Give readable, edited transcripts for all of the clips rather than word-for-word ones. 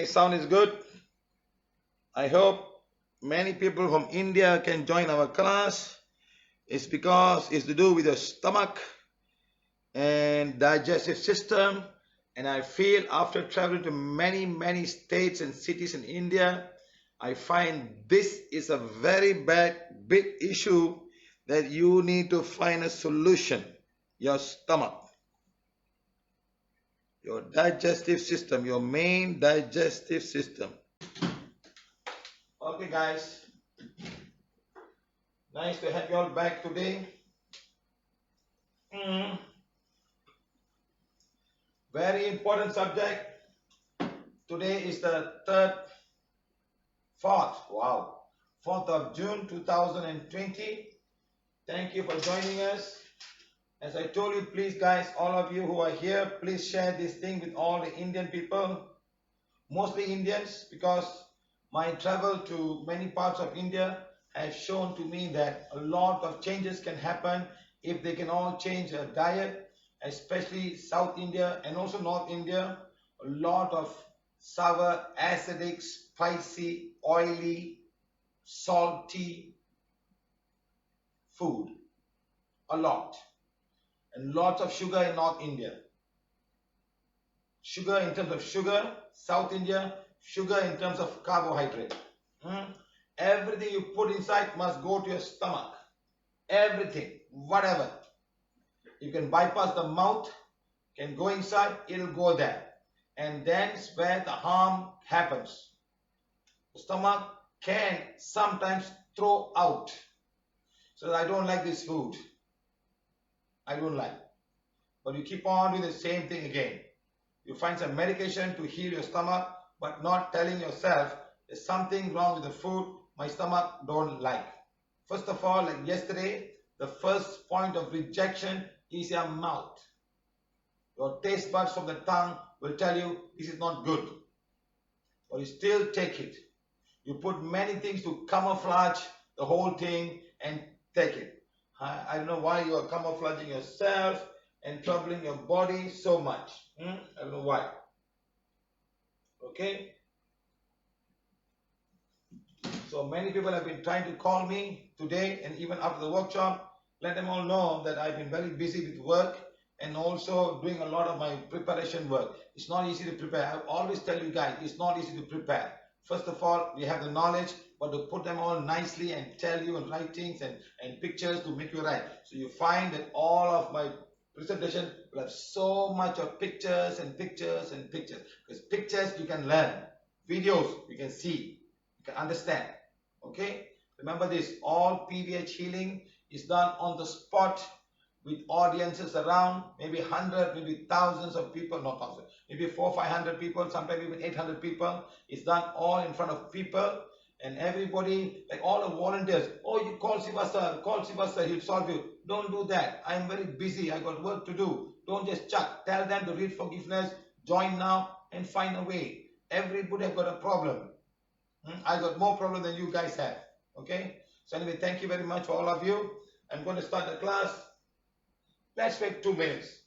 Okay, sound is good. I hope many people from India can join our class. It's because it's to do with your stomach and digestive system. And I feel after traveling to many states and cities in India, I find this is a very big issue that you need to find a solution. Your stomach, your digestive system, your main digestive system. Okay guys, nice to have you all back today. Very important subject. Today is the 4th of June 2020. Thank you for joining us. As I told you, please guys, all of you who are here, please share this thing with all the Indian people, mostly Indians, because my travel to many parts of India has shown to me that a lot of changes can happen if they can all change their diet, especially South India and also North India. A lot of sour, acidic, spicy, oily, salty food. A lot. And lots of sugar in North India. Sugar in terms of sugar, South India, sugar in terms of carbohydrate. Everything you put inside must go to your stomach. Everything, whatever. You can bypass the mouth, can go inside, it'll go there. And that's where the harm happens. The stomach can sometimes throw out. So I don't like this food. I don't like. But you keep on doing the same thing again. You find some medication to heal your stomach, but not telling yourself there's something wrong with the food my stomach don't like. First of all, like yesterday, the first point of rejection is your mouth. Your taste buds from the tongue will tell you this is not good. But you still take it. You put many things to camouflage the whole thing and take it. I don't know why you are camouflaging yourself and troubling your body so much. I don't know why. Okay? So many people have been trying to call me today and even after the workshop. Let them all know that I've been very busy with work and also doing a lot of my preparation work. It's not easy to prepare. I always tell you guys, it's not easy to prepare. First of all, we have the knowledge, but to put them all nicely and tell you and write things and pictures to make you write. So you find that all of my presentation will have so much of pictures and pictures and pictures. Because pictures you can learn. Videos you can see. You can understand. Okay? Remember this, all PVH healing is done on the spot with audiences around, maybe 100, maybe thousands of people, not thousands, maybe 400, 500 people, sometimes even 800 people. It's done all in front of people and everybody, like all the volunteers. Oh, you call Siva sir, he'll solve you. Don't do that. I'm very busy. I got work to do. Don't just chuck. Tell them to read forgiveness, join now and find a way. Everybody has got a problem. I got more problem than you guys have. Okay? So anyway, thank you very much for all of you. I'm going to start the class. Let's wait 2 minutes.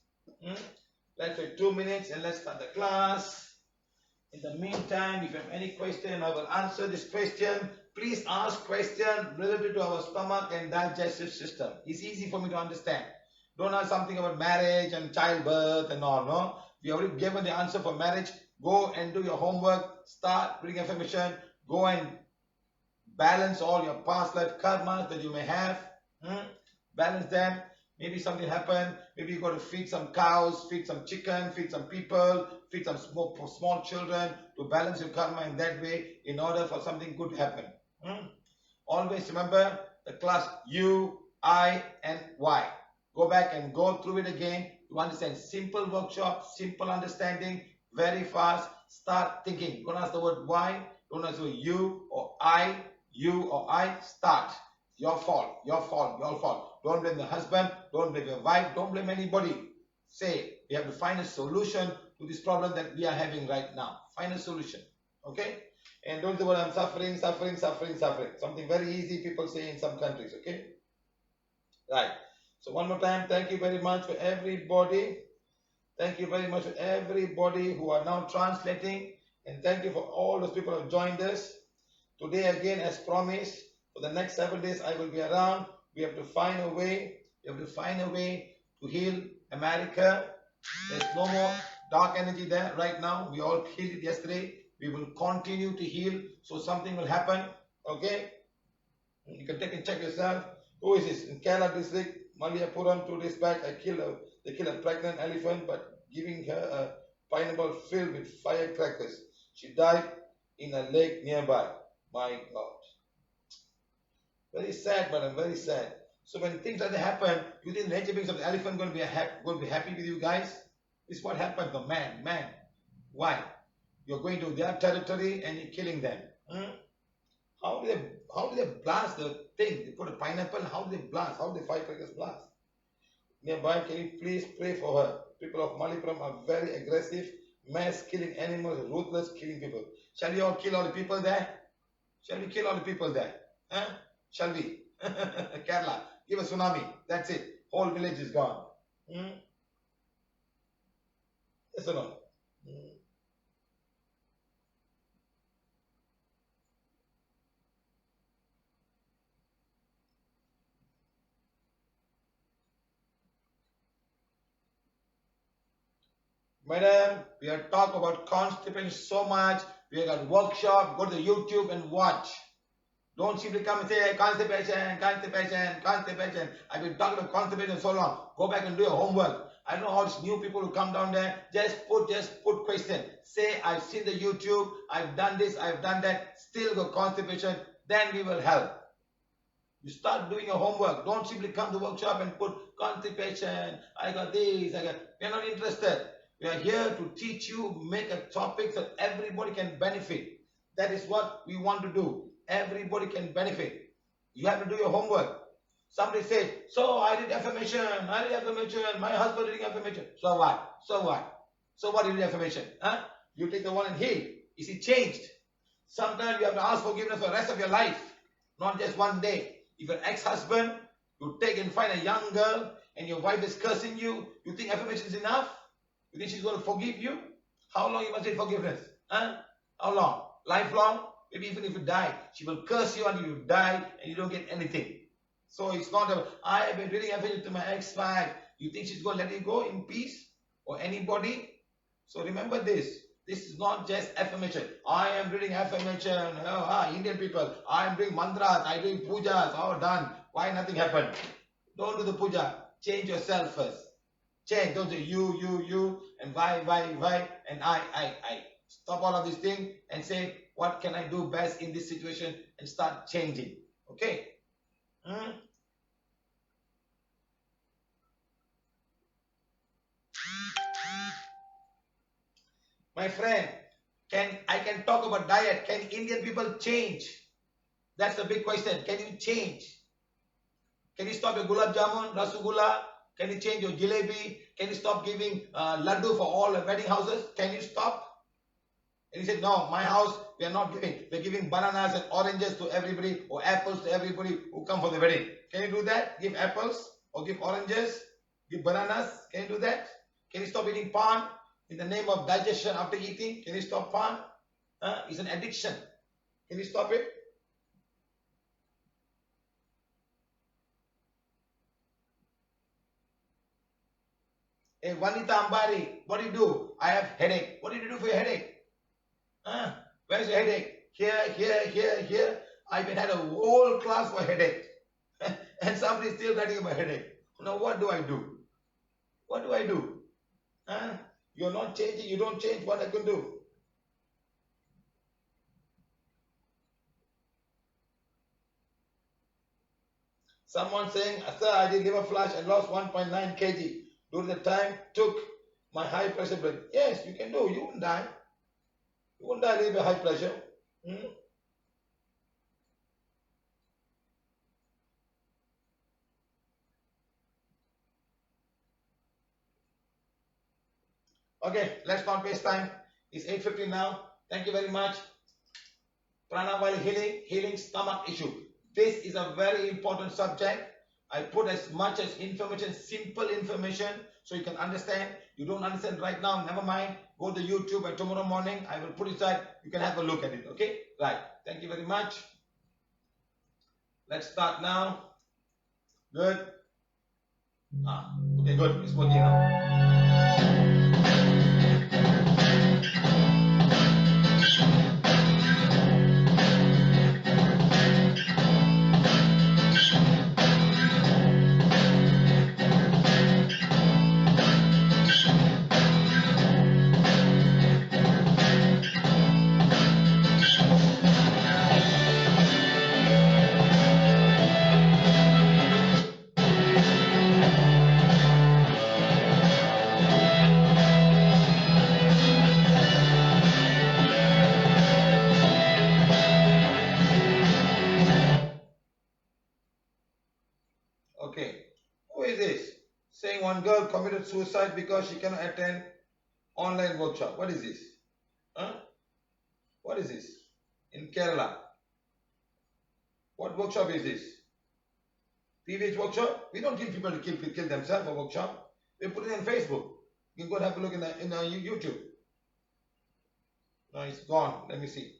Let's wait 2 minutes and let's start the class. In the meantime, if you have any question, I will answer this question. Please ask questions related to our stomach and digestive system. It's easy for me to understand. Don't ask something about marriage and childbirth and all. No, we already given the answer for marriage. Go and do your homework. Start reading affirmation. Go and balance all your past life karmas that you may have. Balance them. Maybe something happened. Maybe you got to feed some cows, feed some chicken, feed some people, feed some small children to balance your karma in that way in order for something good to happen. Always remember the class U, I, and Y. Go back and go through it again. You understand? Simple workshop, simple understanding, very fast. Start thinking. Don't ask the word Y. Don't ask the word you or I. Start. Your fault, your fault, your fault. Don't blame the husband, don't blame your wife, don't blame anybody. Say, we have to find a solution to this problem that we are having right now. Find a solution. Okay? And don't say, well, I'm suffering. Something very easy people say in some countries. Okay? Right. So one more time, thank you very much for everybody. Thank you very much for everybody who are now translating And thank you for all those people who have joined us. Today again, as promised, for the next 7 days I will be around. We have to find a way. We have to find a way to heal America. There's no more dark energy there right now. We all healed it yesterday. We will continue to heal. So something will happen. Okay? You can take and check yourself. Who is this? In Kerala district, Maliyapuram, 2 days back, they killed a pregnant elephant, but giving her a pineapple filled with firecrackers. She died in a lake nearby. My God. Very sad, but I'm very sad. So when things like that happen, you think the nature beings of the elephant going to be happy with you guys? This is what happened to man. Why? You're going to their territory and you're killing them. How do they blast the thing? They put a pineapple. How do they blast? How do the firecrackers blast? Nearby, can you please pray for her? People of Malipuram are very aggressive, mass killing animals, ruthless killing people. Shall we all kill all the people there? Shall we kill all the people there? Shall we? Kerala, give a tsunami. That's it. Whole village is gone. Yes or no? Madam, we are talking about constipation so much. We have got workshop. Go to YouTube and watch. Don't simply come and say constipation. I've been talking about constipation so long. Go back and do your homework. I don't know all these new people who come down there. Just put question. Say, I've seen the YouTube. I've done this. I've done that. Still got constipation. Then we will help. You start doing your homework. Don't simply come to workshop and put constipation. I got this. We're not interested. We are here to teach you, make a topic so everybody can benefit. That is what we want to do. Everybody can benefit. You have to do your homework. Somebody says, so I did affirmation. My husband did affirmation. So what? So what did you do affirmation? You take the one and heal. Is it changed? Sometimes you have to ask forgiveness for the rest of your life. Not just one day. If you're an ex-husband, you take and find a young girl and your wife is cursing you, you think affirmation is enough? You think she's going to forgive you? How long you must need forgiveness? How long? Lifelong? Maybe even if you die, she will curse you until you die and you don't get anything. So it's not I have been reading affirmation to my ex-wife. You think she's going to let you go in peace? Or anybody? So remember this. This is not just affirmation. I am reading affirmation. Indian people. I am doing mantras. I am doing pujas. All done. Why nothing happened? Don't do the puja. Change yourself first. Change. Don't say you, and why, and I. Stop all of these things and say, what can I do best in this situation, and start changing. Okay? My friend, I can talk about diet. Can Indian people change? That's the big question. Can you change? Can you stop your gulab jamun, rasgulla? Can you change your jalebi? Can you stop giving laddu for all the wedding houses? Can you stop? And he said, no, my house, we are not giving. We're giving bananas and oranges to everybody, or apples to everybody who come for the wedding. Can you do that? Give apples or give oranges? Give bananas? Can you do that? Can you stop eating pan in the name of digestion after eating? Can you stop pan? It's an addiction. Can you stop it? Hey, Vanita Ambari, what do you do? I have headache. What did you do for your headache? Where's your headache? Here. I've been had a whole class for headache. And somebody's still writing about headache. Now what do I do? What do I do? You're not changing. You don't change what I can do. Someone saying, sir, I did liver flush and lost 1.9 kg. During the time, took my high pressure blood. Yes, you can do. You won't die. You won't die with high pressure. Okay, let's not waste time. It's 8:50 now. Thank you very much. Prana while healing stomach issue. This is a very important subject. I put as much as information, simple information, so you can understand. You don't understand right now, never mind. go to YouTube by tomorrow morning. I will put it aside. You can have a look at it. Okay? Right. Thank you very much. Let's start now. Good. Okay, good. It's working now. Okay. Who is this? Saying one girl committed suicide because she cannot attend online workshop. What is this? Huh? What is this? In Kerala. What workshop is this? PVH workshop? We don't kill people to kill themselves for workshop. We put it on Facebook. You can go and have a look in YouTube. No, it's gone. Let me see.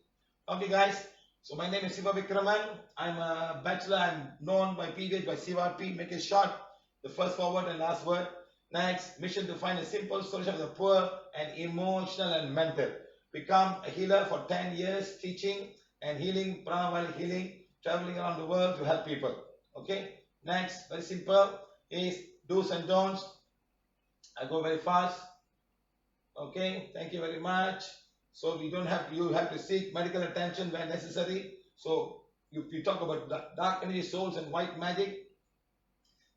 Okay, guys. So my name is Siva Vikraman. I'm a bachelor. I'm known by PVH by CYP. Make it short. The first forward and last word. Next, mission to find a simple solution for the poor and emotional and mental. Become a healer for 10 years, teaching and healing, prana while healing, traveling around the world to help people. Okay. Next, very simple, is do's and don'ts. I go very fast. Okay. Thank you very much. So you have to seek medical attention where necessary. So if you talk about dark energy souls and white magic,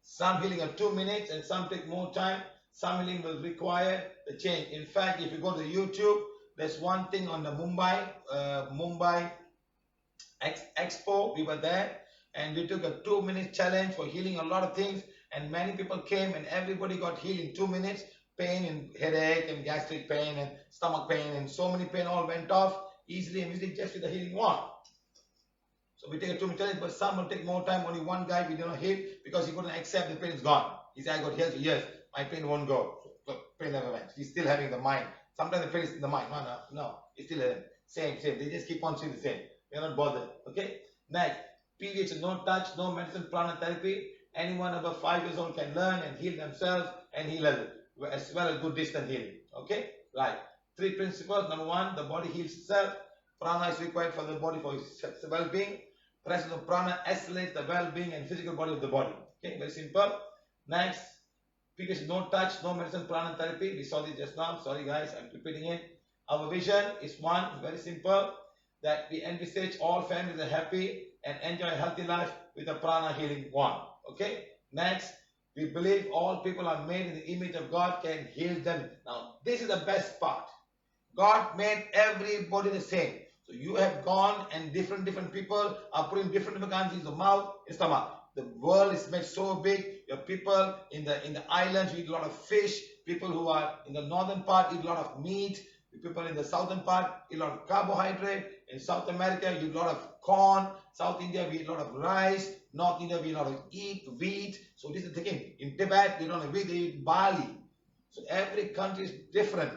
some healing are 2 minutes and some take more time. Some healing will require the change. In fact, if you go to YouTube, there's one thing on the Mumbai Expo. We were there and we took a 2-minute challenge for healing a lot of things. And many people came and everybody got healed in 2 minutes. Pain and headache and gastric pain and stomach pain and so many pain all went off easily and easily just with the healing wand. So we take a 2-minute challenge, but some will take more time. Only one guy we did not heal because he couldn't accept the pain is gone. He said, I got healed for years. My pain won't go. So pain never went. He's still having the mind. Sometimes the pain is in the mind. No. It's still same. They just keep on seeing the same. We're not bothered. Okay? Next, PVH is no touch, no medicine, prana therapy. Anyone above 5 years old can learn and heal themselves and heal others, as well as good distant healing. Okay? Right. 3 principles. Number 1, the body heals itself. Prana is required for the body for its well-being. Presence of prana escalates the well-being and physical body of the body. Okay, very simple. Next, PVH no touch, no medicine, prana therapy. We saw this just now. Sorry guys, I'm repeating it. Our vision is one, very simple, that we envisage all families are happy and enjoy a healthy life with a prana healing wand. Okay. Next, we believe all people are made in the image of God, can heal them. Now, this is the best part. God made everybody the same. So you have gone and different people are putting different kinds in the mouth and stomach. The world is made so big. Your people in the islands eat a lot of fish. People who are in the northern part eat a lot of meat. People in the southern part eat a lot of carbohydrate. In South America, you eat a lot of corn. South India, we eat a lot of rice. North India, we eat a lot of wheat. So this is the thing. In Tibet, we don't have wheat, they eat barley. So every country is different.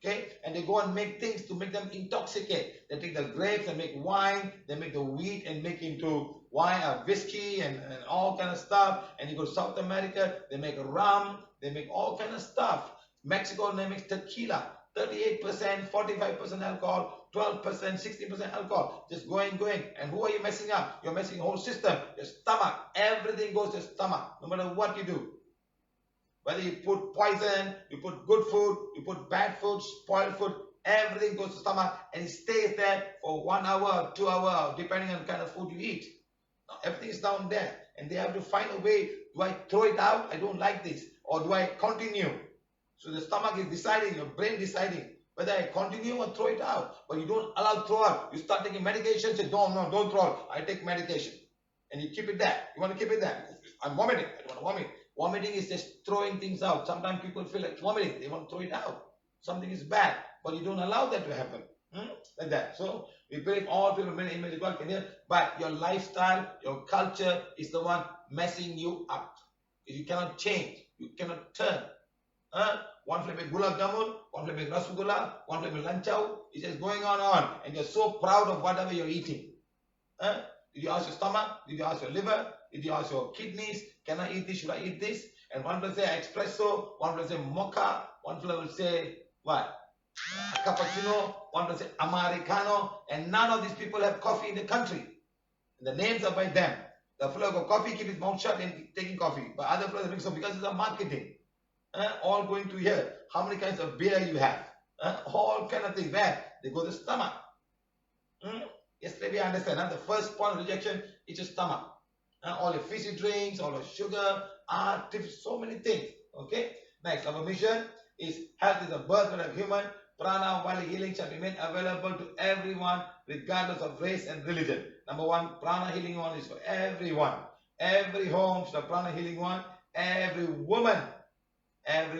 Okay, and they go and make things to make them intoxicate. They take the grapes and make wine. They make the wheat and make into wine, whiskey and all kind of stuff. And you go to South America, they make rum. They make all kind of stuff. Mexico, they make tequila. 38%, 45% alcohol, 12%, 16% alcohol. Just going. And who are you messing up? You're messing the whole system. Your stomach. Everything goes to your stomach, no matter what you do. Whether you put poison, you put good food, you put bad food, spoiled food, everything goes to the stomach and it stays there for 1 hour, 2 hours, depending on the kind of food you eat. Now, everything is down there and they have to find a way. Do I throw it out? I don't like this. Or do I continue? So the stomach is deciding, your brain deciding whether I continue or throw it out. But you don't allow throw out. You start taking medication, say, no, don't throw out. I take medication. And you keep it there. You want to keep it there. I'm vomiting. I don't want to vomit. Vomiting is just throwing things out. Sometimes people feel like vomiting. They want to throw it out. Something is bad. But you don't allow that to happen. Like that. So we believe all people made in the image of God can hear. But your lifestyle, your culture is the one messing you up. You cannot change. You cannot turn. One flavor gulab jamun, one flavor rasgulla, one flavor lanchao. It's just going on. And you're so proud of whatever you're eating. Did you ask your stomach? Did you ask your liver? Did you ask your kidneys? Can I eat this? Should I eat this? And one will say espresso, one will say mocha, one will say what? Cappuccino, one will say Americano, and none of these people have coffee in the country. The names are by them. The fellow got coffee, keep his mouth shut and taking coffee. But other fellows drink so because it's a marketing. All going to here. How many kinds of beer you have? All kind of things. Where? They go to the stomach. Yesterday we understand. The first point of rejection is your stomach. All the fizzy drinks, all the sugar, artificial, so many things. Okay. Next, our mission is health is the birthright of human. Prana while healing shall be made available to everyone regardless of race and religion. Number one, Prana healing one is for everyone. Every home should have Prana healing one. Every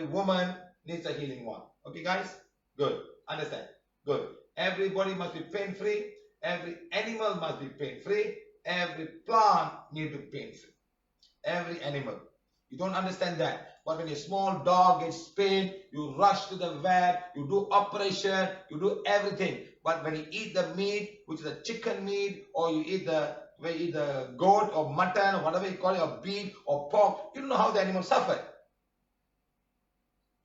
woman needs a healing one. Okay, guys? Good. Understand? Good. Everybody must be pain-free. Every animal must be pain-free. Every plant needs to be pain-free. Every animal. You don't understand that. But when a small dog gets pain, you rush to the vet, you do operation, you do everything. But when you eat the meat, which is a chicken meat, or you eat the goat or mutton or whatever you call it, or beef or pork, you don't know how the animal suffered.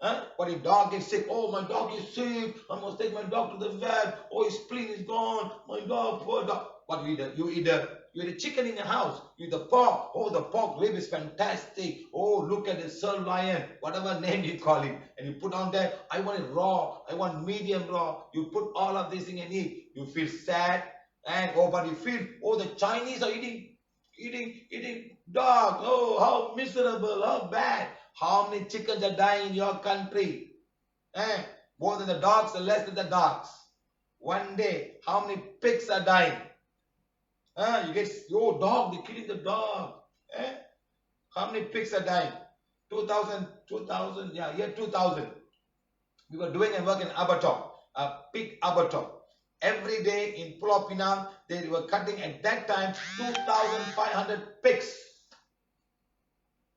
But if dog gets sick, oh, my dog is sick, I must take my dog to the vet, oh, his spleen is gone, my dog, poor dog. What you eat a chicken in your house, you eat the pork, oh, the pork rib is fantastic, oh, look at the sirloin, whatever name you call it, and you put on there, I want it raw, I want medium raw, you put all of this thing and eat, you feel sad, and but you feel, oh, the Chinese are eating dog, oh, how miserable, how bad. How many chickens are dying in your country? More than the dogs or less than the dogs? One day, how many pigs are dying? You get, oh, dog, they're killing the dog. How many pigs are dying? 2000, year 2000. We were doing a work in abattoir, a pig abattoir. Every day in Pulau Pinang, they were cutting at that time 2,500 pigs.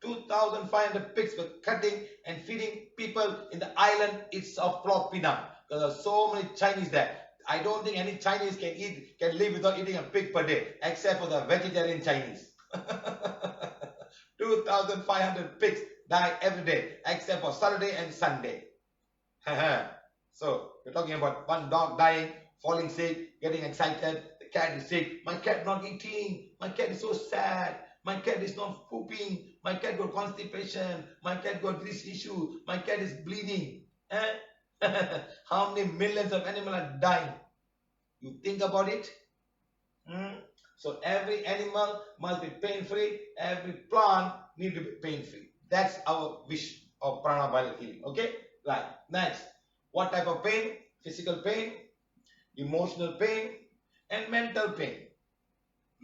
2,500 pigs were cutting and feeding people in the island of Pulau Pinang. Because there are so many Chinese there. I don't think any Chinese can live without eating a pig per day, except for the vegetarian Chinese. 2,500 pigs die every day, except for Saturday and Sunday. So, we're talking about one dog dying, falling sick, getting excited, the cat is sick, my cat not eating, my cat is so sad, my cat is not pooping, my cat got constipation, my cat got this issue, my cat is bleeding. How many millions of animals are dying? You think about it? So every animal must be pain-free, every plant needs to be pain-free. That's our wish of Prana Bile healing. Okay? Right. Next. What type of pain? Physical pain, emotional pain, and mental pain.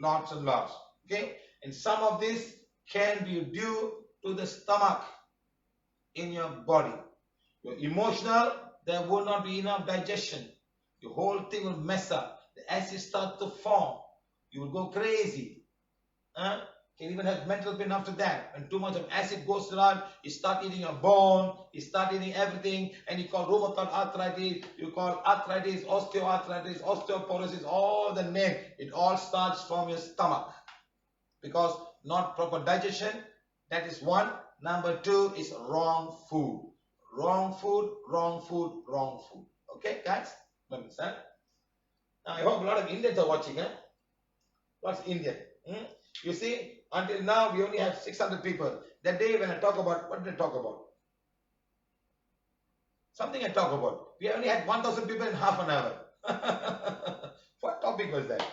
Lots and lots. Okay? And some of this can be due to the stomach in your body. You're emotional, there will not be enough digestion. The whole thing will mess up. The acid starts to form. You will go crazy. Can even have mental pain after that. When too much of acid goes around, you start eating your bone, you start eating everything, and you call rheumatoid arthritis, you call arthritis, osteoarthritis, osteoporosis, all the name. It all starts from your stomach. Because not proper digestion, that is one. Number two is wrong food. Wrong food, wrong food, wrong food. Okay, guys? Understand? Now, I hope a lot of Indians are watching. What's Indian? You see, until now, we only have 600 people. That day when I talk about, what did I talk about? Something I talk about. We only had 1,000 people in half an hour. What topic was that?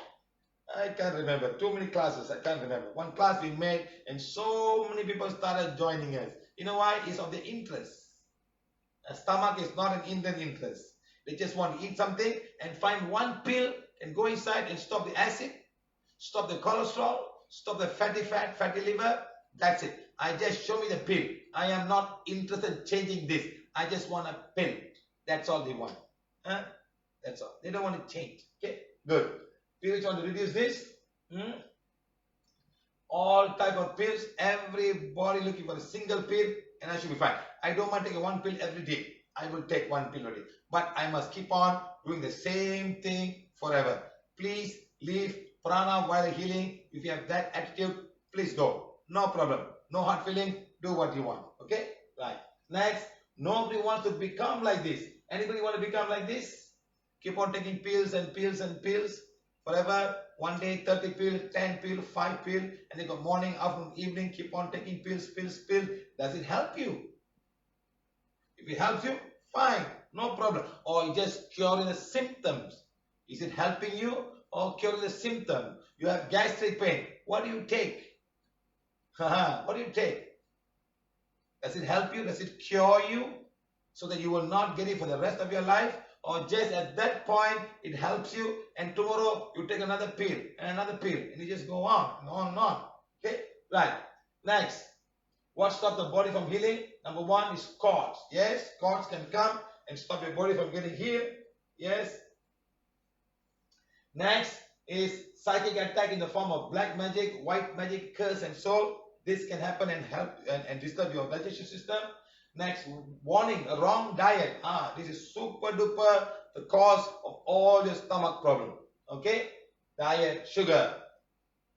I can't remember. Too many classes. I can't remember. One class we made and so many people started joining us. You know why? It's of the interest. A stomach is not an Indian interest. They just want to eat something and find one pill and go inside and stop the acid, stop the cholesterol, stop the fatty liver. That's it. I just show me the pill. I am not interested in changing this. I just want a pill. That's all they want. That's all. They don't want to change. Okay, good. PVH want to reduce this. All type of pills. Everybody looking for a single pill, and I should be fine. I don't mind taking one pill every day. I will take one pill a day. But I must keep on doing the same thing forever. Please leave Prana while healing. If you have that attitude, please go. No problem. No hard feeling. Do what you want. Okay? Right. Next, nobody wants to become like this. Anybody want to become like this? Keep on taking pills and pills and pills forever. One day 30 pills, 10 pills, 5 pills, and then go morning, afternoon, evening, keep on taking pills, pills, pills. Does it help you? If it helps you, fine, no problem. Or just curing the symptoms. Is it helping you or curing the symptom? You have gastric pain. What do you take? What do you take? Does it help you? Does it cure you so that you will not get it for the rest of your life? Or just at that point, it helps you, and tomorrow you take another pill and another pill, and you just go on and on and on. Okay? Right. Next. What stops the body from healing? Number one is cords. Yes, cords can come and stop your body from getting healed. Yes. Next is psychic attack in the form of black magic, white magic, curse, and soul. This can happen and help and disturb your digestion system. Next, warning, a wrong diet. This is super duper the cause of all your stomach problem. Okay? Diet, sugar,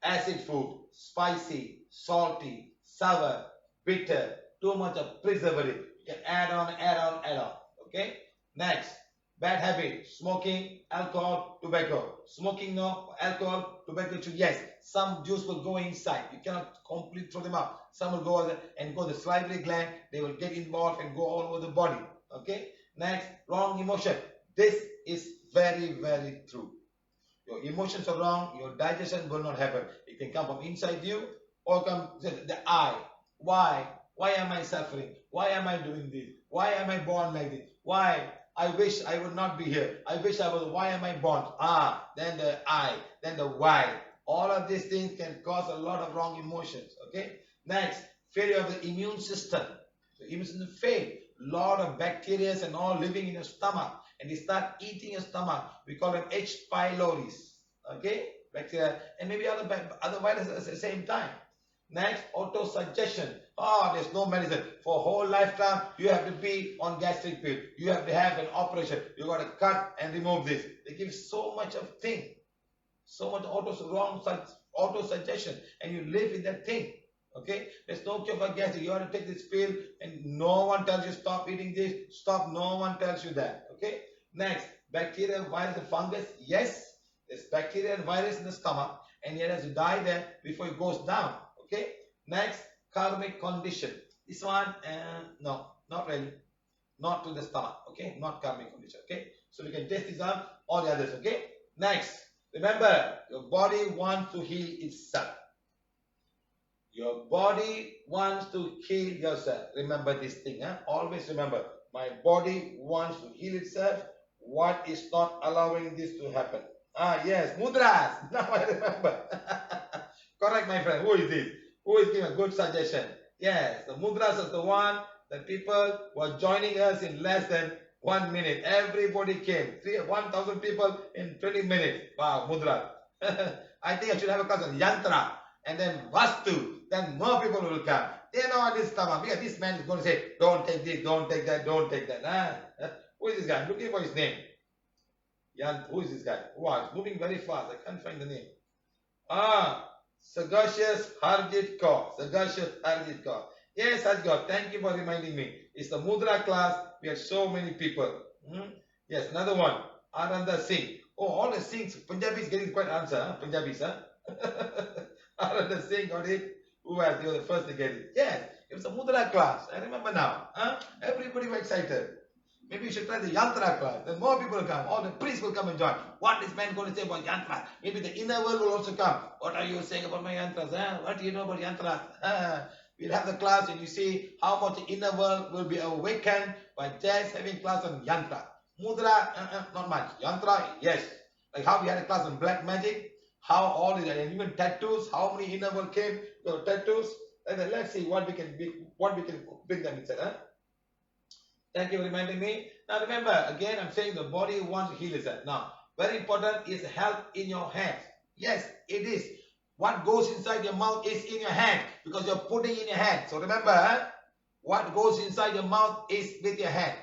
acid food, spicy, salty, sour, bitter, too much of preservative. You can add on, add on, add on. Okay? Next, bad habit, smoking, alcohol, tobacco. Smoking no, alcohol, tobacco yes. Some juice will go inside. You cannot completely throw them out. Some will go and go to the salivary gland. They will get involved and go all over the body. Okay? Next, wrong emotion. This is very, very true. Your emotions are wrong. Your digestion will not happen. It can come from inside you or come the I. Why? Why am I suffering? Why am I doing this? Why am I born like this? Why? I wish I would not be here. I wish I was. Why am I born? Then the I. Then the why. All of these things can cause a lot of wrong emotions. Okay? Next, failure of the immune system. The immune system fail. Lot of bacteria and all living in your stomach, and they start eating your stomach. We call them H. pylori. Okay? Bacteria and maybe other viruses at the same time. Next, auto-suggestion. There's no medicine. For a whole lifetime, you have to be on gastric pill. You have to have an operation. You got to cut and remove this. They give so much of thing. So much auto-suggestion. And you live in that thing. Okay? There's no cure for gastric. You have to take this pill and no one tells you stop eating this. Stop. No one tells you that. Okay? Next, bacteria, virus, and fungus. Yes, there's bacteria and virus in the stomach. And it has to die there before it goes down. Okay. Next, karmic condition. This one, no, not really. Not to the stomach. Okay. Not karmic condition. Okay. So we can test this out. All the others. Okay. Next, remember, your body wants to heal itself. Your body wants to heal yourself. Remember this thing. Always remember, my body wants to heal itself. What is not allowing this to happen? Yes, mudras. Now I remember. Correct, my friend. Who is this? Who is giving a good suggestion? Yes, the mudras is the one that people were joining us in less than 1 minute. Everybody came. 1,000 people in 20 minutes. Wow, mudra. I think I should have a class on yantra and then vastu. Then more people will come. They know what this stomach. Because this man is going to say, don't take this, don't take that, don't take that. Who is this guy? I'm looking for his name. Who is this guy? Wow, it's moving very fast. I can't find the name. Sagacious Harjit Kaur. Sagacious Harjit Kaur. Yes, Harjit, thank you for reminding me. It's the Mudra class. We have so many people. Yes, another one. Ananda Singh. All the Singhs. Punjabi is getting quite answer. Punjabis, Ananda Singh got it. Who else? You were the first to get it. Yes, it was a Mudra class. I remember now. Everybody was excited. Maybe you should try the yantra class. Then more people will come. All the priests will come and join. What is man going to say about yantra? Maybe the inner world will also come. What are you saying about my yantras? What do you know about yantras? We'll have the class and you see how much the inner world will be awakened by just having class on yantra. Mudra, not much. Yantra, yes. Like how we had a class on black magic. How all is and even tattoos. How many inner world came to tattoos? And then let's see what we can bring them inside. Thank you for reminding me. Now remember, again, I'm saying the body wants to heal itself. Now, very important is health in your hands. Yes, it is. What goes inside your mouth is in your hand because you're putting in your hand. So remember, What goes inside your mouth is with your hand.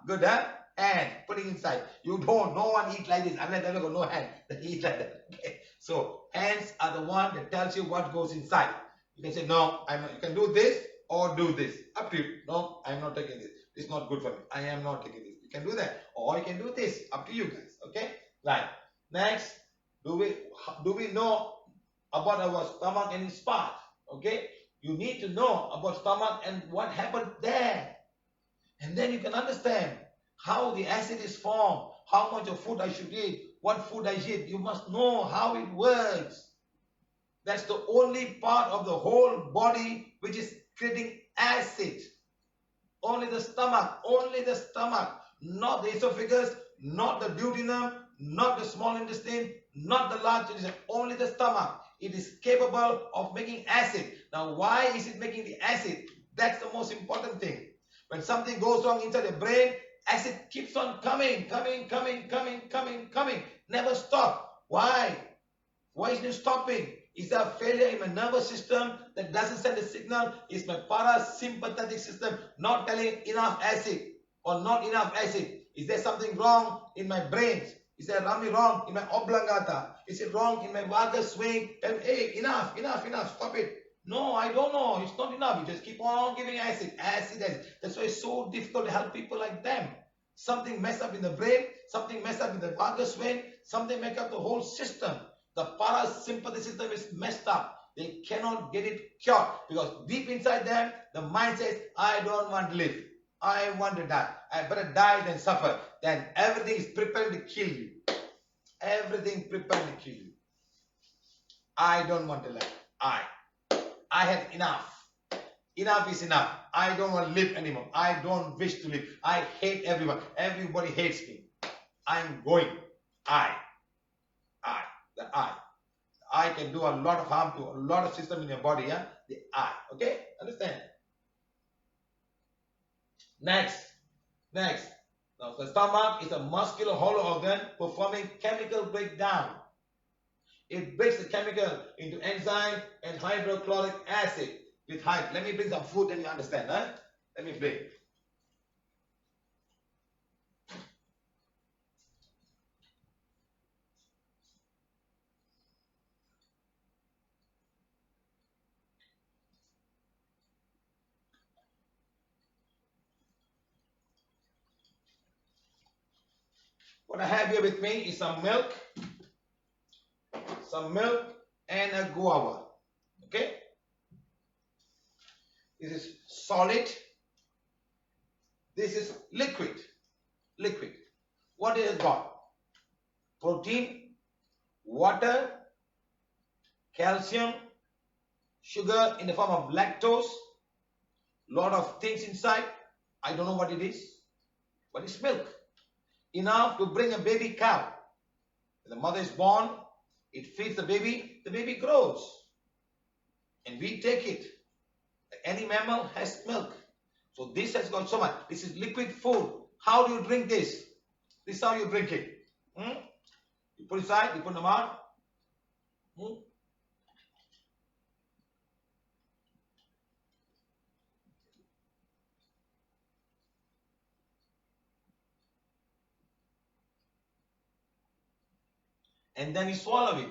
Good, huh? Hand, putting inside. You don't, no one eat like this. Unless they got no hand, they eat like that. Okay. So hands are the one that tells you what goes inside. You can say, no, you can do this or do this. Up to you. No, I'm not taking this. It's not good for me. I am not taking this. You can do that. Or you can do this. Up to you guys. Okay? Right. Next, do we know about our stomach and its part? Okay? You need to know about stomach and what happened there. And then you can understand how the acid is formed, how much of food I should eat, what food I should eat. You must know how it works. That's the only part of the whole body which is creating acid. Only the stomach, not the esophagus, not the duodenum, not the small intestine, not the large intestine, only the stomach. It is capable of making acid. Now, why is it making the acid? That's the most important thing. When something goes wrong inside the brain, acid keeps on coming. Never stop. Why? Why is it stopping? Is there a failure in my nervous system that doesn't send a signal? Is my parasympathetic system not telling enough acid or not enough acid? Is there something wrong in my brains? Is there something wrong in my oblongata? Is it wrong in my vagus swing? Tell me, hey, enough, stop it. No, I don't know. It's not enough. You just keep on giving acid. That's why it's so difficult to help people like them. Something messed up in the brain, something messed up in the vagus vein, something messed up the whole system. The parasympathetic system is messed up. They cannot get it cured because deep inside them, the mind says, I don't want to live. I want to die. I better die than suffer. Then everything is preparing to kill you. Everything preparing to kill you. I don't want to live. I have enough. Enough is enough. I don't want to live anymore. I don't wish to live. I hate everyone. Everybody hates me. I'm going. The I. The I can do a lot of harm to a lot of system in your body. Yeah? The I. Okay? Understand? Next. Now, the stomach is a muscular hollow organ performing chemical breakdown. It breaks the chemical into enzyme and hydrochloric acid with height. Let me bring some food and you understand. Huh? Let me bring. What I have here with me is some milk and a guava. Okay? This is solid. This is liquid. What it has got? Protein, water, calcium, sugar in the form of lactose, lot of things inside. I don't know what it is, but it's milk. Enough to bring a baby cow. When the mother is born, it feeds the baby grows. And we take it. Any mammal has milk. So this has got so much. This is liquid food. How do you drink this? This is how you drink it. You put it aside, you put in the mouth. And then you swallow it.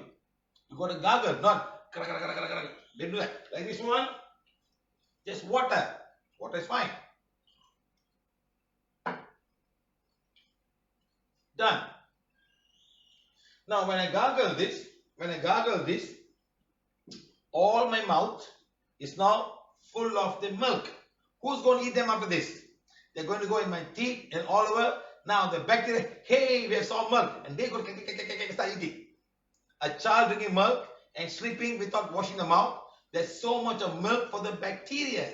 You got to gargle, not didn't do that. Like this one, just water. Water is fine. Done. Now when I gargle this, all my mouth is now full of the milk. Who's going to eat them after this? They're going to go in my teeth and all over. Now the bacteria, hey, we have some milk, and they go to start eating. A child drinking milk and sleeping without washing the mouth, there's so much of milk for the bacteria.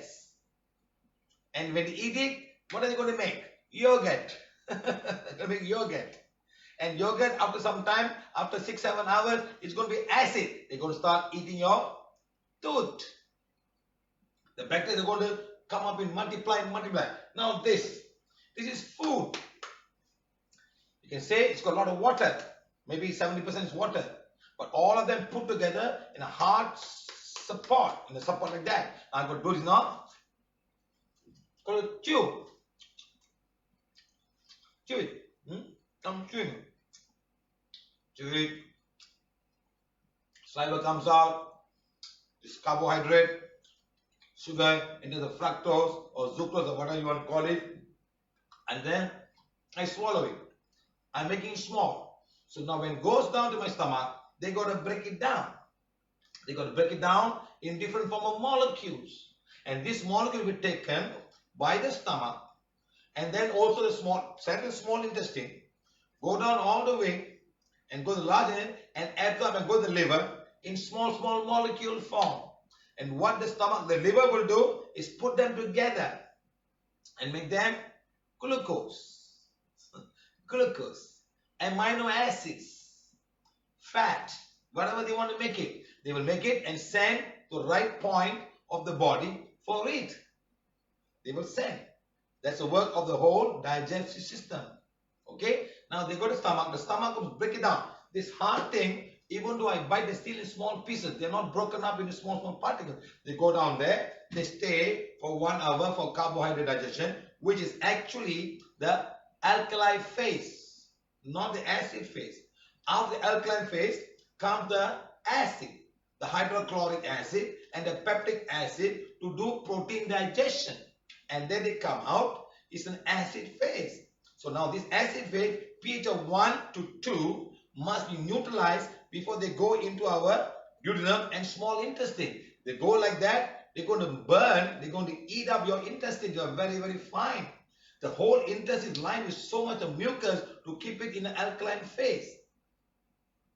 And when they eat it, what are they going to make? Yogurt. They're going to make yogurt. And yogurt, after some time, after 6-7 hours, it's going to be acid. They're going to start eating your tooth. The bacteria are going to come up and multiply. Now this is food. You can say it's got a lot of water. Maybe 70% is water. But all of them put together in a hard support. In a support like that. I'm going to do this now. Got to chew. Chew it. Come chewing. Chew it. Saliva comes out. This carbohydrate, sugar into the fructose or sucrose or whatever you want to call it. And then I swallow it. I'm making it small. So now when it goes down to my stomach, they got to break it down. They got to break it down in different form of molecules. And this molecule will be taken by the stomach and then also the small intestine, go down all the way and go to the large end and absorb and go to the liver in small molecule form. And what the liver will do is put them together and make them glucose, amino acids, fat, whatever they want to make it. They will make it and send to the right point of the body for it. They will send. That's the work of the whole digestive system. Okay? Now they go to stomach. The stomach will break it down. This hard thing, even though I bite, they're still in small pieces. They're not broken up into small particles. They go down there. They stay for 1 hour for carbohydrate digestion, which is actually the alkali phase, not the acid phase. After the alkaline phase comes the acid, the hydrochloric acid and the peptic acid to do protein digestion. And then they come out. It's an acid phase. So now this acid phase, pH of 1 to 2, must be neutralized before they go into our duodenum and small intestine. They go like that, they're going to burn, they're going to eat up your intestine. You are very fine. The whole intestine is lined with so much of mucus to keep it in an alkaline phase.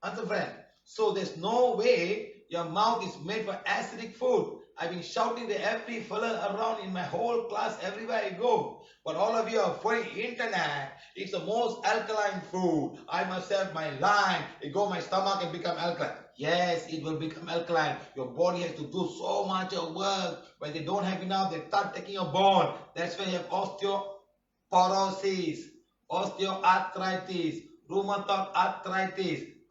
Answer, friend. So there's no way your mouth is made for acidic food. I've been shouting to every fella around in my whole class everywhere I go. But all of you are following internet. It's the most alkaline food. I must have my line. It go my stomach and become alkaline. Yes, it will become alkaline. Your body has to do so much of work. When they don't have enough, they start taking a bone. That's when you have osteoporosis, osteoarthritis, rheumatoid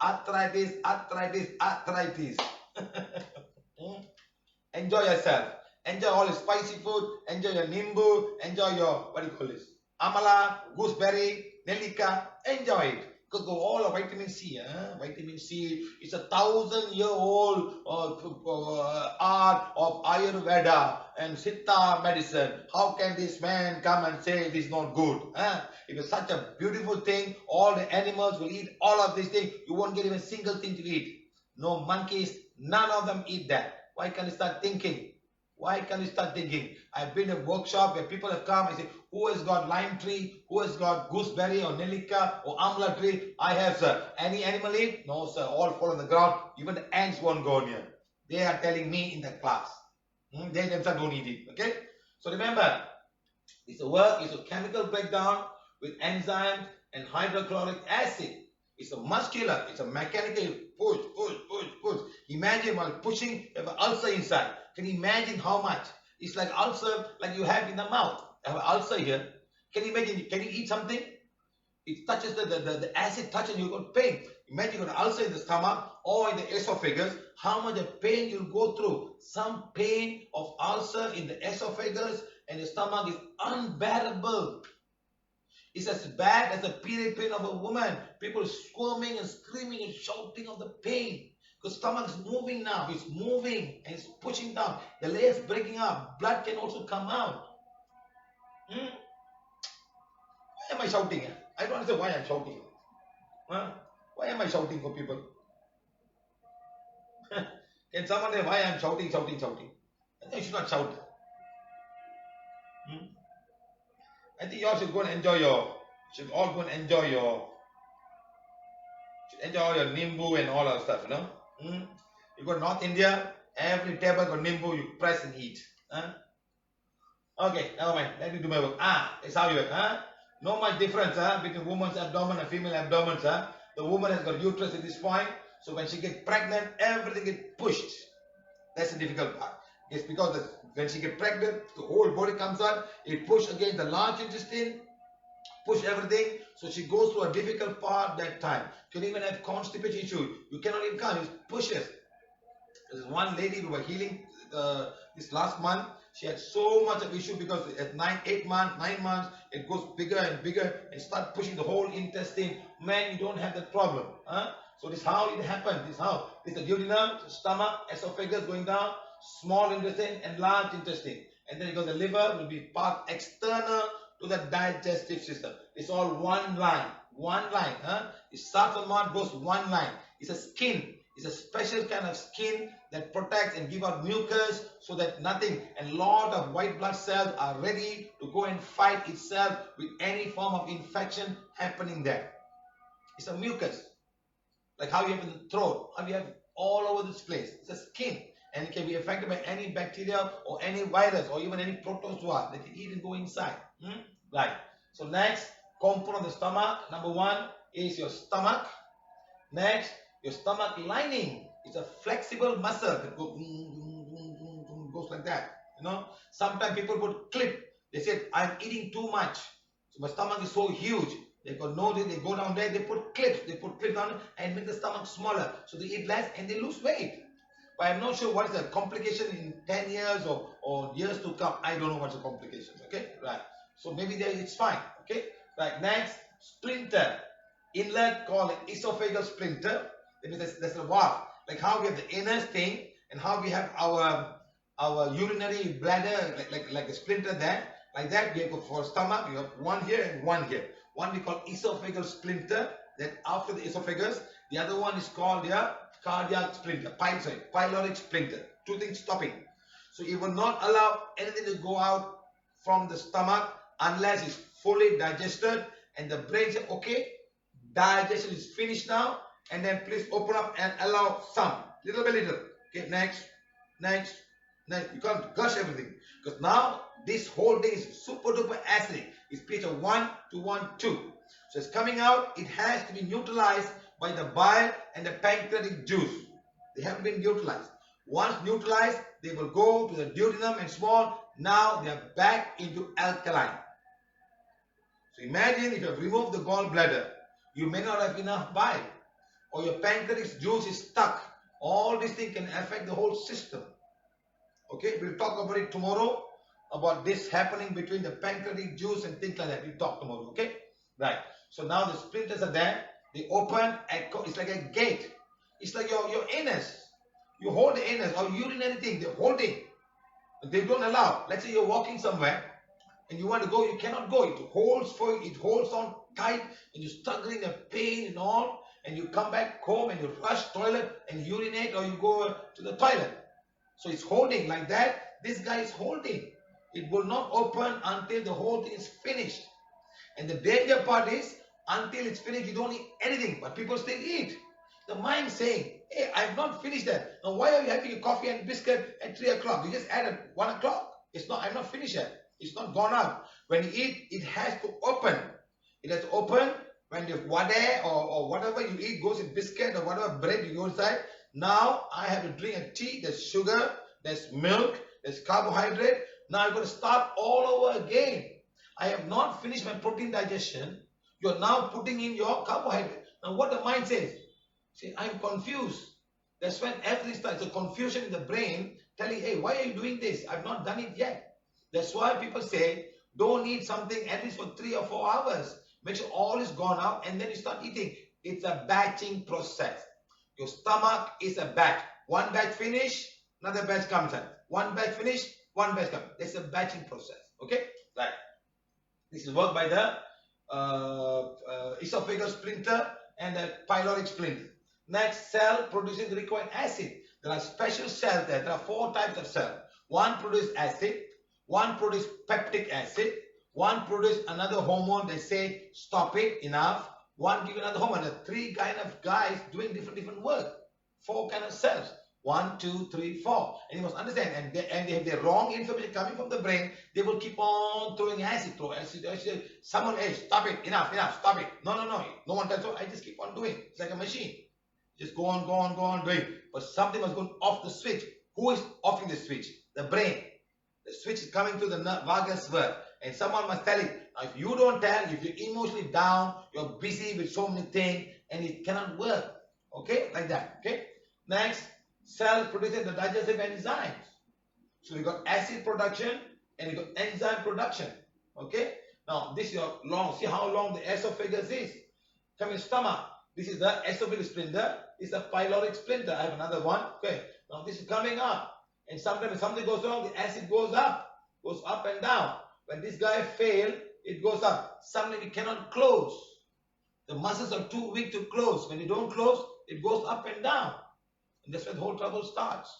arthritis, arthritis. Enjoy yourself. Enjoy all the spicy food. Enjoy your nimbu. Enjoy your, what do you call this? Amala, gooseberry, nelika. Enjoy it. Because all of vitamin C. Vitamin C is 1,000-year-old art of Ayurveda and Siddha medicine. How can this man come and say it is not good? It is such a beautiful thing. All the animals will eat all of these things. You won't get even a single thing to eat. No monkeys. None of them eat that. Why can't you start thinking? Why can't you start thinking? I've been in a workshop where people have come and say, who has got lime tree? Who has got gooseberry or nelika or amla tree? I have, sir. Any animal eat? No, sir. All fall on the ground. Even the ants won't go near. They are telling me in the class. They themselves don't eat it. Okay? So remember, it's a work, it's a chemical breakdown with enzymes and hydrochloric acid. It's a muscular, it's a mechanical push. Imagine while pushing, you have an ulcer inside. Can you imagine how much? It's like ulcer like you have in the mouth. I have an ulcer here. Can you imagine, can you eat something? It touches the acid touches you got pain. Imagine you got an ulcer in the stomach or in the esophagus, how much of pain you'll go through. Some pain of ulcer in the esophagus and the stomach is unbearable. It's as bad as the period pain of a woman. People squirming and screaming and shouting of the pain. Because stomach is moving now. It's moving and it's pushing down. The layers breaking up. Blood can also come out. Why am I shouting? I don't understand why I'm shouting. Why am I shouting for people? Can someone say why I'm shouting? I think you should not shout. I think you all should go and enjoy your nimbu and all that stuff, you know. You go to North India, every table got nimbu, you press and eat. Okay, never mind. Let me do my work. That's how you work. No much difference between woman's abdomen and female abdomen. The woman has got uterus at this point, so when she gets pregnant, everything gets pushed. That's the difficult part. It's because when she gets pregnant, the whole body comes out, it pushes against the large intestine, push everything, so she goes through a difficult part that time. Can even have constipation issue. You cannot even come, it pushes. There's one lady we were healing this last month. She had so much of issue because at 9 months, it goes bigger and bigger and start pushing the whole intestine. Man, you don't have that problem. Huh? So this is how it happened. This is how. This is the duodenum, stomach, esophagus going down, small intestine and large intestine. And then you got the liver will be part external to the digestive system. It's all one line. One line. Huh? It starts on one, goes one line. It's a skin. It's a special kind of skin that protects and give out mucus so that nothing, and lot of white blood cells are ready to go and fight itself with any form of infection happening there. It's a mucus. Like how you have in the throat, how you have all over this place. It's a skin. And it can be affected by any bacteria or any virus or even any protozoa that can eat and go inside. Right. So next, component of the stomach. Number one is your stomach. Next, your stomach lining. It's a flexible muscle that goes like that. You know, sometimes people put clip. They said, I'm eating too much. So my stomach is so huge. They go, no, they go down there, they put clips. They put clips on and make the stomach smaller. So they eat less and they lose weight. But I'm not sure what is the complication in 10 years or years to come. I don't know what's the complications. Okay, right. So maybe there it's fine. Okay, right. Next, sphincter. Inlet called esophageal sphincter. That means there's a valve. Like how we have the anus thing and how we have our urinary bladder, like a splinter there. Like that, we have for stomach, you have one here and one here. One we call esophageal sphincter. Then after the esophagus, the other one is called cardiac sphincter, pyloric sphincter. Two things stopping. So you will not allow anything to go out from the stomach unless it's fully digested and the brain says, okay, digestion is finished now, and then please open up and allow some, little by little. Okay, next. You can't gush everything because now this whole thing is super duper acidic. It's pH of 1 to 1, 2. So it's coming out, it has to be neutralized by the bile and the pancreatic juice. They haven't been neutralized. Once neutralized, they will go to the duodenum and small. Now they are back into alkaline. So imagine if you have removed the gallbladder, you may not have enough bile, or your pancreatic juice is stuck. All these things can affect the whole system. Okay, we'll talk about it tomorrow, about this happening between the pancreatic juice and things like that. We'll talk tomorrow, okay? Right. So now the splinters are there. They open, it's like a gate. It's like your anus. You hold the anus or urine anything, they're holding. They don't allow. Let's say you're walking somewhere and you want to go, you cannot go. It holds on tight and you're struggling, the pain and all. And you come back home and you rush toilet and urinate or you go to the toilet. So it's holding like that. This guy is holding. It will not open until the whole thing is finished. And the danger part is, until it's finished, you don't eat anything. But people still eat. The mind saying, hey, I have not finished that. Now why are you having a coffee and biscuit at 3 o'clock? You just added 1 o'clock. I'm not finished yet. It's not gone out. When you eat, it has to open. It has to open when the wade or whatever you eat goes in biscuit or whatever bread you go inside. Now I have to drink a tea. There's sugar, there's milk, there's carbohydrate. Now I'm going to start all over again. I have not finished my protein digestion. You're now putting in your carbohydrate. Now what the mind says, see, I'm confused. That's when everything starts. It's a confusion in the brain telling, hey, why are you doing this? I've not done it yet. That's why people say, don't eat something at least for 3 or 4 hours. Make sure all is gone out and then you start eating. It's a batching process. Your stomach is a batch. One batch finish, another batch comes in. One batch finish, one batch comes. It's a batching process. Okay? Right. This is work by the esophageal sphincter and the pyloric sphincter. Next, cell producing the required acid. There are special cells there. There are 4 types of cells. One produces acid, one produces peptic acid, one produces another hormone. They say, stop it, enough. One give another hormone. There are 3 kind of guys doing different work. 4 kind of cells. 1, 2, 3, 4. And you must understand, and they have the wrong information coming from the brain, they will keep on throwing acid, acid. Someone else, stop it, enough, stop it. No. No one tells you, I just keep on doing. It's like a machine. Just go on doing. But something must go off the switch. Who is offing the switch? The brain. The switch is coming to the vagus nerve. And someone must tell it. Now, if you don't tell, if you're emotionally down, you're busy with so many things, and it cannot work. Okay? Like that. Okay? Next, cell producing the digestive enzymes. So we got acid production and we got enzyme production. Okay. Now this is your long. See how long the esophagus is. Coming stomach. This is the esophagus sphincter. This is the pyloric sphincter. I have another one. Okay. Now this is coming up. And sometimes if something goes wrong, the acid goes up and down. When this guy fails, it goes up. Suddenly we cannot close. The muscles are too weak to close. When you don't close, it goes up and down. And that's where the whole trouble starts.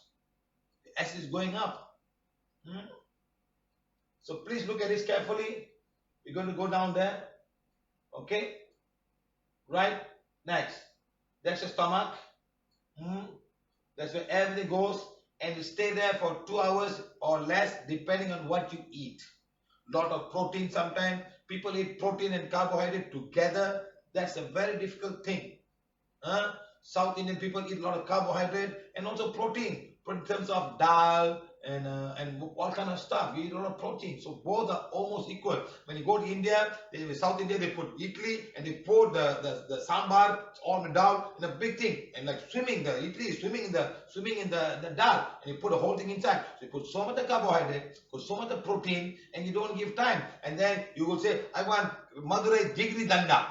The acid is going up. So please look at this carefully. We're going to go down there. Okay? Right? Next. That's your stomach. That's where everything goes. And you stay there for 2 hours or less depending on what you eat. Lot of protein sometimes. People eat protein and carbohydrate together. That's a very difficult thing. South Indian people eat a lot of carbohydrate and also protein. In terms of dal and all kind of stuff. We eat a lot of protein. So both are almost equal. When you go to India, South India, they put idli and they pour the sambar all down in a big thing. And like swimming, the idli is swimming in the dal. And you put the whole thing inside. So you put so much of carbohydrate, put so much of protein, and you don't give time. And then you will say, I want Madurai Jigri Danda.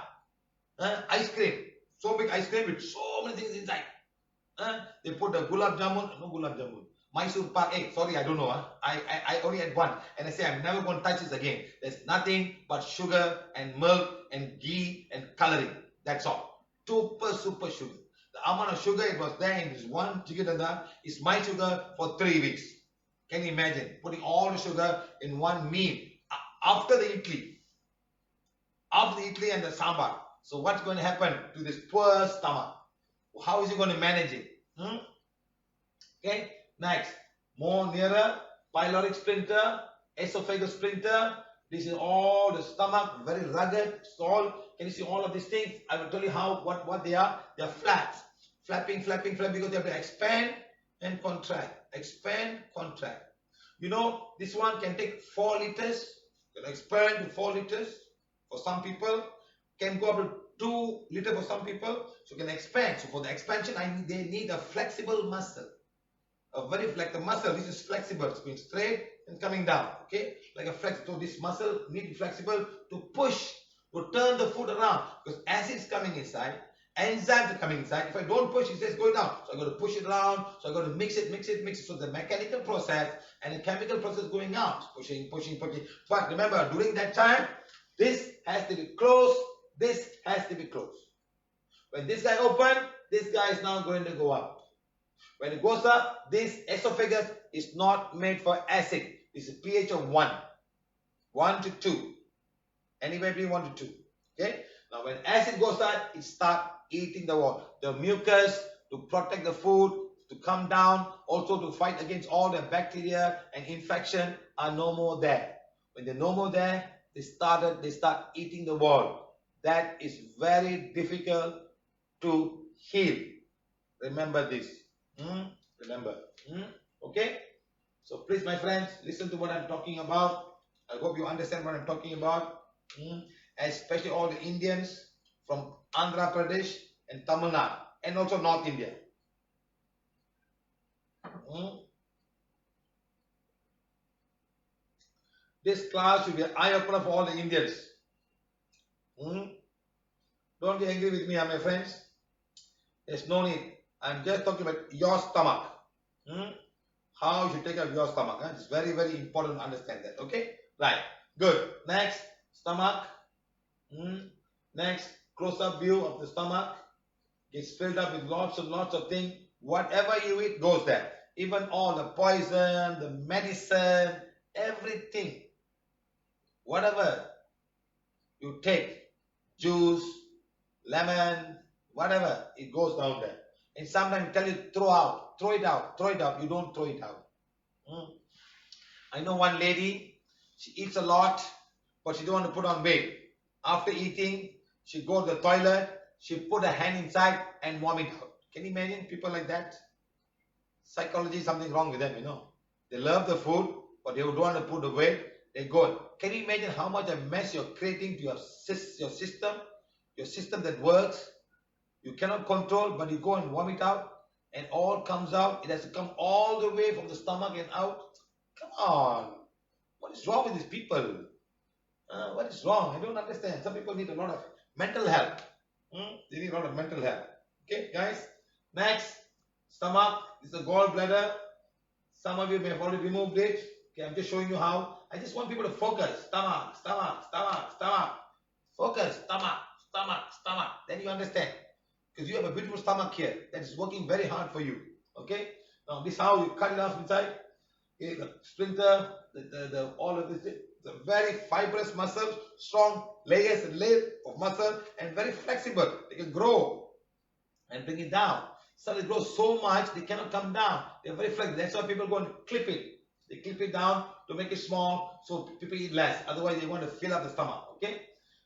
Ice cream. So big ice cream with so many things inside. They put the gulab jamun, no gulab jamun, Mysore Pak. Hey, sorry, I don't know. I only had one. And I say, I'm never going to touch this again. There's nothing but sugar and milk and ghee and coloring. That's all. Super sugar. The amount of sugar it was there in this one chicken danda is my sugar for 3 weeks. Can you imagine? Putting all the sugar in one meal after the idli. After the idli and the sambar. So what's going to happen to this poor stomach? How is he going to manage it? Okay, next. More nearer, pyloric sphincter, esophagus sphincter. This is all the stomach, very rugged, small. Can you see all of these things? I will tell you what they are. They are flaps. Flapping, because they have to expand and contract. Expand, contract. You know, this one can take 4 liters. Can expand to 4 liters for some people. Can go up to 2 liters for some people. So can expand. So for the expansion, they need a flexible muscle. A very flexible muscle. This is flexible. It's going straight and coming down. Okay? Like a flex. So this muscle needs to be flexible to push, to turn the food around. Because acid is coming inside. Enzymes are coming inside. If I don't push, it says go down. So I got to push it around. So I got to mix it. So the mechanical process and the chemical process going out. Pushing. But remember, during that time, this has to be closed. This has to be closed. When this guy open, this guy is now going to go up. When it goes up, this esophagus is not made for acid. It's a pH of 1. 1 to 2. Anywhere between 1 to 2. Okay? Now when acid goes up, it starts eating the wall. The mucus to protect the food, to come down, also to fight against all the bacteria and infection are no more there. When they're no more there, they start eating the wall. That is very difficult to heal. Remember this. Remember. Okay? So please, my friends, listen to what I'm talking about. I hope you understand what I'm talking about. Especially all the Indians from Andhra Pradesh and Tamil Nadu and also North India. This class should be an eye-opener for all the Indians. Don't be angry with me, my friends. There's no need. I'm just talking about your stomach. How you should take care of your stomach. It's very, very important to understand that. Okay? Right. Good. Next, stomach. Next, close-up view of the stomach. It's filled up with lots of things. Whatever you eat goes there. Even all the poison, the medicine, everything. Whatever you take, juice, lemon, whatever, it goes down there. And sometimes tell you throw it out. You don't throw it out. I know one lady, she eats a lot, but she don't want to put on weight. After eating, she go to the toilet, she put her hand inside and vomit out. Can you imagine people like that? Psychology is something wrong with them, you know. They love the food, but they don't want to put the weight. They go. Can you imagine how much a mess you're creating to your system that works? You cannot control, but you go and vomit out, and all comes out. It has to come all the way from the stomach and out. on. What is wrong with these people? What is wrong? I don't understand. Some people need a lot of mental help. They need a lot of mental help. Okay, guys. Next, stomach is the gallbladder. Some of you may have already removed it. Okay, I'm just showing you how. I just want people to focus. Stomach, stomach, stomach, stomach. Focus. Stomach, stomach, stomach. Then you understand. Because you have a beautiful stomach here that is working very hard for you. Okay. Now this is how you cut it off inside. Okay, the splinter, all of this, the very fibrous muscle, strong layers and layers of muscle, and very flexible. They can grow and bring it down. So they grow so much they cannot come down. They're very flexible. That's why people go and clip it. They clip it down to make it small so people eat less. Otherwise, they want to fill up the stomach. Okay.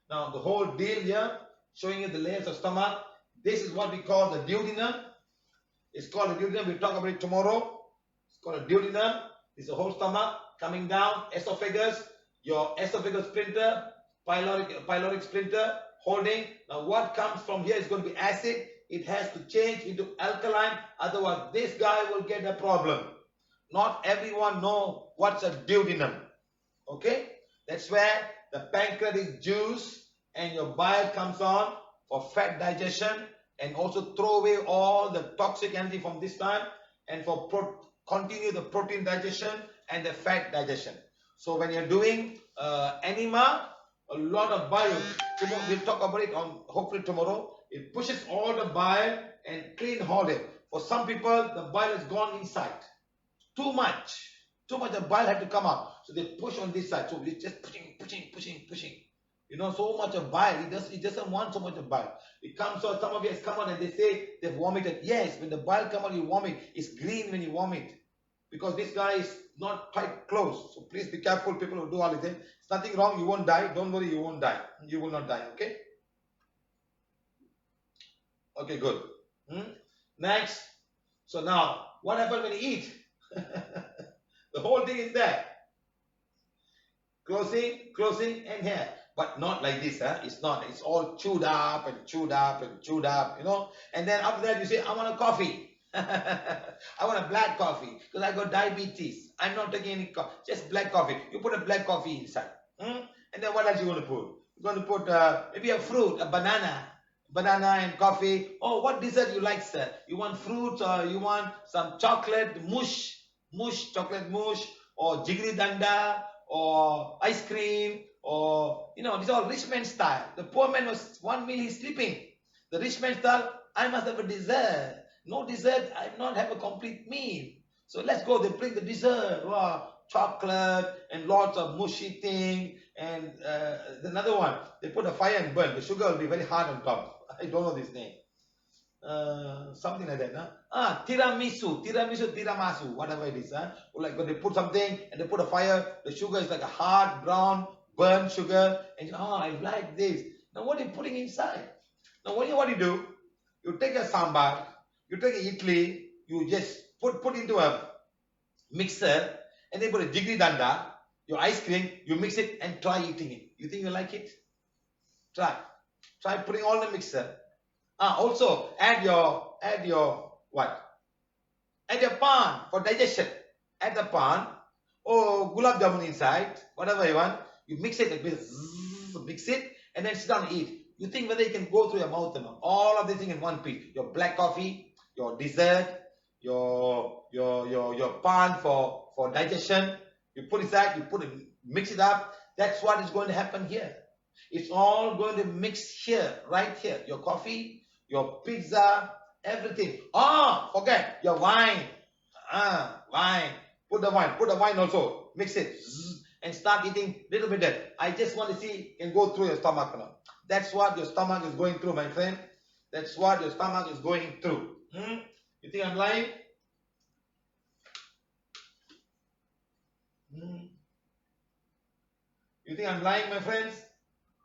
Now the whole deal here, showing you the layers of stomach. This is what we call the duodenum. It's called the duodenum. We'll talk about it tomorrow. It's called a duodenum. It's the whole stomach coming down, esophagus, your esophagus splinter, pyloric splinter, holding. Now what comes from here is going to be acid. It has to change into alkaline. Otherwise, this guy will get a problem. Not everyone know what's a duodenum. Okay? That's where the pancreatic juice and your bile comes on for fat digestion and also throw away all the toxic energy from this time and for continue the protein digestion and the fat digestion. So when you're doing enema, a lot of bile, we'll talk about it on hopefully tomorrow. It pushes all the bile and clean all it. For some people, the bile has gone inside. Too much of bile had to come out. So they push on this side. So it's just pushing. You know, so much of bile. It doesn't want so much of bile. It comes out, some of you has come out and they say they've vomited. Yes, when the bile comes out, you vomit. It's green when you vomit. Because this guy is not quite close. So please be careful, people who do all this. It's nothing wrong, you won't die. Don't worry, you won't die. You will not die, okay? Okay, good. Next. So now, what happens when you eat? The whole thing is there. Closing, and here. But not like this, huh? It's not. It's all chewed up, you know. And then after that, you say, I want a coffee. I want a black coffee because I got diabetes. I'm not taking any coffee, just black coffee. You put a black coffee inside. And then what else you want to put? You're going to put maybe a fruit, a banana and coffee. Oh, what dessert you like, sir? You want fruits or you want some chocolate mush, chocolate mush, or jiggery danda, or ice cream, or, you know, these are all rich man style. The poor man was one meal he's sleeping. The rich man style, I must have a dessert. No dessert, I not have a complete meal. So let's go, they bring the dessert, wow, chocolate and lots of mushy thing. And another one, they put a fire and burn. The sugar will be very hard on top. I don't know this name. Something like that. Huh? Tiramisu, whatever it is. Huh? Or like when they put something and they put a fire, the sugar is like a hard, brown, burnt sugar. And I like this. Now what are you putting inside? Now what do you do? You take a sambar, you take a idli, you just put into a mixer and then put a jiggery danda, your ice cream, you mix it and try eating it. You think you like it? Try putting all the mixer. Also add your what? Add your pan for digestion. Add the pan or gulab jamun inside, whatever you want. You mix it, mix it, and then sit down and eat. You think whether you can go through your mouth or not. All of this thing in one piece. Your black coffee, your dessert, your pan for digestion. You put it aside, mix it up. That's what is going to happen here. It's all going to mix here, right here. Your coffee, your pizza, everything. Forget your wine. Wine. Put the wine also. Mix it. And start eating little bit that. I just want to see and go through your stomach now. That's what your stomach is going through, my friend. That's what your stomach is going through. You think I'm lying? You think I'm lying, my friends?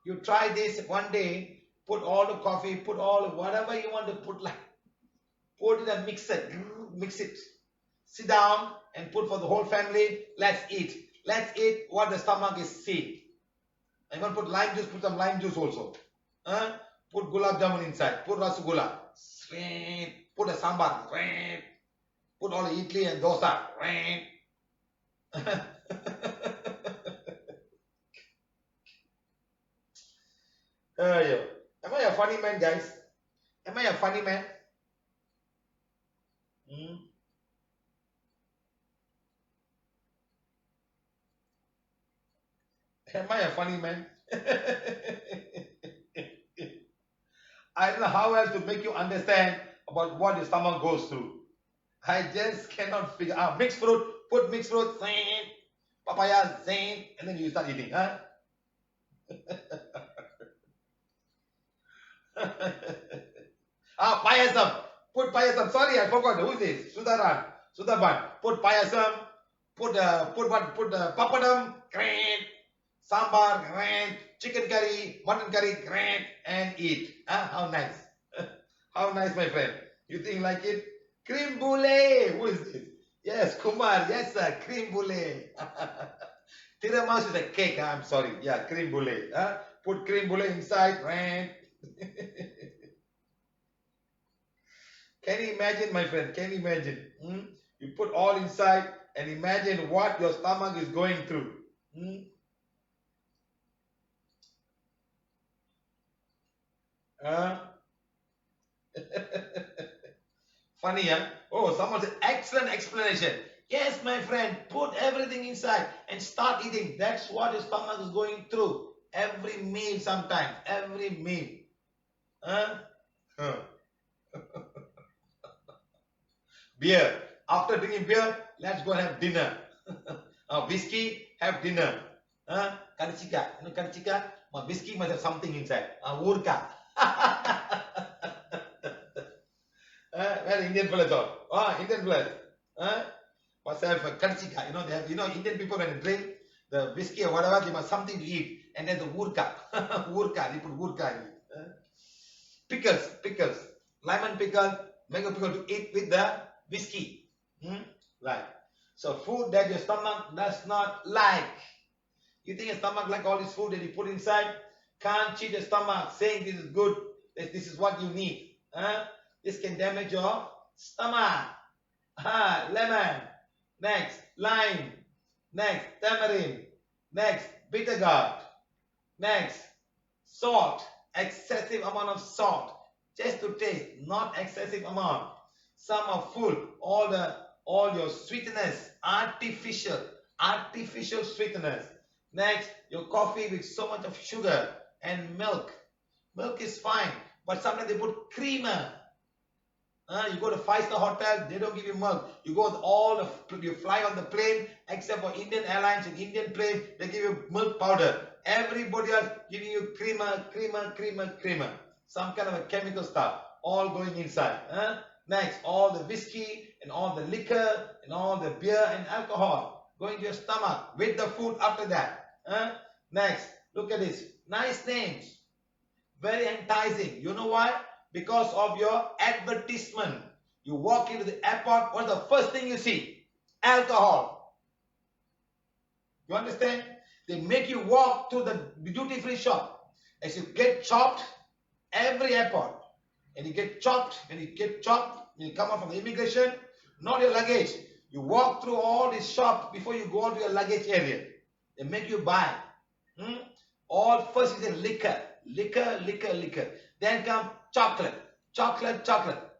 You try this one day, put all the coffee, put all whatever you want to put in a mixer, mix it. Sit down and put for the whole family. Let's eat. Let's eat what the stomach is seeing. I'm going to put lime juice, put some lime juice also. Put gulab jamun inside. Put rasgulla. Put a sambar. Put all the idli and dosa. Am I a funny man, guys? Am I a funny man? Hmm? Am I a funny man? I don't know how else to make you understand about what your stomach goes through. I just cannot figure out. Mixed fruit, put mixed fruit, zing, papaya, zing, and then you start eating, huh? Payasam. Put payasam. Sorry, I forgot. Who is this? Sudaran. Sudaban. Put payasam. Put what? Put papadam. Great. Sambar. Great. Chicken curry. Mutton curry. Great. And eat. How nice. How nice, my friend. You think like it? Cream brulee. Who is this? Yes, Kumar. Yes, sir. Cream brulee. Tiramisu is a cake. I'm sorry. Yeah, cream brulee. Put cream brulee inside. Great. Can you imagine, my friend? Can you imagine? You put all inside and imagine what your stomach is going through. Funny, huh? Oh, someone said, excellent explanation. Yes, my friend, put everything inside and start eating. That's what your stomach is going through. Every meal sometimes. Every meal. Beer. After drinking beer, let's go and have dinner. Whiskey, have dinner. Karchika. You know karchika? Whiskey must have something inside. Urka. Where Indian fellas are? Indian fellas. Must have karchika. You know, they have, Indian people when they drink the whiskey or whatever, they must something to eat. And then the urka. Urka. They put urka in it. Pickles. Lemon pickle, mango pickle to eat with the whiskey. Right. So food that your stomach does not like. You think your stomach like all this food that you put inside? Can't cheat your stomach saying this is good, this is what you need. This can damage your stomach. Lemon. Next, lime. Next, tamarind. Next, bitter gourd. Next, salt. Excessive amount of salt. Just to taste, not excessive amount. Some are full. All your sweetness, artificial sweetness. Next, your coffee with so much of sugar and milk. Milk is fine, but sometimes they put creamer. You go to 5-star hotel, they don't give you milk. You go with you fly on the plane, except for Indian Airlines and Indian plane, they give you milk powder. Everybody else giving you creamer. Some kind of a chemical stuff, all going inside. Next, all the whiskey and all the liquor and all the beer and alcohol going to your stomach with the food after that. Next, look at this. Nice names. Very enticing. You know why? Because of your advertisement. You walk into the airport, what's the first thing you see? Alcohol. You understand? They make you walk to the duty-free shop. As you get chopped, every airport. And you get chopped, when you come out from the immigration, not your luggage. You walk through all these shops before you go to your luggage area. They make you buy. All first is a liquor. Then come chocolate.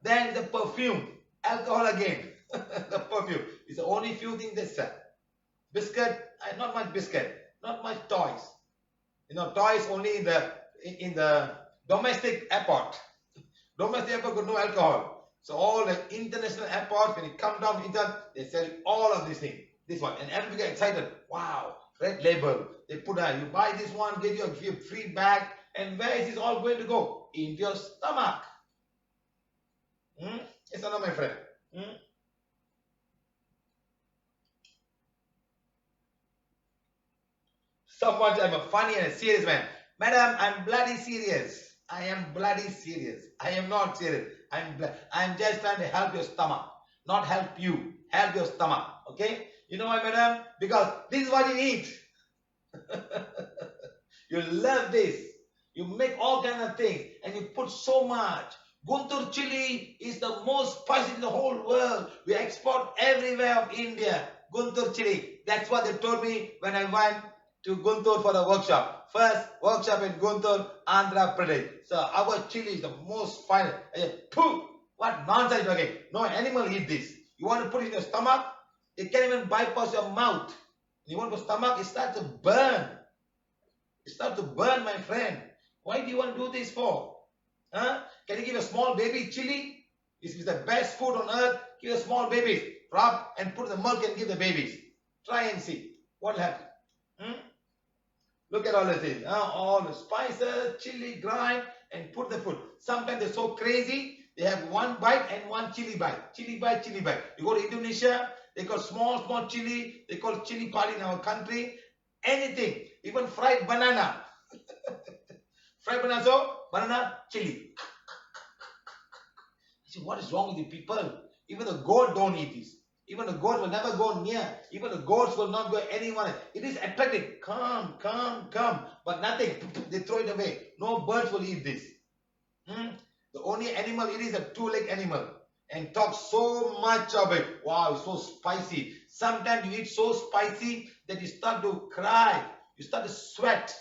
Then the perfume. Alcohol again. The perfume. It's the only few things they sell. Biscuit, not much biscuit. Not much toys. Toys only in the domestic airport. Domestic airport got no alcohol. So all the international airports, when you come down they sell all of these things. This one. And everybody gets excited. Wow. Red label. They put you buy this one, give you a free bag. And where is this all going to go? Into your stomach. Yes or no, my friend? Someone said I'm a funny and a serious man. Madam, I'm bloody serious. I am bloody serious. I am not serious. I'm just trying to help your stomach. Not help you. Help your stomach. Okay? You know why, madam? Because this is what you eat. You love this. You make all kinds of things and you put so much. Guntur chili is the most spicy in the whole world. We export everywhere of India. Guntur chili. That's what they told me when I went to Guntur for a workshop. First workshop in Guntur, Andhra Pradesh. So our chili is the most fine. I said, pooh, what nonsense again. No animal eat this. You want to put it in your stomach, it can't even bypass your mouth. You want to stomach, it starts to burn. It starts to burn, my friend. Why do you want to do this for? Huh? Can you give a small baby chili? This is the best food on earth. Give a small baby, rub and put the milk and give the babies. Try and see what will happen. Look at all the things. All the spices, chili, grind, and put the food. Sometimes they're so crazy, they have one bite and one chili bite. Chili bite, chili bite. You go to Indonesia, they call small chili. They call chili party in our country. Anything, even fried banana. Fried banana, so banana, chili. See, what is wrong with the people? Even the goat don't eat this. Even the goats will never go near. Even the goats will not go anywhere. It is attractive. Come. But nothing. They throw it away. No birds will eat this. The only animal it is a two-legged animal. And talk so much of it. Wow, it's so spicy. Sometimes you eat so spicy that you start to cry. You start to sweat.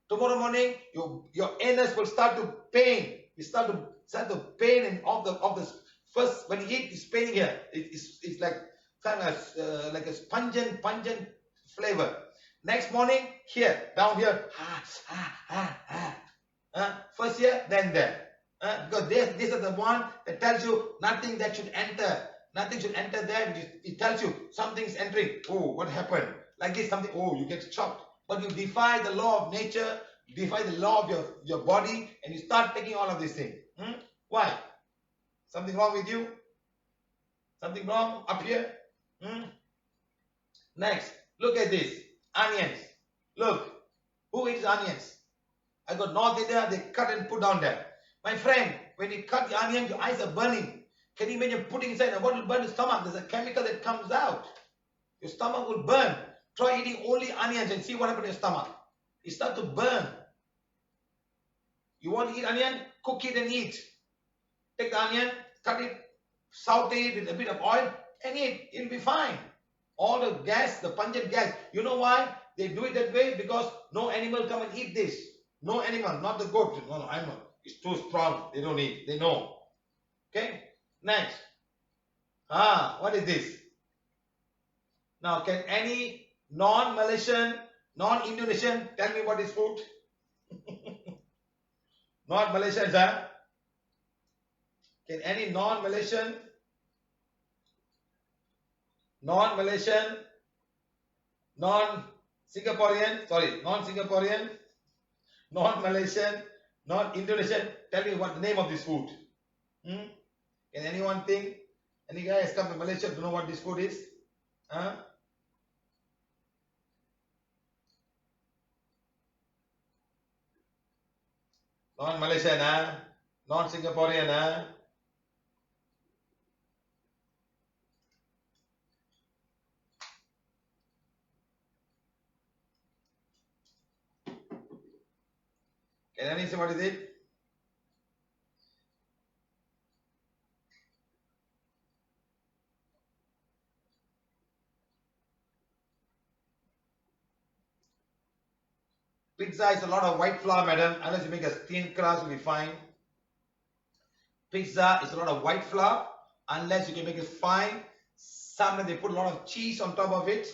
Tomorrow morning, your anus will start to pain. You start to pain and of the first when you eat, it's paining here. It's like kind of like a pungent flavor. Next morning, here, down here, first here, then there. Because this is the one that tells you nothing that should enter. Nothing should enter there. It tells you something's entering. Oh, what happened? Like this, something. Oh, you get shocked. But you defy the law of nature, you defy the law of your body, and you start taking all of these things. Why? Something wrong with you? Something wrong up here? Next, look at this. Onions. Look. Who eats onions? I got North India, they cut and put down there. My friend, when you cut the onion, your eyes are burning. Can you imagine putting inside and what will burn your stomach? There's a chemical that comes out. Your stomach will burn. Try eating only onions and see what happens to your stomach. It starts to burn. You want to eat onion? Cook it and eat. Take the onion, cut it, saute it with a bit of oil and eat. It'll be fine. All the gas, the pungent gas. You know why they do it that way? Because no animal come and eat this. No animal, not the goat. No animal. It's too strong. They don't eat. They know. Okay? Next. What is this? Now, can any non-Malaysian, non-Indonesian tell me what is food? Not Malaysians, Can any non-Malaysian, non-Singaporean, non-Malaysian, non-Indonesian, tell me what the name of this food? Can anyone think? Any guys come to Malaysia to know what this food is? Non-Malaysian, non-Singaporean, Can anyone say what is it? Pizza is a lot of white flour, madam. Unless you make a thin crust, will be fine. Pizza is a lot of white flour. Unless you can make it fine. Sometimes they put a lot of cheese on top of it.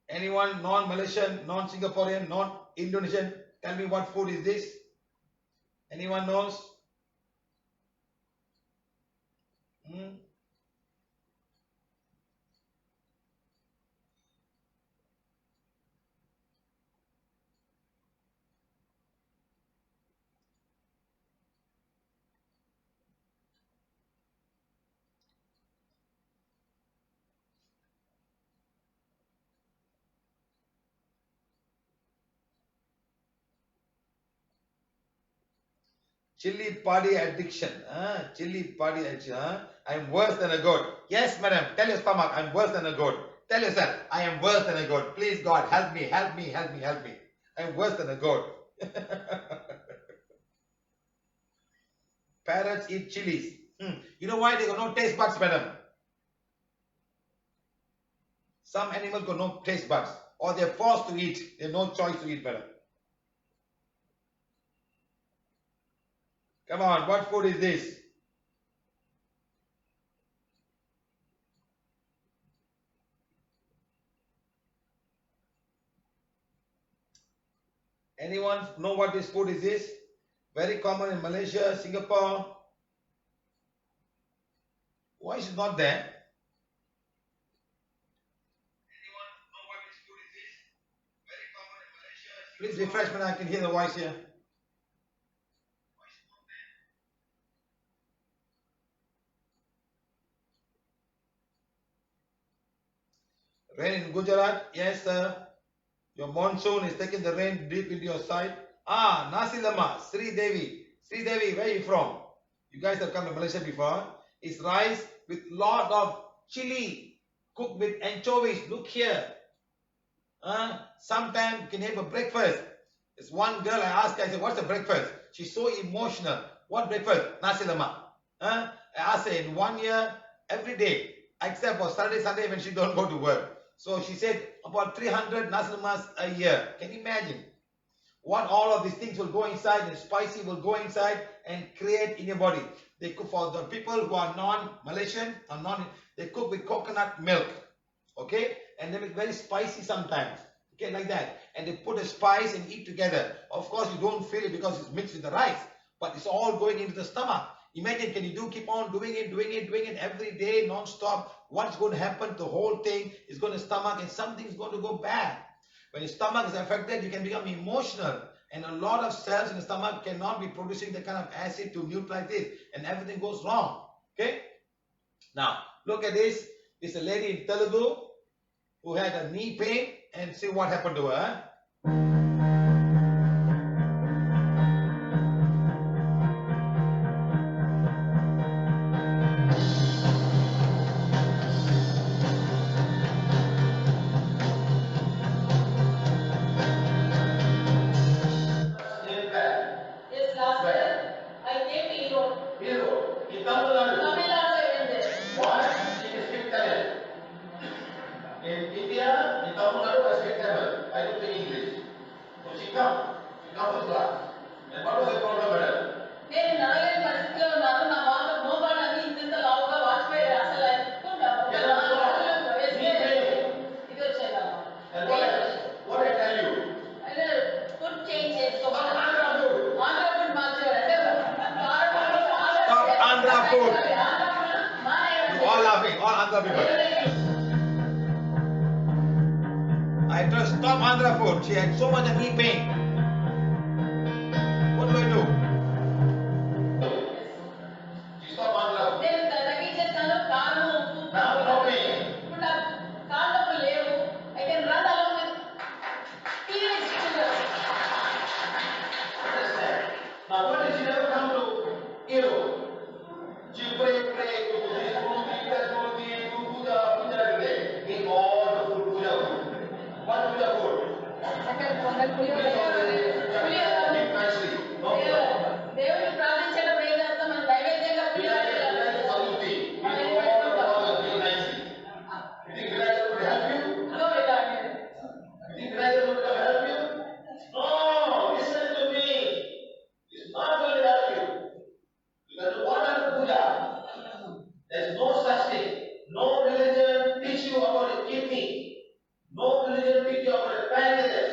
Anyone non-Malaysian, non-Singaporean, non-Indonesian, tell me what food is this? Anyone knows? Chili party addiction. Chili party addiction. I'm worse than a goat. Yes, madam. Tell your stomach, I'm worse than a goat. Tell yourself, I am worse than a goat. Please, God, help me. I'm worse than a goat. Parrots eat chilies. You know why? They got no taste buds, madam. Some animals got no taste buds, or they're forced to eat. They have no choice to eat, madam. Come on, what food is this? Anyone know what this food is this? Very common in Malaysia, Singapore. Why is it not there? Anyone know what this food is this? Very common in Malaysia. Please refresh me, I can hear the voice here. Rain in Gujarat, yes sir. Your monsoon is taking the rain deep into your side. Ah, Nasi Lemak, Sri Devi. Sri Devi, where are you from? You guys have come to Malaysia before. It's rice with lot of chili, cooked with anchovies. Look here. Sometimes you can have a breakfast. There's one girl I asked her, I said, what's the breakfast? She's so emotional. What breakfast? Nasi Lemak. I asked her in 1 year, every day, except for Saturday, Sunday when she don't go to work. So she said about 300 Nasi Lemak a year. Can you imagine? What all of these things will go inside, and spicy will go inside and create in your body. They cook for the people who are non-Malaysian or they cook with coconut milk. Okay? And they make very spicy sometimes. Okay, like that. And they put a spice and eat together. Of course, you don't feel it because it's mixed with the rice. But it's all going into the stomach. Imagine, can you keep on doing it every day, non-stop? What's going to happen? The whole thing is going to stomach and something's going to go bad. When your stomach is affected, you can become emotional. And a lot of cells in the stomach cannot be producing the kind of acid to neutralize this. And everything goes wrong. Okay? Now, look at this. This is a lady in Telugu who had a knee pain, and see what happened to her. Yes, last year I came to Europe. In Tamil Nadu. Tamil Nadu I went there. Why? She can speak Tamil. In India, in Tamil Nadu, I speak Tamil. I don't speak English. So she come to class. And what was the problem, madam? నేను నడలేని పరిస్థితిలో ఉన్నాను. నా మోకాళ్ళు అన్ని ఇంత లావుగా వాచిపోయాయి. అసలు ఒక 4 అడుగులు వేస్తే ఇది వచ్చేదమ్మా. And what I tell you? అయితే ఫుడ్ చేంజ్ చేసుకోవాలి. ఆంధ్ర ఫుడ్ మార్చేవారు. అంటే Stop Andhra food. You all laughing, all Andhra people. I told her, stop Andhra food. She had so much of knee pain. What do I do? She stopped Andhra food. నేను తగ్గించేస్తాను. కారం ఉప్పు. Now no pain. ఇప్పుడు నాకు కాళ్ళ నొప్పులు లేవు. I can run along with teenage children. Understand? Now what if she never come to Europe? She pray, do this, do that, do puja every day. Eat all the food, puja food. What puja food? Eat nicely. No problem. దేవుని ప్రార్థించేటప్పుడు ఏం చేస్తాం? మనం నైవేద్యంగా పులిహోర Saluti. Eat all the water, eat nicely. You think Vinayak would help you? No, ఇలా అనేది. You think Vinayak would help you? No, listen to me. It's not going to help you. You got to water puja. There's no such thing. No religion teach you about a kidney. No religion teach you about a pancreas.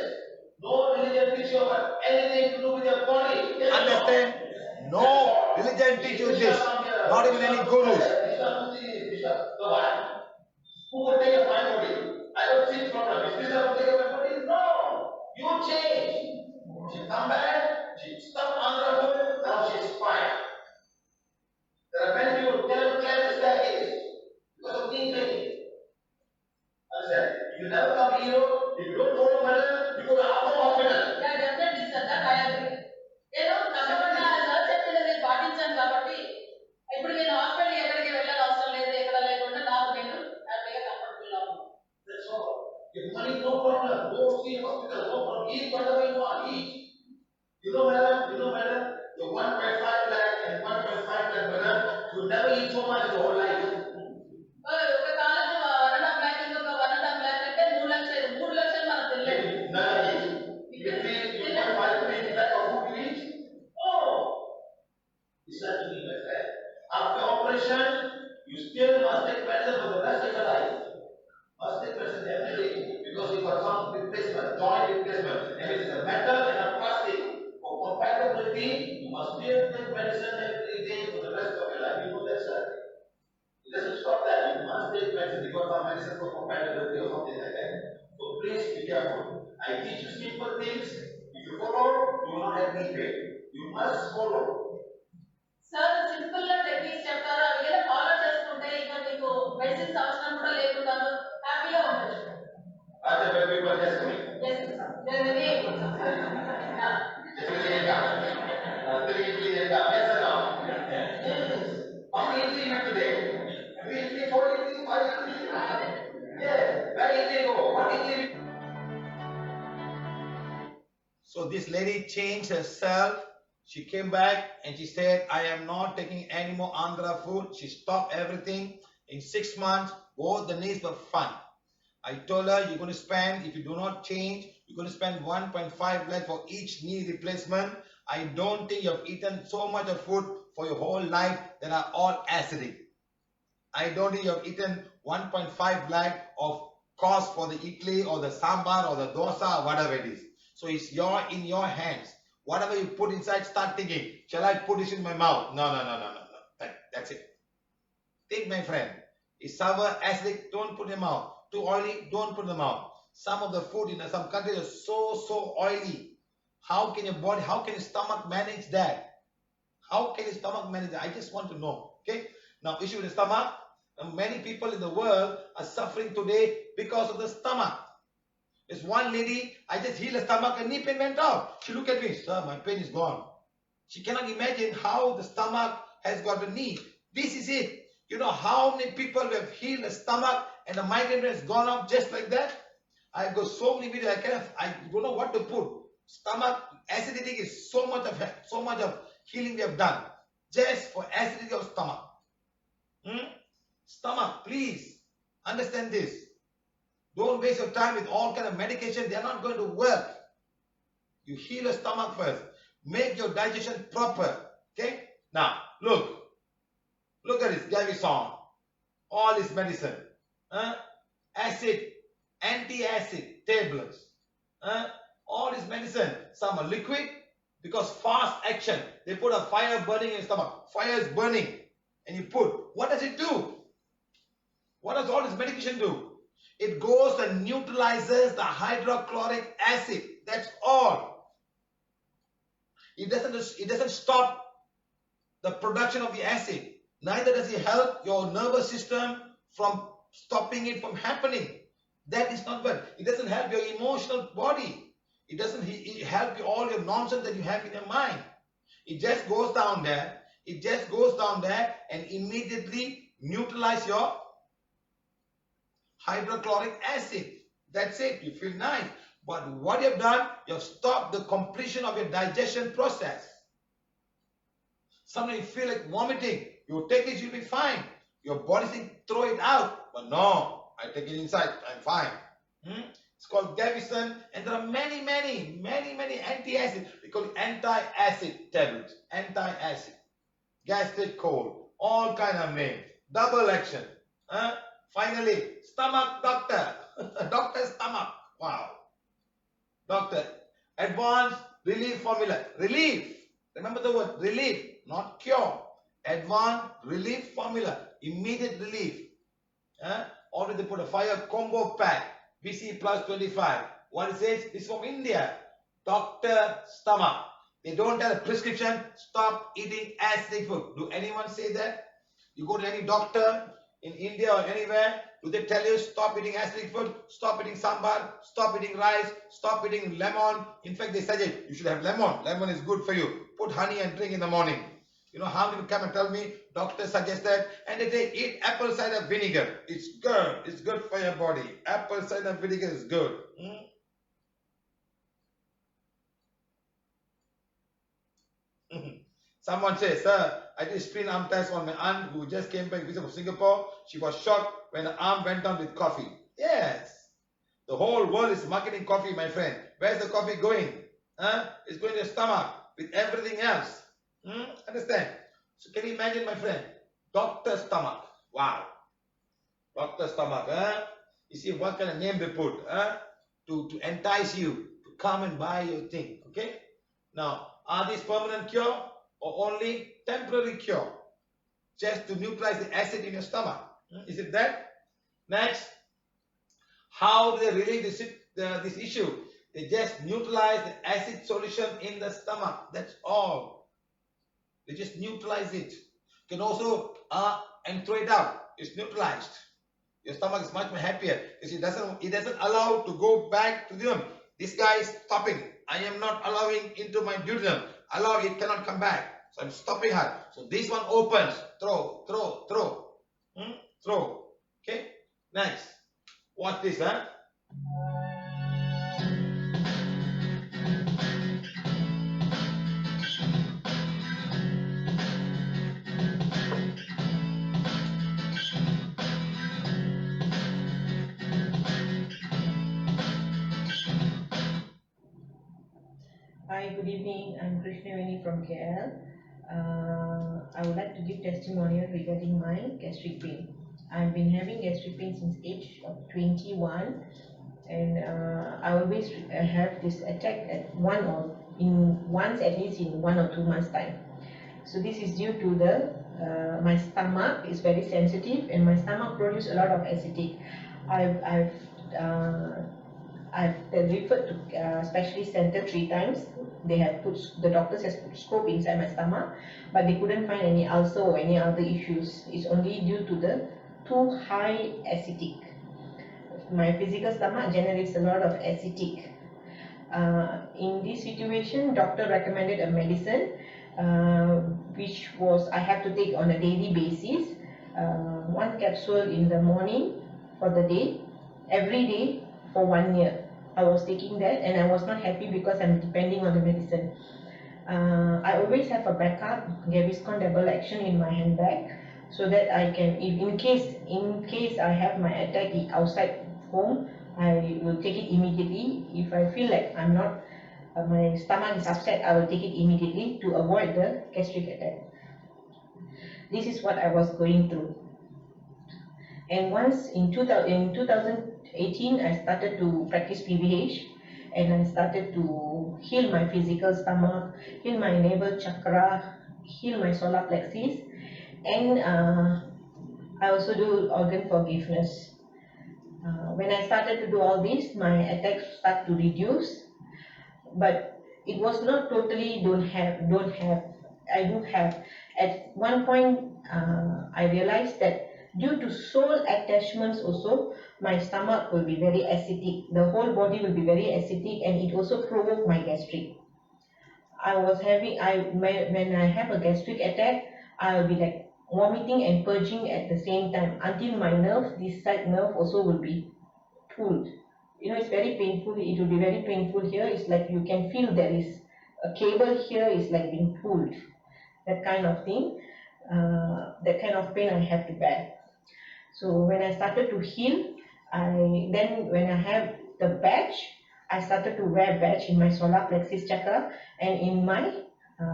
No religion teach you about anything to do with your body. Understand? No religion teach you this. Not even any gurus. So what? Who would take up my body? I don't see problem. Is this ever take up my body? No. You change. She come back. She stopped Andhra food. Now she's fine. There are many people who cannot climb the staircase because of knee pain. Understand? If you never come to Europe, if you don't follow medal, you go to our hospital. Yeah, definitely sir, that I agree. నేను కష్టపడిన sir చెప్పినది పాటించాను కాబట్టి ఇప్పుడు నేను hospital ఎక్కడికి వెళ్ళాల్సిన అవసరం లేదు. ఎక్కడ లేకుండా నాకు నేను హ్యాపీగా కంఫర్టబుల్ గా ఉన్నాను. That's all. If money is no problem, go see hospital, no problem. Eat whatever you want, eat. You know, madam, the 1.5 lakh and 1.5 lakh, madam, you You never eat so much in your whole life. ఒక college 1.5 lakh ఇంకొక 1.5 lakh అంటే 3 లక్షలు 3 లక్షలు మనకు తెలియదు. Never eat. Literally, you don't find me that of food you eat. Oh, it's not doing that, right? After operation, you still must take medicine for the rest of your life. Must take medicine every day because you got some replacement, joint replacement. If it is a metal and a plastic, for compatibility, you must still take medicine every day for the rest of your life. You know that, sir? It doesn't stop that. You must take medicine because some medicine for compatibility or something like that. So please be careful. I teach you simple things. If you follow, you will not have any pain. You must follow. Sir simple గా techniques చెప్తారు అవి ఏదో follow చేసుకుంటే ఇంకా మీకు medicines అవసరం కూడా లేకుండా హ్యాపీగా ఉండొచ్చు. Other people are just coming. Yes, sir. They are very good. Yes, sir. How many Italy you met today? 3 Italy, 4 Italy, 5 Italy. Yeah, where Italy go? What Italy? So this lady changed herself. She came back and she said, I am not taking any more Andhra food. She stopped everything. In 6 months, both the knees were fine. I told her, you're going to spend, if you do not change, you're going to spend 1.5 lakh for each knee replacement. I don't think you've eaten so much of food for your whole life that are all acidic. I don't think you've eaten 1.5 lakh of cost for the idli or the sambar or the dosa or whatever it is. So it's in your hands. Whatever you put inside, start thinking, shall I put this in my mouth? No. That's it. Think, my friend. It's sour, acidic, don't put in your mouth. Too oily, don't put in the mouth. Some of the food in some countries are so oily. How can your body, how can your stomach manage that? How can your stomach manage that? I just want to know. Okay? Now, issue with the stomach. Many people in the world are suffering today because of the stomach. There's one lady, I just healed her stomach and knee pain went off. She looked at me, sir, my pain is gone. She cannot imagine how the stomach has got a knee. This is it. You know how many people have healed the stomach and the migraine has gone off just like that? I've got so many videos, I don't know what to put. Stomach, acidity is so much of healing we have done. Just for acidity of stomach. Stomach, please, understand this. Don't waste your time with all kind of medication. They are not going to work. You heal your stomach first. Make your digestion proper. Okay? Now, look at this. Gavison. All this medicine. Acid, anti-acid tablets. All this medicine. Some are liquid because fast action. They put a fire burning in your stomach. Fire is burning. And you put. What does it do? What does all this medication do? It goes and neutralizes the hydrochloric acid. That's all. It doesn't stop the production of the acid. Neither does it help your nervous system from stopping it from happening. That is not good. It doesn't help your emotional body. It doesn't help you all your nonsense that you have in your mind. It just goes down there. And immediately neutralize your hydrochloric acid. That's it. You feel nice. But what you have done, you have stopped the completion of your digestion process. Sometimes you feel like vomiting. You take it, you'll be fine. Your body says throw it out. But no, I take it inside. I'm fine. It's called Gavison. And there are many anti-acid. We call it anti-acid tablets. Anti-acid. Gastric cold. All kind of names. Double action. Finally, stomach doctor. Doctor stomach. Wow. Doctor. Advanced relief formula. Relief. Remember the word relief, not cure. Advanced relief formula. Immediate relief. Already they put a fire combo pack. BC plus 25. What it says? This is from India. Doctor stomach. They don't tell a prescription. Stop eating acidic food. Do anyone say that? You go to any doctor in India or anywhere, do they tell you stop eating acidic food, stop eating sambar, stop eating rice, stop eating lemon? In fact, they suggest you should have lemon. Lemon is good for you. Put honey and drink in the morning. You know how many people come and tell me, doctor suggests that, and they say eat apple cider vinegar. It's good. It's good for your body. Apple cider vinegar is good. Someone says, sir, I did spin arm test on my aunt who just came back from Singapore. She was shocked when her arm went down with coffee. Yes. The whole world is marketing coffee, my friend. Where's the coffee going? It's going to your stomach with everything else. Understand? So can you imagine, my friend? Doctor stomach. Wow. Doctor stomach. You see what kind of name they put to entice you to come and buy your thing. Okay? Now, are these permanent cure or only temporary cure? Just to neutralize the acid in your stomach. Is it that? Next, how do they relieve this issue? They just neutralize the acid solution in the stomach. That's all. They just neutralize it. You can also and throw it out. It's neutralized. Your stomach is much more happier because it doesn't allow to go back to the. This guy is stopping. I am not allowing into my duodenum. Allow, it cannot come back. So I'm stopping her. So this one opens. Throw. Throw. Okay. Next. Watch this, Hi, good evening. I'm Krishnaveni from KL. I would like to give testimonial regarding my gastric pain. I've been having gastric pain since age of 21, and I always have this attack at once at least in 1 or 2 months time. So this is due to the my stomach is very sensitive, and my stomach produces a lot of acidity. I've referred to specialist center 3 times. The doctors has put scope inside my stomach, but they couldn't find any ulcer or any other issues. It's only due to the too high acidic. My physical stomach generates a lot of acidic. In this situation, doctor recommended a medicine which was I have to take on a daily basis. 1 capsule in the morning for the day, every day for 1 year. I was taking that and I was not happy because I'm depending on the medicine. I always have a backup Gaviscon double action in my handbag so that I can, in case I have my attack outside home, I will take it immediately. If I feel like I'm not, my stomach is upset, I will take it immediately to avoid the gastric attack. This is what I was going through. And once in 2018, I started to practice PVH, and I started to heal my physical stomach, heal my navel chakra, heal my solar plexus, and I also do organ forgiveness. When I started to do all this, my attacks start to reduce, but it was not totally I do have. At one point, I realized that due to soul attachments also, my stomach will be very acidic. The whole body will be very acidic, and it also provoked my gastric. When I have a gastric attack, I will be like vomiting and purging at the same time until my nerve, this side nerve also will be pulled. It's very painful. It will be very painful here. It's like you can feel there is a cable here is like being pulled. That kind of thing. That kind of pain I have to bear. So when I started to heal, when I have the badge, I started to wear badge in my solar plexus chakra and in my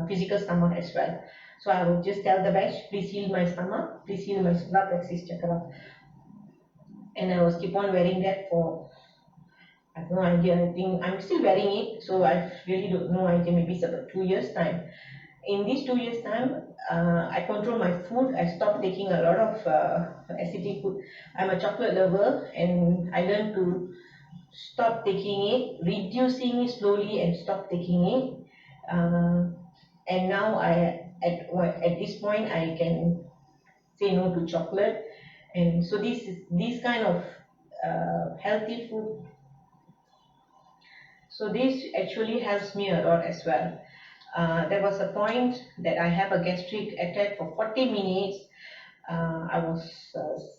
physical stomach as well. So I would just tell the badge, please heal my stomach, please heal my solar plexus chakra. And I was keep on wearing that for, I have no idea, I think I'm still wearing it, so I really don't know idea, maybe it's about 2 years time. In these 2 years time, I control my food. I stopped taking a lot of acidic food. I'm a chocolate lover, and I learned to stop taking it, reducing it slowly and stop taking it. And now at this point I can say no to chocolate, and so this kind of healthy food. So this actually helps me a lot as well. There was a point that I have a gastric attack for 40 minutes. I was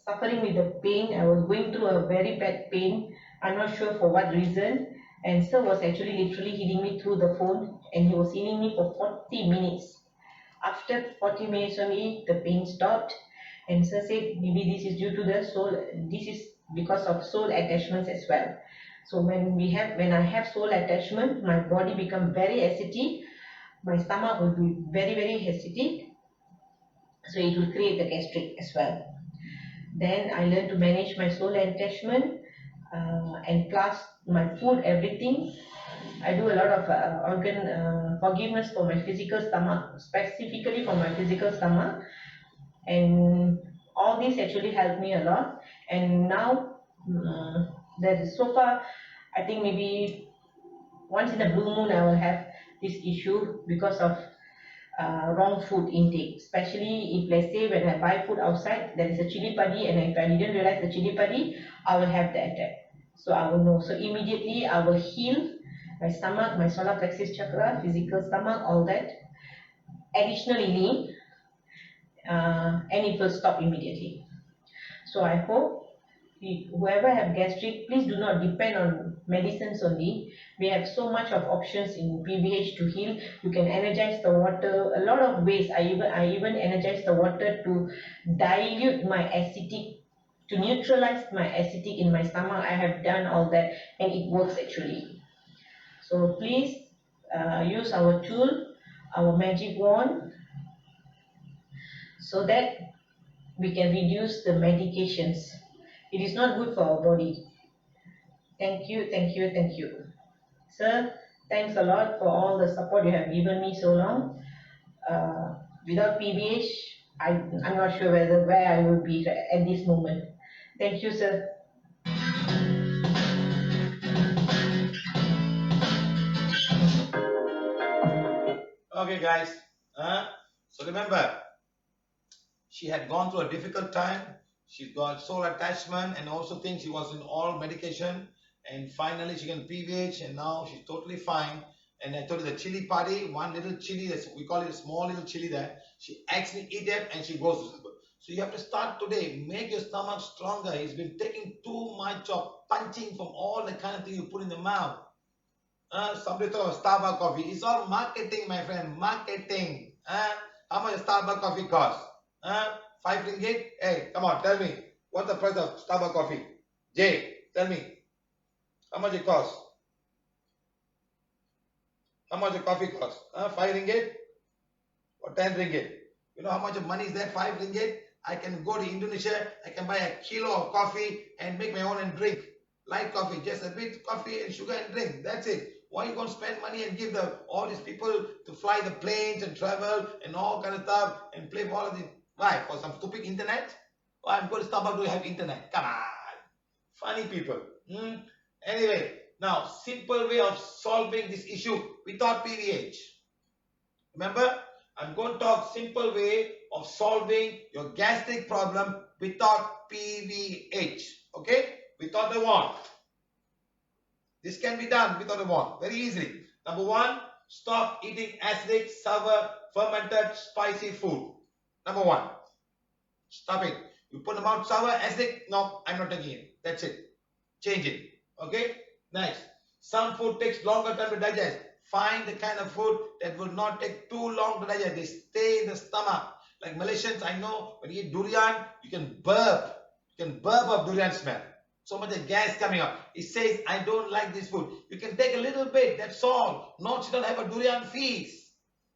suffering with the pain. I was going through a very bad pain. I'm not sure for what reason. And sir was actually literally hitting me through the phone, and he was healing me for 40 minutes. After 40 minutes only, the pain stopped. And sir said maybe this is due to the soul. This is because of soul attachments as well. So when I have soul attachment, my body become very acidic. My stomach will be very acidic. So it will create the gastric as well. Then I learned to manage my soul attachment, and plus my food, everything. I do a lot of organ forgiveness for my physical stomach, specifically for my physical stomach, and all this actually helped me a lot. And now that is so far, I think maybe once in a blue moon I will have this issue because of wrong food intake, especially if let's say when I buy food outside there is a chili padi, and if I didn't realize the chili padi, I will have the attack. So I will know. So immediately I will heal my stomach, my solar plexus chakra, physical stomach, all that. Additionally, and it will stop immediately. So I hope whoever have gastric, please do not depend on medicines only. We have so much of options in PVH to heal. You can energize the water, a lot of ways. I even energize the water to dilute my acidic, to neutralize my acidic in my stomach. I have done all that, and it works actually. So please use our tool, our magic wand, so that we can reduce the medications. It is not good for our body. Thank you. Sir, thanks a lot for all the support you have given me so long. Without PVH, I'm not sure where I would be at this moment. Thank you, sir. Okay, guys. So remember, she had gone through a difficult time. She got soul attachment and also thinks she was in all medication. And finally, she can PVH, and now she's totally fine. And I told you the chili party, one little chili, we call it a small little chili there. She actually eat it and she goes to sleep. So you have to start today. Make your stomach stronger. It's been taking too much of punching from all the kind of thing you put in the mouth. Somebody thought of Starbucks coffee. It's all marketing, my friend. Marketing. How much Starbucks coffee cost? 5 ringgit? Hey, come on, tell me. What's the price of Starbucks coffee? Jay, tell me. How much it costs? How much a coffee costs? 5 ringgit? Or 10 ringgit? You know how much of money is that? 5 ringgit? I can go to Indonesia, I can buy a kilo of coffee and make my own and drink. Light coffee, just a bit coffee and sugar and drink. That's it. Why you going to spend money and give all these people to fly the planes and travel and all kind of stuff and play for all of this? Why? For some stupid internet? Oh, I'm going to Starbucks to have internet. Come on. Funny people. Anyway, now simple way of solving this issue without PVH. Remember, I'm going to talk simple way of solving your gastric problem without PVH. Okay? Without the wand. This can be done without a wand. Very easily. Number one, stop eating acidic, sour, fermented, spicy food. Number one. Stop it. You put them out sour, acidic. No, I'm not taking it. That's it. Change it. Okay? Next. Some food takes longer time to digest. Find the kind of food that will not take too long to digest. They stay in the stomach. Like Malaysians, I know, when you eat durian, you can burp. You can burp of durian smell. So much of gas coming up. It says, I don't like this food. You can take a little bit, that's all. Not you don't have a durian feast.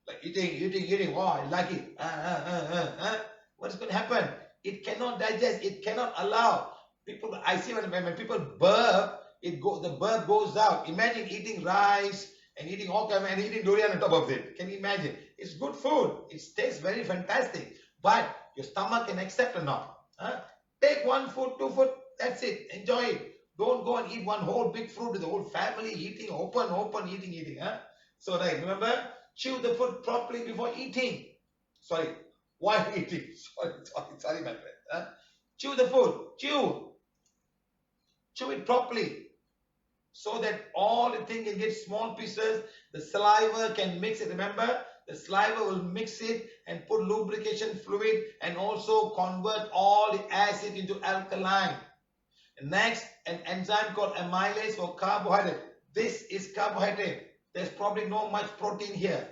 Like eating. Oh, I like it. What's going to happen? It cannot digest. It cannot allow. People, I see when people burp, the burp goes out. Imagine eating rice and eating all kind and eating durian on top of it. Can you imagine? It's good food. It tastes very fantastic. But your stomach can accept or not. Take one food, two food. That's it. Enjoy it. Don't go and eat one whole big fruit with the whole family eating, open, eating. So right, remember, chew the food properly before eating. Sorry, while eating. Sorry, my friend. Chew the food. Chew it properly. So that all the thing can get small pieces. The saliva can mix it. Remember, the saliva will mix it and put lubrication fluid and also convert all the acid into alkaline. Next, an enzyme called amylase for carbohydrate. This is carbohydrate. There's probably not much protein here.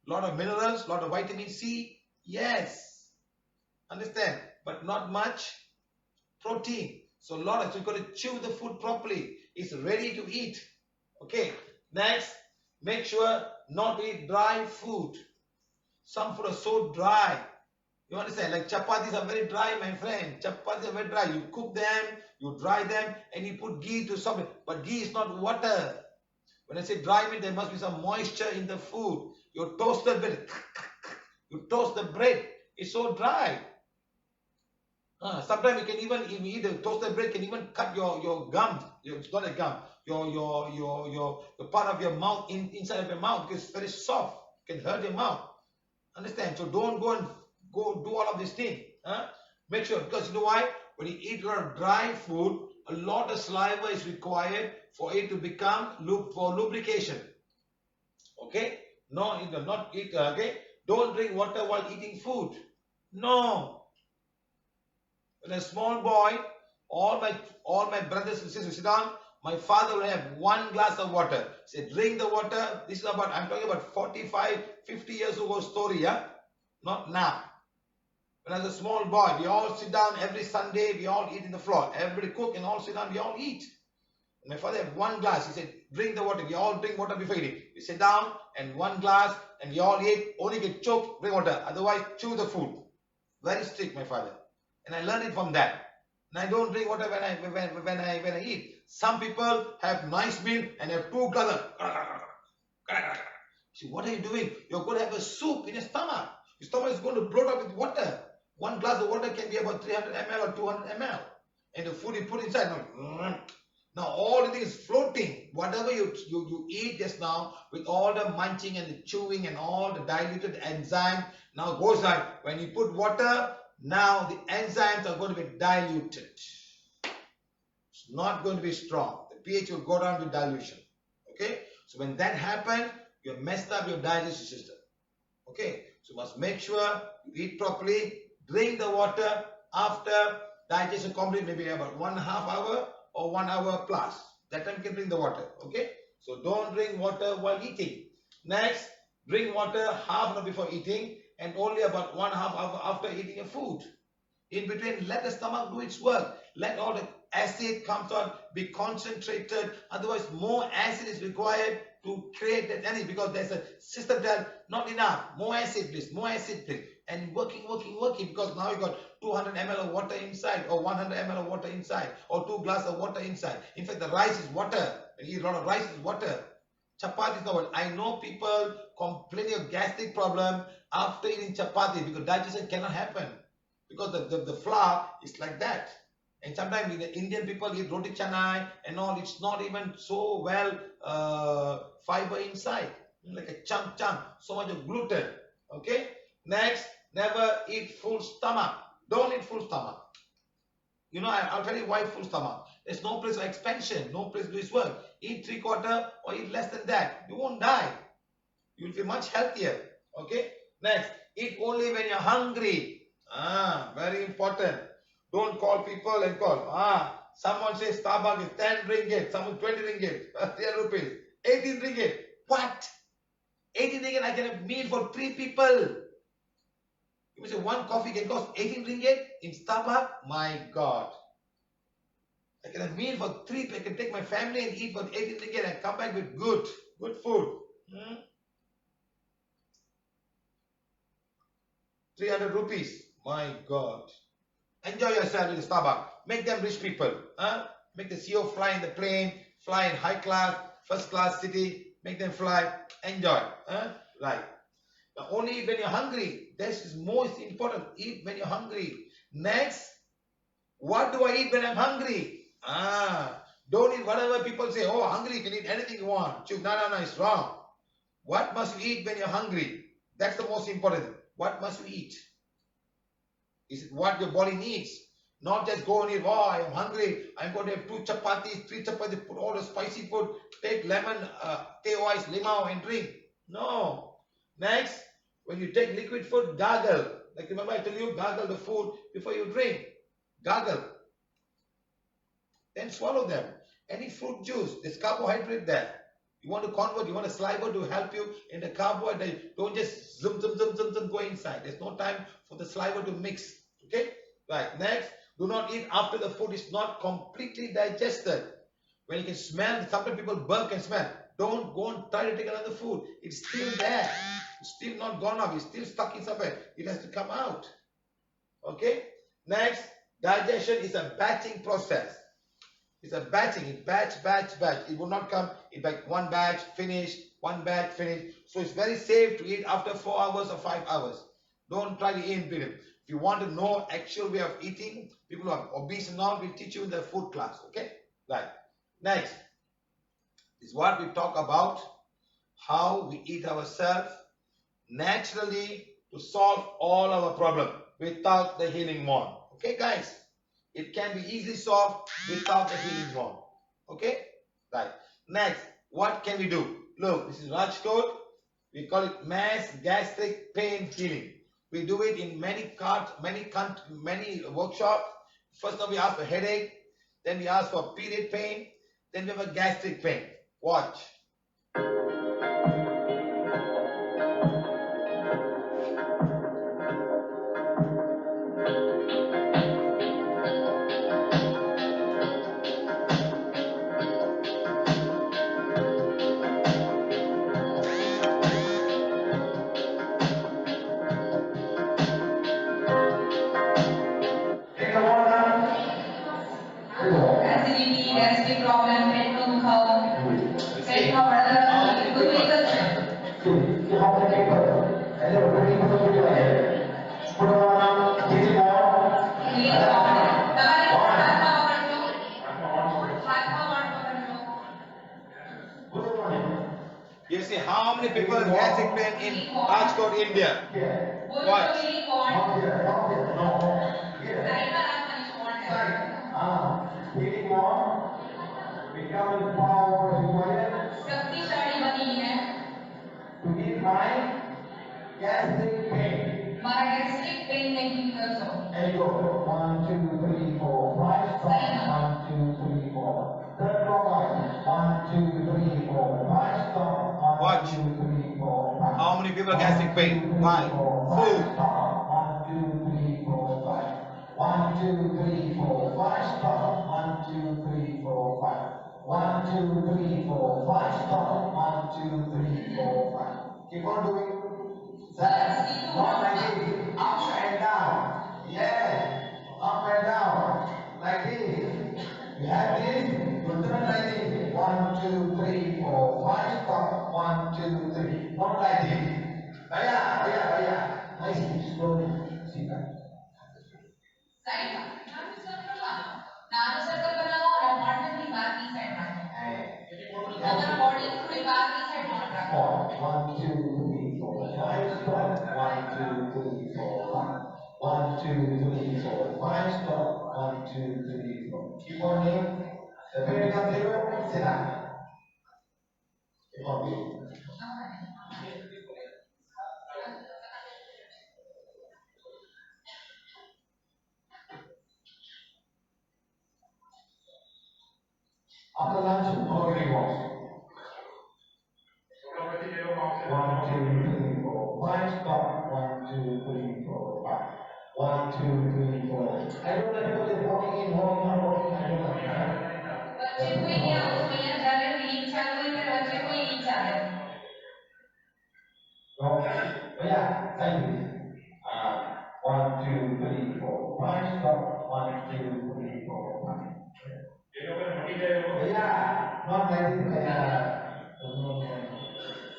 lot of minerals, lot of vitamin C. Yes. Understand? But not much protein. So you've got to chew the food properly. It's ready to eat. Okay. Next, make sure not to eat dry food. Some food are so dry. You understand? Like chapatis are very dry, my friend. Chapatis are very dry. You cook them, you dry them, and you put ghee to something. But ghee is not water. When I say dry meat, there must be some moisture in the food. Your toasted bread, you toast the bread. It's so dry. Sometimes you can even, if you eat the toasted bread, can even cut your gum. It's not a gum. Your part of your mouth, inside of your mouth, because it's very soft. It can hurt your mouth. Understand? So don't go do all of these things. Make sure, because you know why? When you eat a lot of dry food, a lot of saliva is required for it to become for lubrication. Okay? No, not eat. Okay? Don't drink water while eating food. No. When a small boy, all my brothers and sisters sit down, my father will have 1 glass of water. He said, drink the water. This is about, I'm talking about 45, 50 years ago story, yeah? Not now. When I was a small boy, we all sit down every Sunday, we all eat in the floor. Everybody cook and all sit down, we all eat. And my father had 1 glass. He said, drink the water. We all drink water before eating. We sit down and 1 glass and we all eat. Only get choked, drink water. Otherwise, chew the food. Very strict, my father. And I learned it from that. And I don't drink water when I eat. Some people have nice meal and have 2 glasses. See, what are you doing? You're going to have a soup in your stomach. Your stomach is going to bloat up with water. 1 glass of water can be about 300 ml or 200 ml. And the food you put inside, now all the things is floating. Whatever you eat just now, with all the munching and the chewing and all the diluted enzyme, now goes out. When you put water, now the enzymes are going to be diluted. It's not going to be strong. The pH will go down with dilution. Okay? So when that happens, you have messed up your digestive system. Okay? So you must make sure you eat properly, drink the water after digestion complete, maybe about 1.5 hours or 1 hour plus. That time you can drink the water. Okay? So don't drink water while eating. Next, drink water half an hour before eating and only about 1.5 hours after eating a food. In between, let the stomach do its work. Let all the acid come out, be concentrated. Otherwise, more acid is required to create that energy, because there's a system that not enough. More acid, please. More acid, please. And working, because now you got 200 ml of water inside, or 100 ml of water inside, or 2 glasses of water inside. In fact, the rice is water. When you eat a lot of rice, is water. Chapati is not water. I know people complaining of gastric problem after eating chapati because digestion cannot happen. Because the flour is like that. And sometimes the Indian people eat roti canai and all, it's not even so well fiber inside. Like a chunk, so much of gluten. Okay? Next, never eat full stomach. Don't eat full stomach. You know, I'll tell you why full stomach. There's no place for expansion, no place to do its work. Eat 3/4 or eat less than that. You won't die. You'll be much healthier. Okay? Next, eat only when you're hungry. Very important. Don't call people and call. Someone says Starbucks is 10 ringgit, someone 20 ringgit, 3 rupees, 18 ringgit. What? 18 ringgit, I can have meal for 3 people. You say 1 coffee can cost 18 ringgit in Starbucks? My God. I can have meal for 3 people. I can take my family and eat for 18 ringgit and come back with good food. 300 rupees. My God. Enjoy yourself in Starbucks. Make them rich people. Make the CEO fly in the plane, fly in high class, first class city. Make them fly. Enjoy. Right. Now, only eat when you're hungry. This is most important. Eat when you're hungry. Next, what do I eat when I'm hungry? Don't eat whatever people say. Oh, hungry, you can eat anything you want. No, it's wrong. What must you eat when you're hungry? That's the most important. What must you eat? Is it what your body needs? Not just go and eat, I am hungry, I'm going to have 2 chapatis, 3 chapatis, put all the spicy food, take lemon, teh ice, limau and drink. No. Next, when you take liquid food, gargle. Like remember I tell you, gargle the food before you drink. Gargle. Then swallow them. Any fruit juice, there's carbohydrate there. You want to convert, you want a saliva to help you in the carbohydrate. Don't just zoom, zoom, zoom, zoom, zoom, go inside. There's no time for the saliva to mix. Okay? Right. Next, do not eat after the food is not completely digested. When you can smell, sometimes people burp and smell. Don't go and try to take another food. It's still there. It's still not gone up. It's still stuck in somewhere. It has to come out. Okay? Next, digestion is a batching process. It's a batching. It batch, batch, batch. It will not come. It's like one batch, finish, one batch, finish. So it's very safe to eat after 4 hours or 5 hours. Don't try to eat in period. If you want to know actual way of eating, people who are obese and all, we'll teach you in the food class. Okay? Right. Next is what we talk about, how we eat ourselves naturally to solve all our problems without the healing wand. Okay, guys? It can be easily solved without the healing wand. Okay? Right. Next, what can we do? Look, this is Rajkot. We call it mass gastric pain healing. We do it in many workshops. First of all, we ask for headache, then we ask for period pain, then we have a gastric pain. Watch. Acidity, gastric problem, पेट में दुखाव, पेट का बड़ा दर्द, कोई दिक्कत You see how many people have gastric pain in Rajkot, India? Watch. Healing wand, becoming power required शक्तिशाली बनी है to heal my gastric pain. हमारा gastric pain नहीं कर सो And go 1, 2, 3, 4, 5. Stop. 1, 2, 3, 4. Third one. 1, 2, 3, 4, 5. Stop. Watch. 1, 2, 3, 4, 5. How many people have gastric pain? Why? Food. Stop. 1, 2, 3, 4, 5. 1, 2, 3, 4, 5. Stop. 1, 2, 3, 4, 5. 1, 2, 3, 4, 5. Stop. 1, 2, 3, 4, 5. Keep on doing. That. Not like this. Up and down. Yeah. Up and down. Like this. You have this. You turn like this. 1, 2, 3, 4, 5. Stop. 1, 2, 3. Not like this. Nice. Slowly. See that. Side नानो circle बनाओ और apartment की बाहर की side रखो हमारा body पूरी बाहर की साइड मत रखो 1, 2, 3, 4, 5. Stop. 1, 2, 3, 4, 5. 1, 2, 3, 4, 5. Stop. 1, 2, 3, 4. Keep on doing. The pain becomes zero. Sit down. Keep on doing. After lunch, no getting walks. 1, 2, 3, 4, 5. Stop. 1, 2, 3, 4, 5. 1, 2, 3, 4. I don't like people just walking in, walking out, walking. I don't like that. बच्चे कोई क्या उसमें या जाले नींद चालू है मेरे बच्चे कोई नींद चाले No. Oh yeah, like this. 1, 2, 3, 4, 5. Stop. 1, 2, 3, 4, 5. Yeah, not like this.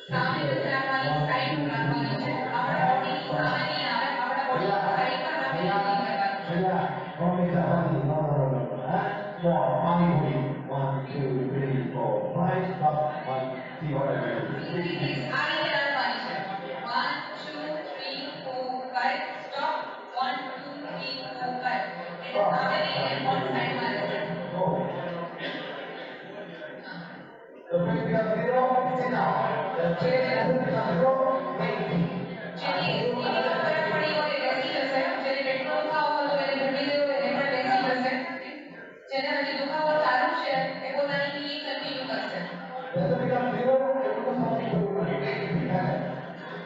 सामने से चलाने वाली साइड में रखने वाली है हमारा बॉडी सामने नहीं आ रहा हमारा बॉडी साइड पर रखने वाली है Don't make that funny. No. More funny. 1, 2, 3, 4, 5. Stop. 1, see what I do. इस आगे चलाने वाली है 1 2 3 4 5 stop 1 2 3 4 5 ये सामने नहीं है और साइड वाले है Go. The pain becomes zero. Sit down. The pain becomes zero. Wait. चलिए ये तो फर्क पड़ी और ऐसी जैसे चलिए पेट्रोल का हो तो मेरे घड़ी दे एमर ऐसी जैसे चलिए मुझे दुखा और तारुष है एक होता नहीं कि ये कंटिन्यू कर सकते Doesn't become zero, it becomes something to make.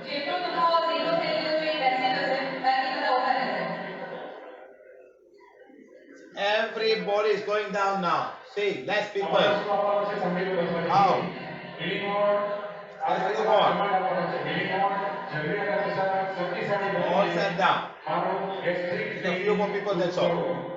Zero to now, zero failure to back in the over. Everybody is going down now. See, less people. How? Let's move on. All sat down. Just a few more people, that's all.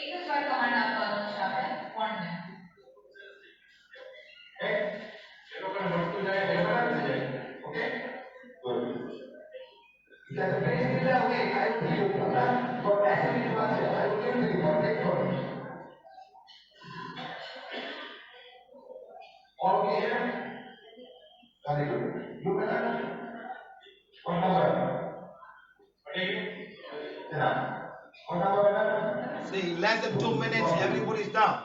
एक बार command आपका अनुसार है कौन है That's basically that way. I will tell you, for acidity classes, I will give you for breakfast. All okay here? Very good. You better? What number? Yeah. What number better? See, less than 2 minutes, everybody is down.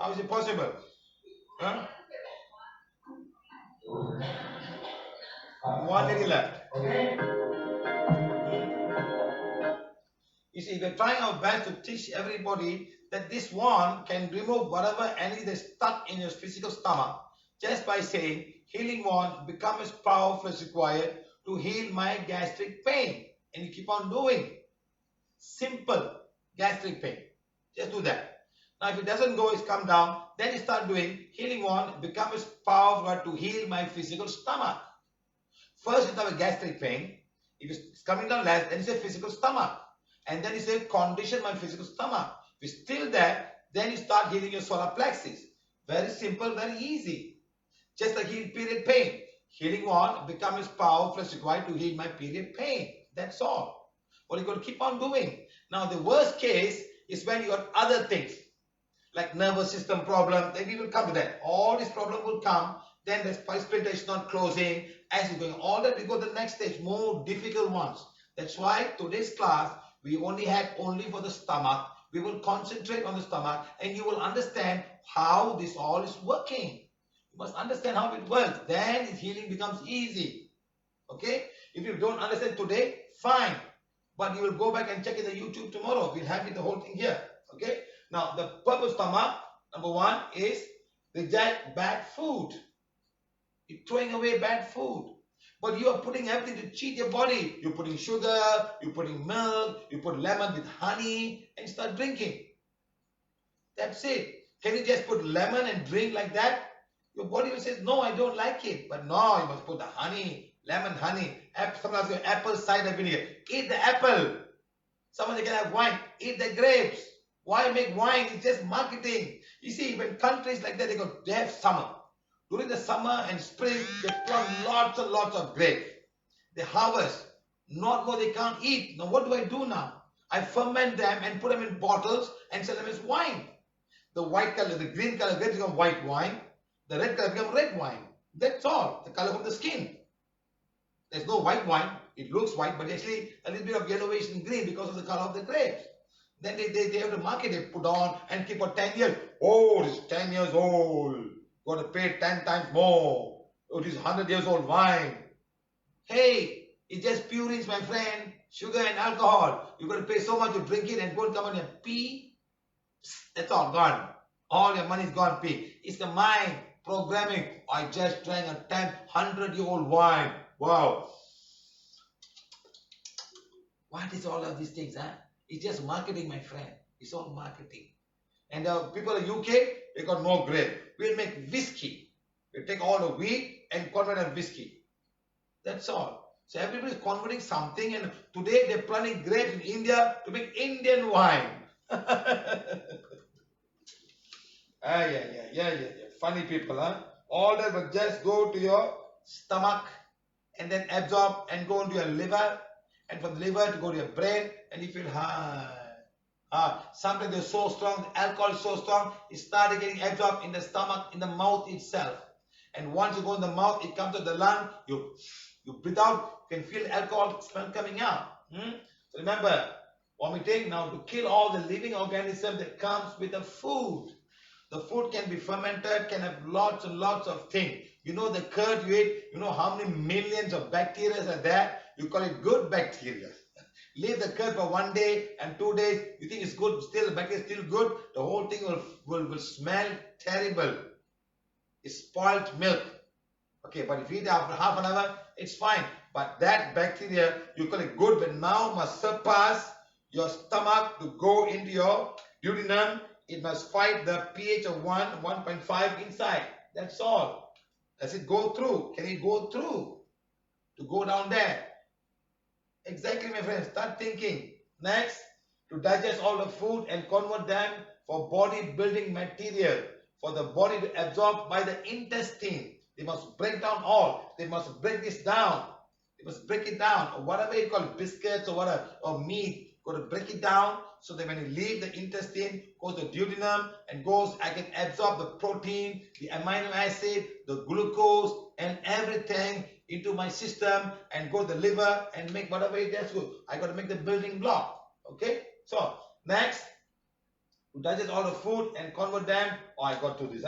How is it possible? Huh? One lady left. Okay. You see, we're trying our best to teach everybody that this one can remove whatever anything that's stuck in your physical stomach just by saying, healing one become as powerful as required to heal my gastric pain. And you keep on doing. Simple gastric pain. Just do that. Now, if it doesn't go, it's come down, then you start doing healing one become as powerful to heal my physical stomach. First, you have a gastric pain. If it's coming down less, then you say physical stomach. And then you say condition my physical stomach. If it's still there, then you start healing your solar plexus. Very simple, very easy. Just like heal period pain. Healing one becomes powerful as required to heal my period pain. That's all. What you got to keep on doing. Now, the worst case is when you got other things like nervous system problem. Then we will come to that. All these problems will come. Then the sphincter is not closing. As you're going, all that we go to the next stage, more difficult ones. That's why today's class we only had only for the stomach. We will concentrate on the stomach, and you will understand how this all is working. You must understand how it works. Then healing becomes easy. Okay? If you don't understand today, fine. But you will go back and check in the YouTube tomorrow. We'll have it, the whole thing here. Okay? Now, the purpose of stomach, number one, is reject bad food. You're throwing away bad food. But you are putting everything to cheat your body. You're putting sugar, you're putting milk, you put lemon with honey, and start drinking. That's it. Can you just put lemon and drink like that? Your body will say, no, I don't like it. But no, you must put the honey, lemon, honey. Sometimes apple cider vinegar. Eat the apple. Someone can have wine. Eat the grapes. Why make wine? It's just marketing. You see, when countries like that, they have summer. During the summer and spring, they plant lots and lots of grapes. They harvest. Not more they can't eat. Now what do I do now? I ferment them and put them in bottles and sell them as wine. The white color, the green color grapes become white wine. The red color become red wine. That's all. The color of the skin. There's no white wine. It looks white, but actually a little bit of yellowish and green because of the color of the grapes. Then they have to market it, put on and keep for 10 years. Oh, it's 10 years old. Got to pay 10 times more. Oh, this 100 years old wine. Hey, it's just purines, my friend. Sugar and alcohol. You got to pay so much to drink it and go and come on and pee. That's all gone. All your money's gone pee. It's the mind programming. I just drank a 100-year-old wine. Wow. What is all of these things, huh? It's just marketing, my friend. It's all marketing. And the people in the UK, they got more grape. We'll make whiskey. We'll take all the wheat and convert it to whiskey. That's all. So everybody is converting something, and today they're planting grapes in India to make Indian wine. Yeah. Funny people, huh? All that will just go to your stomach and then absorb and go into your liver, and from the liver to go to your brain, and you feel high. Sometimes they're so strong, the alcohol is so strong, it started getting absorbed in the stomach, in the mouth itself. And once you go in the mouth, it comes to the lung, you breathe out, you can feel alcohol smell coming out. So remember, vomiting. Now to kill all the living organism that comes with the food. The food can be fermented, can have lots and lots of things. You know the curd you eat, you know how many millions of bacteria are there? You call it good bacteria. Leave the curd for 1 day and 2 days, you think it's good, still the bacteria is still good, the whole thing will smell terrible. It's spoiled milk. Okay, but if you eat after half an hour, it's fine. But that bacteria, you call it good, but now must surpass your stomach to go into your duodenum. It must fight the pH of 1, 1.5 inside. That's all. Does it go through? Can it go through? To go down there? Exactly, my friends. Start thinking. Next, to digest all the food and convert them for body building material. For the body to absorb by the intestine. They must break down all. They must break this down. They must break it down. Or whatever you call it, biscuits or whatever, or meat. Got to break it down so that when you leave the intestine, goes to duodenum and goes, I can absorb the protein, the amino acid, the glucose and everything into my system and go to the liver and make whatever it is good. I got to make the building block. Okay. So next, to digest all the food and convert them. Oh, I got to this.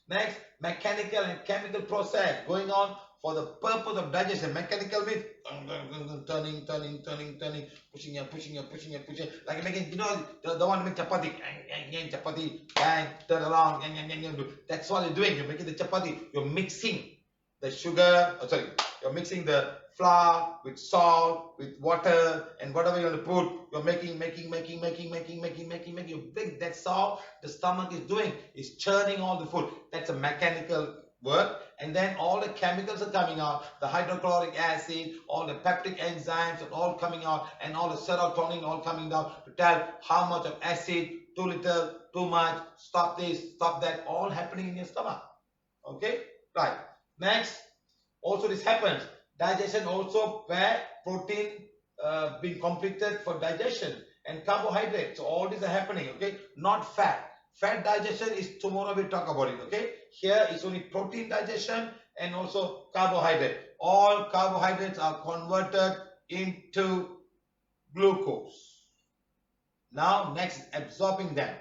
Next, mechanical and chemical process going on for the purpose of digestion. Mechanical means turning, pushing, like making, you know, the one make chapati, bang, turn around, that's what you're doing. You're making the chapati. You're mixing the sugar, you're mixing the flour with salt, with water, and whatever you want to put. You're making. You bring that's all the stomach is doing, is churning all the food. That's a mechanical work. And then all the chemicals are coming out, the hydrochloric acid, all the peptic enzymes are all coming out, and all the serotonin all coming down to tell how much of acid, too little, too much, stop this, stop that, all happening in your stomach. Okay, right. Next, also this happens. Digestion also where protein being completed for digestion and carbohydrates. So all these are happening, okay? Not fat. Fat digestion is tomorrow we'll talk about it, okay? Here is only protein digestion and also carbohydrate. All carbohydrates are converted into glucose. Now next is absorbing them.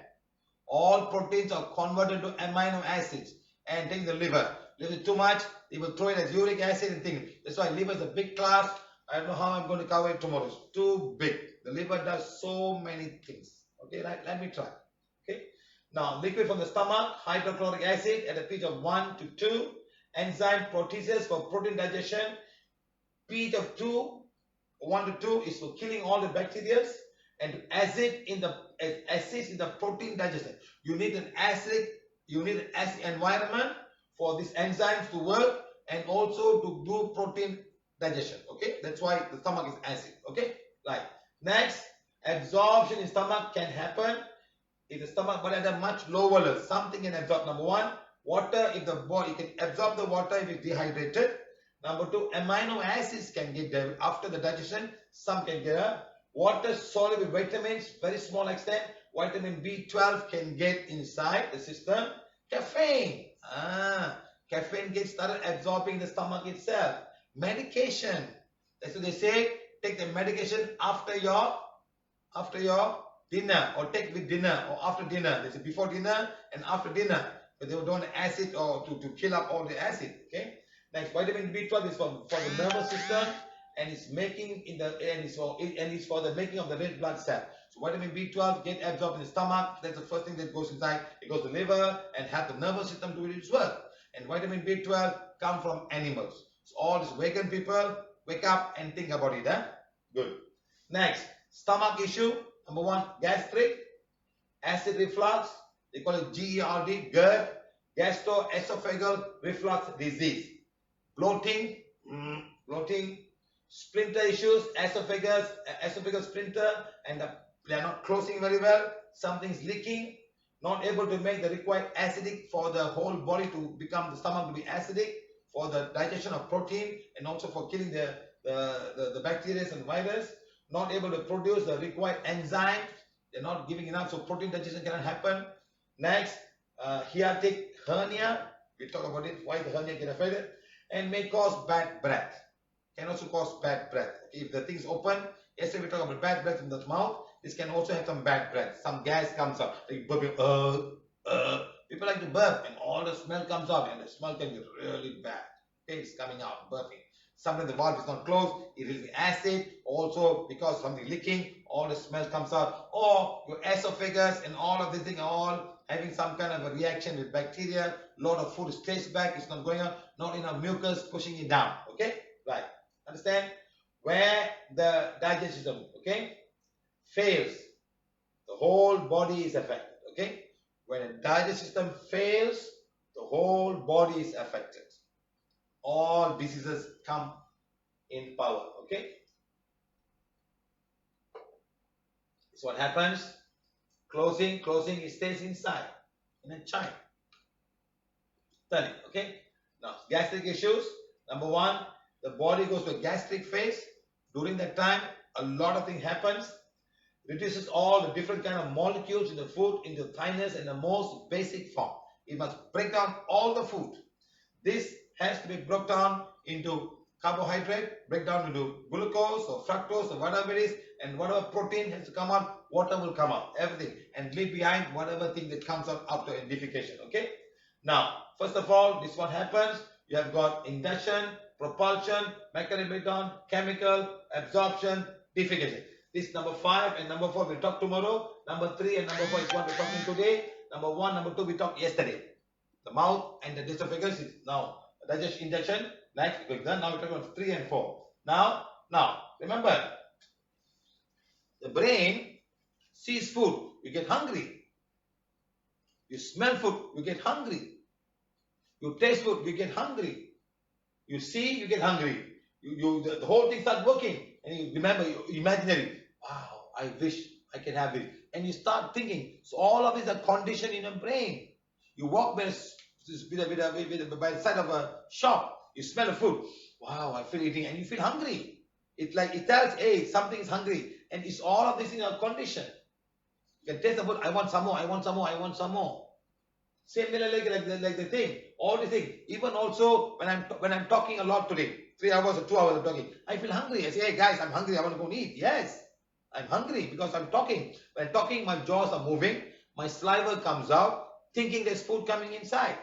All proteins are converted to amino acids and take the liver. Liver too much, they will throw it as uric acid and things. That's why liver is a big class. I don't know how I'm going to cover it tomorrow. It's too big. The liver does so many things. Okay, right? Let me try. Okay. Now, liquid from the stomach, hydrochloric acid at a pH of 1 to 2. Enzyme proteases for protein digestion. pH of 1 to 2 is for killing all the bacteria. And acids in the protein digestion. You need an acid environment for these enzymes to work and also to do protein digestion. Okay, that's why the stomach is acid. Okay, right. Next, absorption in stomach can happen if the stomach but at a much lower level. Something can absorb. Number one, water. If the body can absorb the water if it's dehydrated. Number two, amino acids can get there after the digestion. Some can get water soluble vitamins, very small extent. Vitamin B12 can get inside the system. Caffeine. Caffeine gets started absorbing the stomach itself. Medication. That's what they say. Take the medication after your dinner, or take with dinner or after dinner. They say before dinner and after dinner. But they don't want acid or to kill up all the acid. Okay. Next, vitamin B12 is for the nervous system and it's making it's for the making of the red blood cell. So vitamin B12 get absorbed in the stomach. That's the first thing that goes inside. It goes to the liver and help the nervous system do its work. And vitamin B12 come from animals. So all these vegan people, wake up and think about it. Good. Next, stomach issue. Number one, gastric, acid reflux. They call it GERD, GERD, gastroesophageal reflux disease. Bloating, splinter issues, esophageal splinter, and they are not closing very well. Something's leaking. Not able to make the required acidic for the whole body to become the stomach to be acidic for the digestion of protein and also for killing the bacteria and virus. Not able to produce the required enzymes. They're not giving enough, so protein digestion cannot happen. Next, hiatic hernia. We talk about it, why the hernia can affect it, and may cause bad breath. Can also cause bad breath. If the thing is open, yesterday we talk about bad breath in the mouth. this can also have some bad breath. Some gas comes up, like burping. People like to burp, and all the smell comes out, and the smell can be really bad. Okay, it's coming out, burping. Sometimes the valve is not closed, it will be acid. Also, because something leaking, all the smell comes out. Or your esophagus and all of these things are all having some kind of a reaction with bacteria. Lot of food stays back, it's not going out. Not enough mucus pushing it down. Okay, right. Understand? Where the digestive system, okay, fails, the whole body is affected. Okay, when a digestive system fails, the whole body is affected. All diseases come in power. Okay, it's what happens. Closing, it stays inside in a child. Tell you. Okay, now gastric issues. Number one, the body goes to a gastric phase. During that time, a lot of things happens. Reduces all the different kind of molecules in the food into finest and the most basic form. It must break down all the food. This has to be broken down into carbohydrate, break down into glucose or fructose or whatever it is, and whatever protein has to come out, water will come out, everything, and leave behind whatever thing that comes out after defecation. Okay. Now, first of all, this what happens. You have got induction, propulsion, mechanical breakdown, chemical, absorption, defecation. This number 5 and number 4 we'll talk tomorrow. Number 3 and number 4 is what we're talking today. Number 1, number 2 we talked yesterday. The mouth and the esophagus is now digestion, induction. Next we're done. Now we're talking about 3 and 4. Now remember, the brain sees food, you get hungry. You smell food, you get hungry. You taste food, you get hungry. You see, you get hungry. The whole thing starts working. And you remember, you imaginary. Wow, I wish I can have it. And you start thinking. So all of these are conditioned in your brain. You walk by the side of a shop. You smell the food. Wow, I feel eating. And you feel hungry. It tells, hey, something is hungry. And it's all of this in your condition. You can taste the food. I want some more. I want some more. I want some more. Same way like the thing. All the things. Even also when I'm talking a lot today, 3 hours or 2 hours of talking, I feel hungry. I say, hey guys, I'm hungry. I want to go and eat. Yes, I'm hungry because I'm talking. When I'm talking, my jaws are moving. My saliva comes out, thinking there's food coming inside.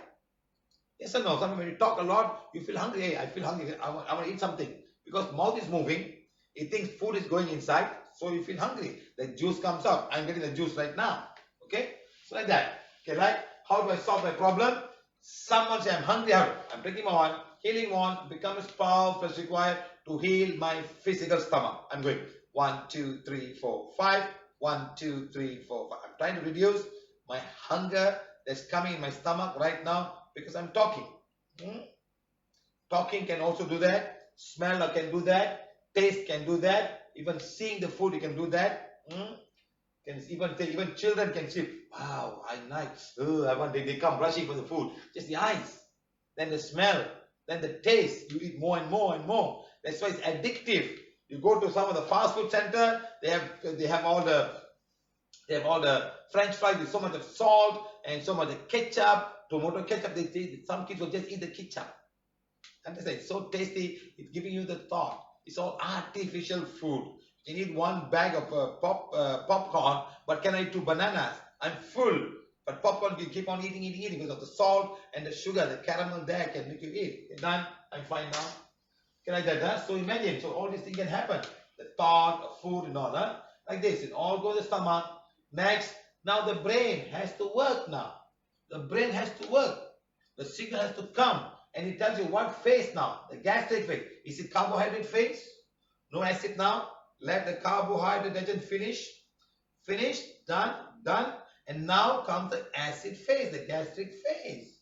Yes or no? Sometimes when you talk a lot, you feel hungry. Hey, I feel hungry. I want to eat something. Because mouth is moving. It thinks food is going inside. So you feel hungry. The juice comes out. I'm getting the juice right now. Okay? So like that. Okay, right? How do I solve my problem? Someone say, I'm hungry. I'm drinking one, healing one, becomes powerful as required to heal my physical stomach. I'm going 1, 2, 3, 4, 5. 1, 2, 3, 4, 5. I'm trying to reduce my hunger that's coming in my stomach right now because I'm talking. Talking can also do that. Smell can do that. Taste can do that. Even seeing the food, you can do that. Even children can see, wow, I nice. They come rushing for the food. Just the eyes, then the smell, then the taste. You eat more and more and more. That's why it's addictive. You go to some of the fast food center, they have all the French fries with so much of salt and so much of ketchup, tomato ketchup. Some kids will just eat the ketchup. Understand? It's so tasty. It's giving you the thought. It's all artificial food. You need one bag of popcorn, but can I eat 2 bananas? I'm full. But popcorn, you keep on eating because of the salt and the sugar, the caramel there can make you eat. You're done. I'm fine now. Can I do that? So imagine. So all these things can happen. The thought of food and all that. Like this. It all goes to the stomach. Next. Now the brain has to work now. The brain has to work. The signal has to come. And it tells you what phase now. The gastric phase. Is it carbohydrate phase? No acid now. Let the carbohydrate digestion finish. Finished. Done. And now comes the acid phase, the gastric phase.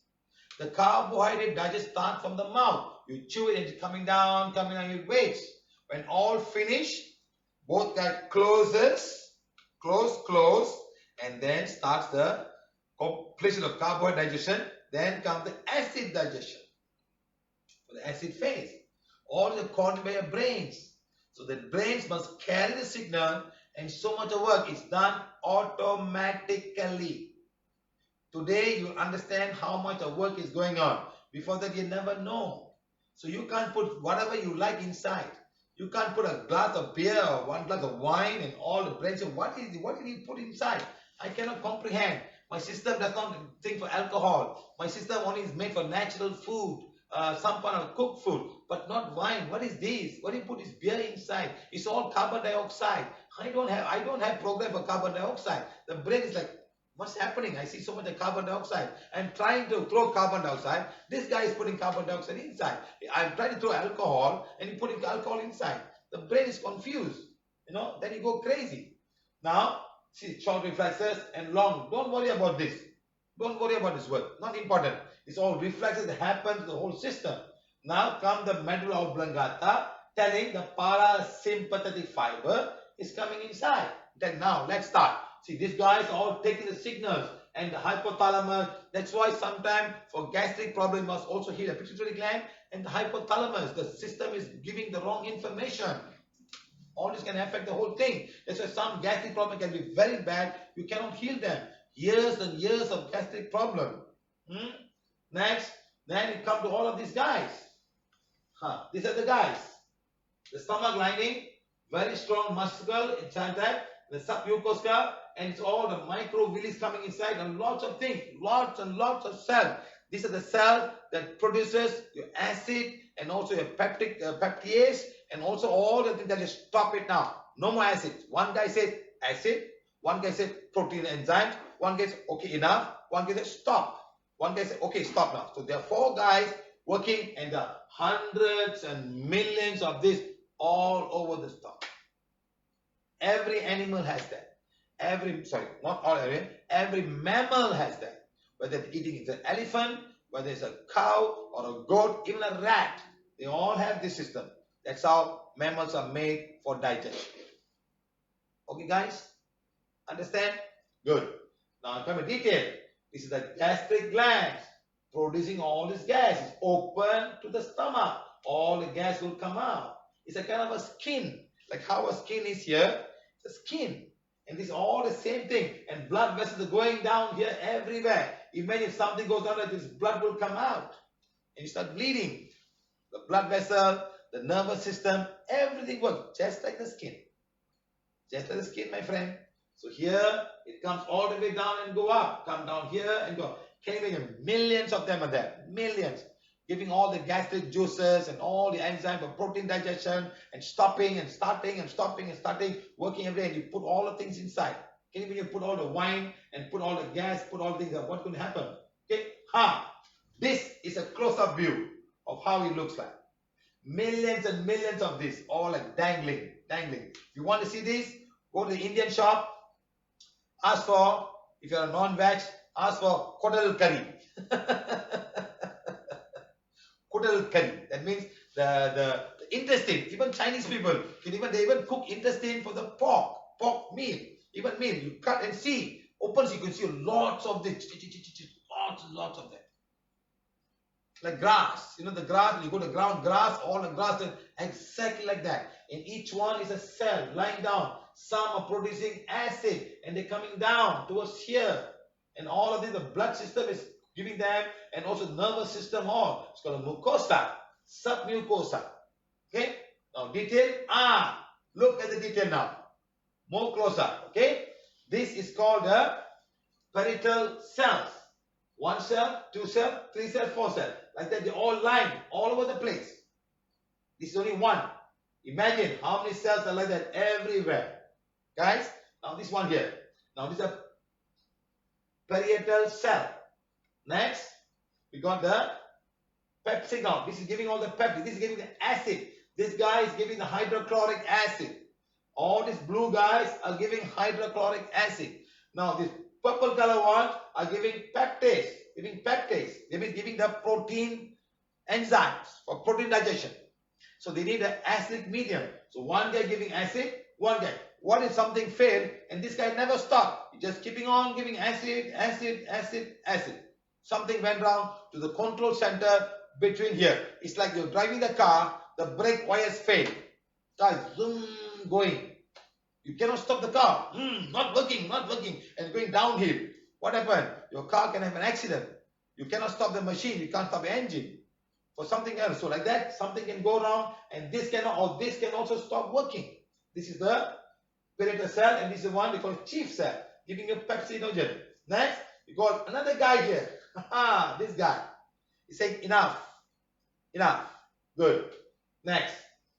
The carbohydrate digest starts from the mouth. You chew it and it's coming down, you wait. When all finish, both guys close, and then starts the completion of carbohydrate digestion. Then comes the acid digestion. For the acid phase. All the controlled by your brains. So the brains must carry the signal and so much of work is done automatically. Today you understand how much of work is going on. Before that you never know. So you can't put whatever you like inside. You can't put a glass of beer or one glass of wine and all the brains. What did he put inside? I cannot comprehend. My system does not think for alcohol. My system only is made for natural food, some kind of cooked food, but not wine. What is this? What do you put this beer inside? It's all carbon dioxide. I don't have program for carbon dioxide. The brain is like, what's happening? I see so much of carbon dioxide. I'm trying to throw carbon dioxide. This guy is putting carbon dioxide inside. I'm trying to throw alcohol and he's putting alcohol inside. The brain is confused. Then you go crazy. Now, see, short reflexes and long. Don't worry about this. Don't worry about this word. Not important. It's all reflexes that happen to the whole system. Now come the medulla oblongata, telling the parasympathetic fiber is coming inside. Then now let's start. See, these guys are all taking the signals and the hypothalamus. That's why sometimes for gastric problem must also heal the pituitary gland and the hypothalamus. The system is giving the wrong information. All this can affect the whole thing. That's why some gastric problem can be very bad. You cannot heal them. Years and years of gastric problem. Next, then it comes to all of these guys. These are the guys. The stomach lining, very strong muscle inside that. The submucosa, and it's all the microvilli coming inside and lots of things, lots and lots of cells. These are the cells that produces your acid and also your peptidase and also all the things that you stop it now. No more acid. One guy said acid, one guy said protein enzymes, one guy said okay enough, one guy said stop. One guy said okay stop now. So there are 4 guys working and there are hundreds and millions of this all over the stomach. Every animal has that. Every mammal has that. Whether it's eating it's an elephant, whether it's a cow or a goat, even a rat, they all have this system. That's how mammals are made for digestion. Okay, guys? Understand? Good. Now come in detail. This is the gastric glands producing all this gas. It's open to the stomach. All the gas will come out. It's a kind of a skin. Like how a skin is here. It's a skin. And this is all the same thing. And blood vessels are going down here everywhere. Even if something goes down like this, blood will come out. And you start bleeding. The blood vessel, the nervous system, everything works just like the skin. Just like the skin, my friend. So here, it comes all the way down and go up. Come down here and go. Can you imagine? Millions of them are there. Millions. Giving all the gastric juices and all the enzymes for protein digestion and stopping and starting and stopping and starting, working every day. And you put all the things inside. Can you imagine? Put all the wine and put all the gas, put all the things. What's going to happen? Okay. This is a close-up view of how it looks like. Millions and millions of this, all like dangling. You want to see this? Go to the Indian shop. Ask for, if you're a non-veg, ask for kodal curry. Kodal curry. That means the intestine. Even Chinese people, they even cook intestine for the pork meal. Even meal. You cut and see. Opens, you can see lots of this. Lots and lots of them. Like grass. The grass, you go to ground grass, all the grass, exactly like that. And each one is a cell lying down. Some are producing acid and they're coming down towards here. And all of this, the blood system is giving them, and also the nervous system all. It's called a mucosa, submucosa. Okay? Now detail. Look at the detail now. More closer. Okay? This is called the parietal cells. 1 cell, 2 cell, 3 cell, 4 cell. Like that, they're all lying all over the place. This is only one. Imagine how many cells are like that everywhere. Guys, now this one here. Now this is a parietal cell. Next, we got the pepsid now. This is giving all the peptide. This is giving the acid. This guy is giving the hydrochloric acid. All these blue guys are giving hydrochloric acid. Now this purple color ones are giving peptase. They mean giving the protein enzymes for protein digestion. So they need an acidic medium. So one guy giving acid, one guy. What if something failed and this guy never stopped? He's just keeping on giving acid. Something went wrong to the control center between here. It's like you're driving the car, the brake wires fail. Car is zoom going. You cannot stop the car. Not working, and going downhill. What happened? Your car can have an accident. You cannot stop the machine. You can't stop the engine. for something else. So like that, something can go wrong, and this cannot, or this can also stop working. This is the parietal cell, and this is one we call chief cell, giving you pepsinogen. Next, we got another guy here. This guy. He's saying enough. Enough. Good. Next.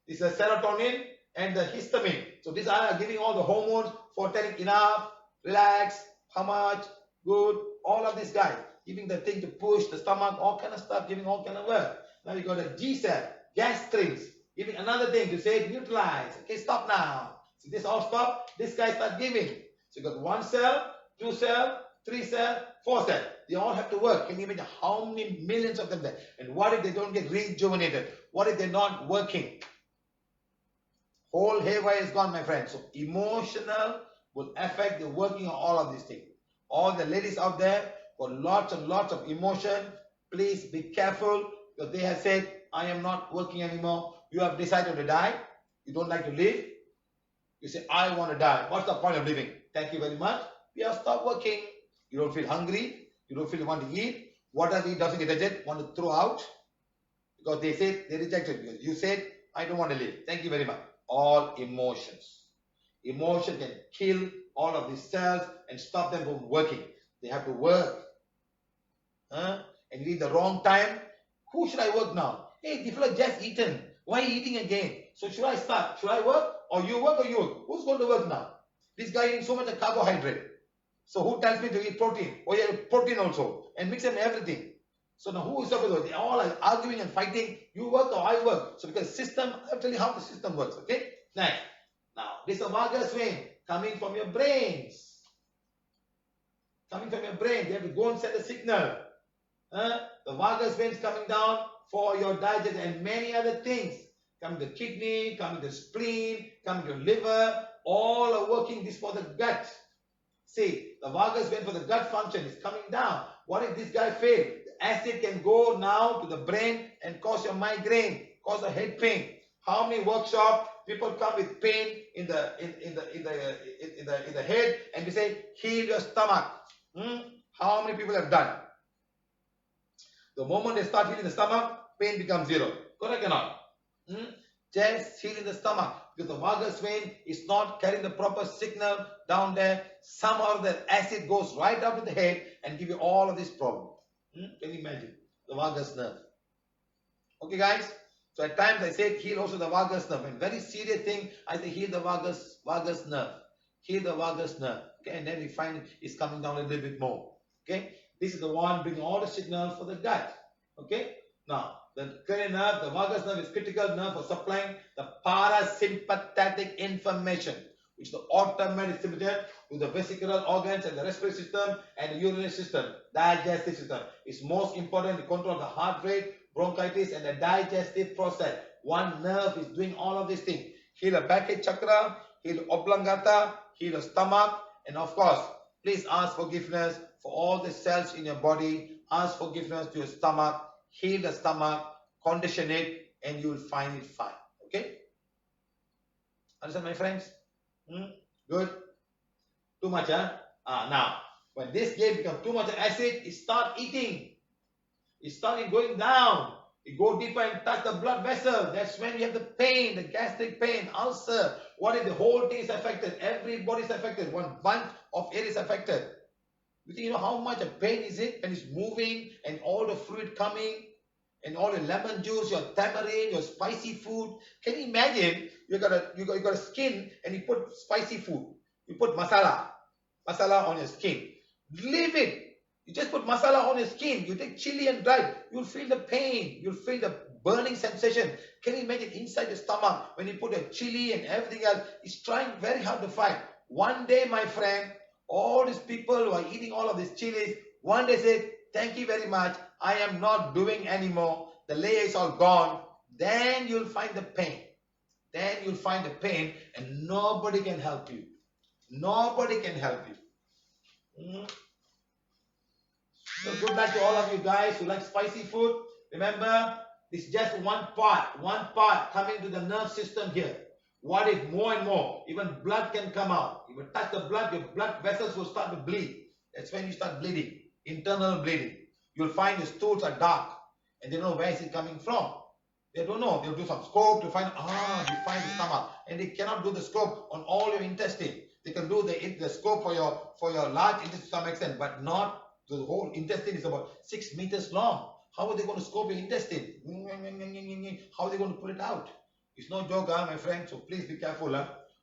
This is the serotonin and the histamine. So these are giving all the hormones for telling enough, relax, how much, good, all of these guys. Giving the thing to push the stomach, all kind of stuff, giving all kind of work. Now you got a G cell, gastrins, giving another thing to say neutralize. Okay, stop now. See, this all stop. This guy start giving. So you got 1 cell, 2 cell, 3 cell, 4 cell. They all have to work. Can you imagine how many millions of them there? And what if they don't get rejuvenated? What if they're not working? Whole haywire is gone, my friend. So emotional will affect the working of all of these things. All the ladies out there got lots and lots of emotion. Please be careful, because they have said, I am not working anymore. You have decided to die. You don't like to live. You say, I want to die. What's the point of living? Thank you very much. We have stopped working. You don't feel hungry. You don't feel you want to eat. Whatever you doesn't get rejected, want to throw out. Because they said they rejected you. You said, I don't want to live. Thank you very much. All emotions. Emotion can kill all of these cells and stop them from working. They have to work. And you eat the wrong time. Who should I work now? Hey, people have just eaten. Why are you eating again? So should I start? Should I work? Or you work or you work? Who's going to work now? This guy eating so much of carbohydrate. So who tells me to eat protein? Oh yeah, protein also. And mix them everything. So now who is supposed to work? They all are arguing and fighting. You work or I work. So because system, I'll tell you how the system works. Okay? Next. Now, this is a vagus vein coming from your brains. Coming from your brain. They have to go and send a signal. The vagus veins coming down for your digestion and many other things. Coming to the kidney, coming to the spleen, coming to the liver. All are working this for the gut. See, the vagus vein for the gut function is coming down. What if this guy failed? The acid can go now to the brain and cause your migraine, cause a head pain. How many workshops people come with pain in the head and we say heal your stomach? How many people have done? The moment they start healing the stomach, pain becomes zero. Correct or not? Just healing the stomach, because the vagus vein is not carrying the proper signal down there. Somehow the acid goes right up to the head and give you all of this problem. Can you imagine? The vagus nerve. Okay, guys? So at times I say heal also the vagus nerve. And very serious thing, I say heal the vagus nerve. Heal the vagus nerve. Okay, and then we find it's coming down a little bit more. Okay? This is the one bringing all the signals for the gut. Okay? Now, the cranial nerve, the vagus nerve is critical nerve for supplying the parasympathetic information, which is the automatic distributed to the vesicular organs and the respiratory system and the urinary system, digestive system. It's most important to control the heart rate, bronchitis, and the digestive process. One nerve is doing all of these things. Heal the back chakra, heal the oblongata, heal the stomach, and of course, please ask forgiveness for all the cells in your body. Ask forgiveness to your stomach. Heal the stomach, condition it, and you will find it fine. Okay? Understand, my friends? Good? Too much, huh? Now, when this game becomes too much acid, it starts eating. It starts going down. It goes deeper and touch the blood vessel. That's when you have the pain, the gastric pain, ulcer. What if the whole thing is affected? Everybody is affected. One bunch of areas affected. You think you know how much of pain is it? And it's moving and all the fluid coming and all the lemon juice, your tamarind, your spicy food. Can you imagine you got a skin and you put spicy food. You put masala on your skin. Leave it. You just put masala on your skin. You take chili and dry. You'll feel the pain. You'll feel the burning sensation. Can you imagine inside the stomach when you put a chili and everything else? It's trying very hard to fight. One day, my friend, all these people who are eating all of these chilies, one day say, thank you very much. I am not doing anymore. The layer is all gone. Then you'll find the pain. Then you'll find the pain and nobody can help you. Nobody can help you. So good luck to all of you guys who like spicy food. Remember, this is just one part coming to the nerve system here. What if more and more, even blood can come out. If you touch the blood, your blood vessels will start to bleed. That's when you start bleeding, internal bleeding. You'll find your stools are dark and they don't know where is it coming from. They don't know. They'll do some scope to find, define the stomach. And they cannot do the scope on all your intestine. They can do the scope for your large intestine to some extent, but not the whole intestine is about 6 meters long. How are they going to scope your intestine? How are they going to put it out? It's no joke, my friend. So please be careful.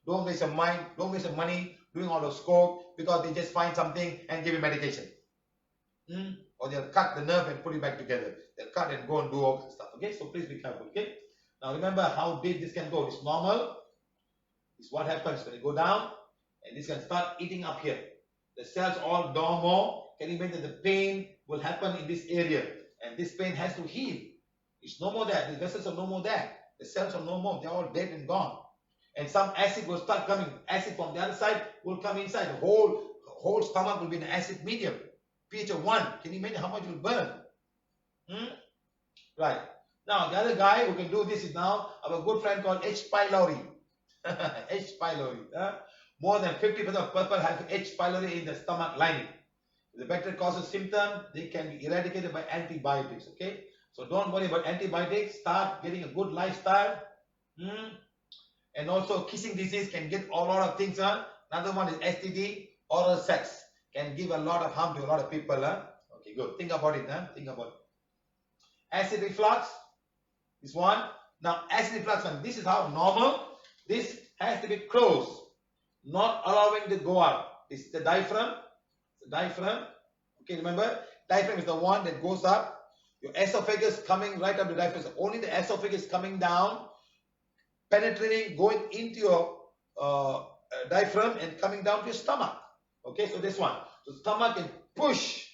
Don't waste your mind. Don't waste your money doing all the scope because they just find something and give you medication. Or they'll cut the nerve and put it back together. They'll cut and go and do all that stuff. Okay, so please be careful. Okay. Now remember how deep this can go. It's normal. It's what happens when you go down, and this can start eating up here. The cells all normal. Can you imagine that the pain will happen in this area, and this pain has to heal. It's no more there. The vessels are no more there. The cells are no more. They're all dead and gone. And some acid will start coming. Acid from the other side will come inside. The whole stomach will be in acid medium. pH of 1. Can you imagine how much it will burn? Right. Now, the other guy who can do this is now our good friend called H. pylori. H. pylori. More than 50% of people have H. pylori in the stomach lining. If the bacteria causes symptoms, they can be eradicated by antibiotics. Okay? So don't worry about antibiotics. Start getting a good lifestyle. And also kissing disease can get a lot of things. Another one is STD, oral sex. Can give a lot of harm to a lot of people. Okay, good. Think about it. Think about it. Acid reflux. This one. Now, acid reflux, this is how normal. This has to be closed, not allowing to go up. This is the diaphragm. The diaphragm. Okay, remember, diaphragm is the one that goes up. Your esophagus coming right up the diaphragm. So only the esophagus coming down, penetrating, going into your diaphragm and coming down to your stomach. Okay, so this one. So stomach can push.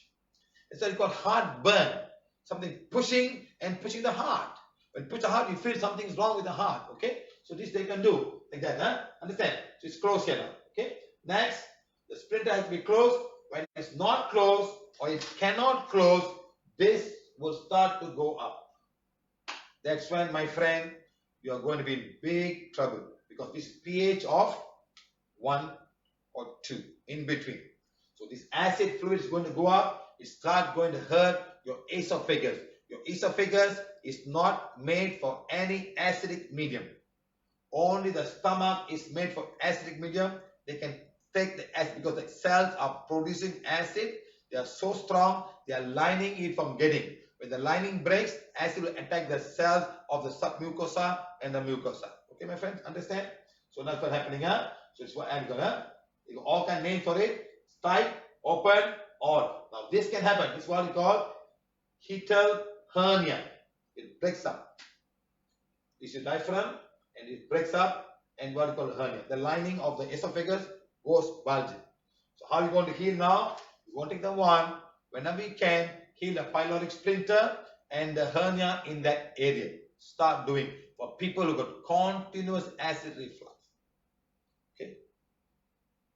It's what we call heartburn. Something pushing and pushing the heart. When you push the heart, you feel something's wrong with the heart. Okay, so this they can do like that. Understand? So it's closed here now. Okay. Next, the sphincter has to be closed. When it's not closed or it cannot close, this will start to go up. That's when, my friend, you are going to be in big trouble because this pH of 1 or 2 in between. So this acid fluid is going to go up. It starts going to hurt your esophagus. Your esophagus is not made for any acidic medium. Only the stomach is made for acidic medium. They can take the acid because the cells are producing acid. They are so strong, they are lining it from getting. When the lining breaks, acid will attack the cells of the submucosa and the mucosa. Okay, my friends, understand? So that's what's happening. So it's what I'm gonna. You all can name for it. Tight, open, or. Now this can happen. This is what we call hiatal hernia. It breaks up. This is diaphragm, and it breaks up, and what we call hernia. The lining of the esophagus goes bulging. So how are you going to heal now? You want to take the one, whenever you can, heal the pyloric sphincter and the hernia in that area. Start doing for people who got continuous acid reflux. Okay.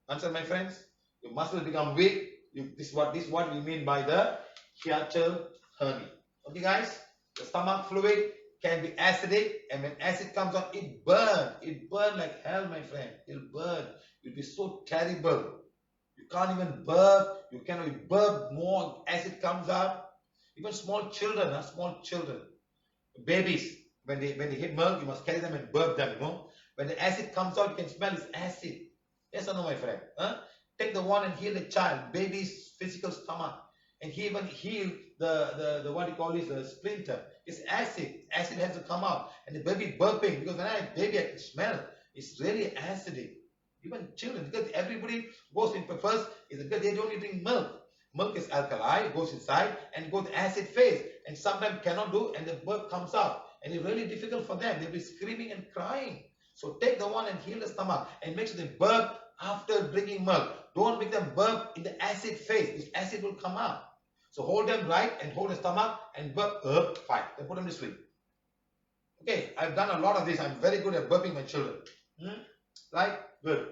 Answer, my friends? Your muscles become weak. This is what we mean by the hiatal hernia. Okay, guys? The stomach fluid can be acidic, and when acid comes out, it burns. It burns like hell, my friend. It'll burn. It'll be so terrible. You can't even burp. You cannot burp more. Acid comes out. Even small children, babies, when they hit milk, you must carry them and burp them. When the acid comes out, you can smell it's acid. Yes or no, my friend? Take the one and heal the child, baby's physical stomach, and he even heal the what you call is the sphincter. It's acid. Acid has to come out, and the baby burping because when I have baby, I can smell. It's really acidic. Even children, because everybody goes in first is because they don't drink milk. Milk is alkali, goes inside and goes acid phase, and sometimes cannot do, and the burp comes out, and it's really difficult for them. They'll be screaming and crying. So take the one and heal the stomach, and make sure they burp after drinking milk. Don't make them burp in the acid phase. This acid will come out. So hold them right and hold the stomach and burp. Fine. Then put them to sleep. Okay, I've done a lot of this. I'm very good at burping my children. Right? Good.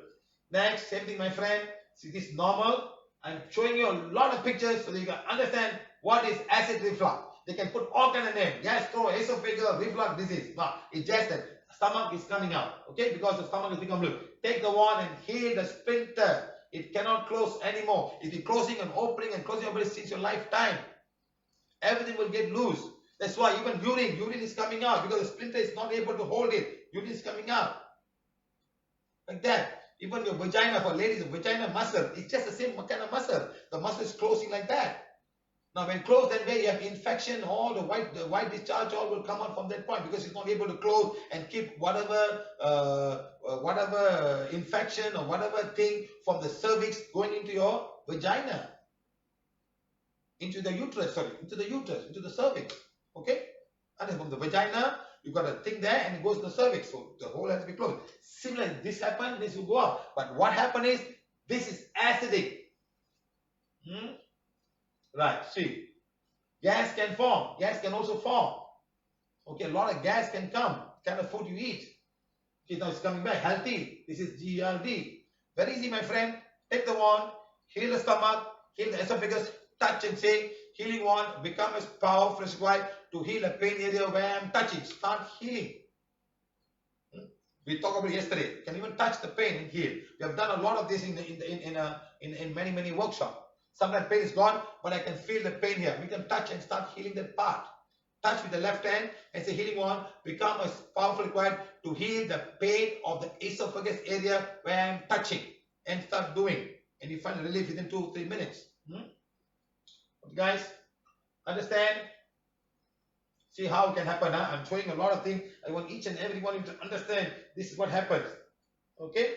Next, same thing, my friend. See, this is normal. I'm showing you a lot of pictures so that you can understand what is acid reflux. They can put all kind of names. Gastroesophageal reflux disease. No, it's just that stomach is coming out. Okay, because the stomach has become blue. Take the one and heal the sphincter. It cannot close anymore. It's been closing and opening and closing since your lifetime. Everything will get loose. That's why even urine is coming out because the splinter is not able to hold it. Urine is coming out like that. Even your vagina for ladies, the vagina muscle, it's just the same kind of muscle. The muscle is closing like that. Now when closed that way, you have infection, all the white discharge all will come out from that point because it's not able to close and keep whatever infection or whatever thing from the cervix going into your vagina, into the uterus, into the cervix. Okay? And from the vagina, you got a thing there and it goes to the cervix. So the hole has to be closed. Similarly, this happened, this will go up. But what happened is, this is acidic. Right, see. Gas can form. Gas can also form. Okay, a lot of gas can come. Kind of food you eat. Okay, now it's coming back. Healthy. This is GRD. Very easy, my friend. Take the wand, heal the stomach, heal the esophagus, touch and say, healing wand, become as powerful as required to heal a pain area where I'm touching. Start healing. We talked about it yesterday. You can even touch the pain and heal. We have done a lot of this in many workshops. Sometimes pain is gone, but I can feel the pain here. We can touch and start healing that part. Touch with the left hand and say healing wand, become as powerful as required to heal the pain of the esophagus area where I'm touching, and start doing. And you find relief within 2-3 minutes. Guys, understand? See how it can happen. I'm showing a lot of things. I want each and every one of you to understand this is what happens. Okay?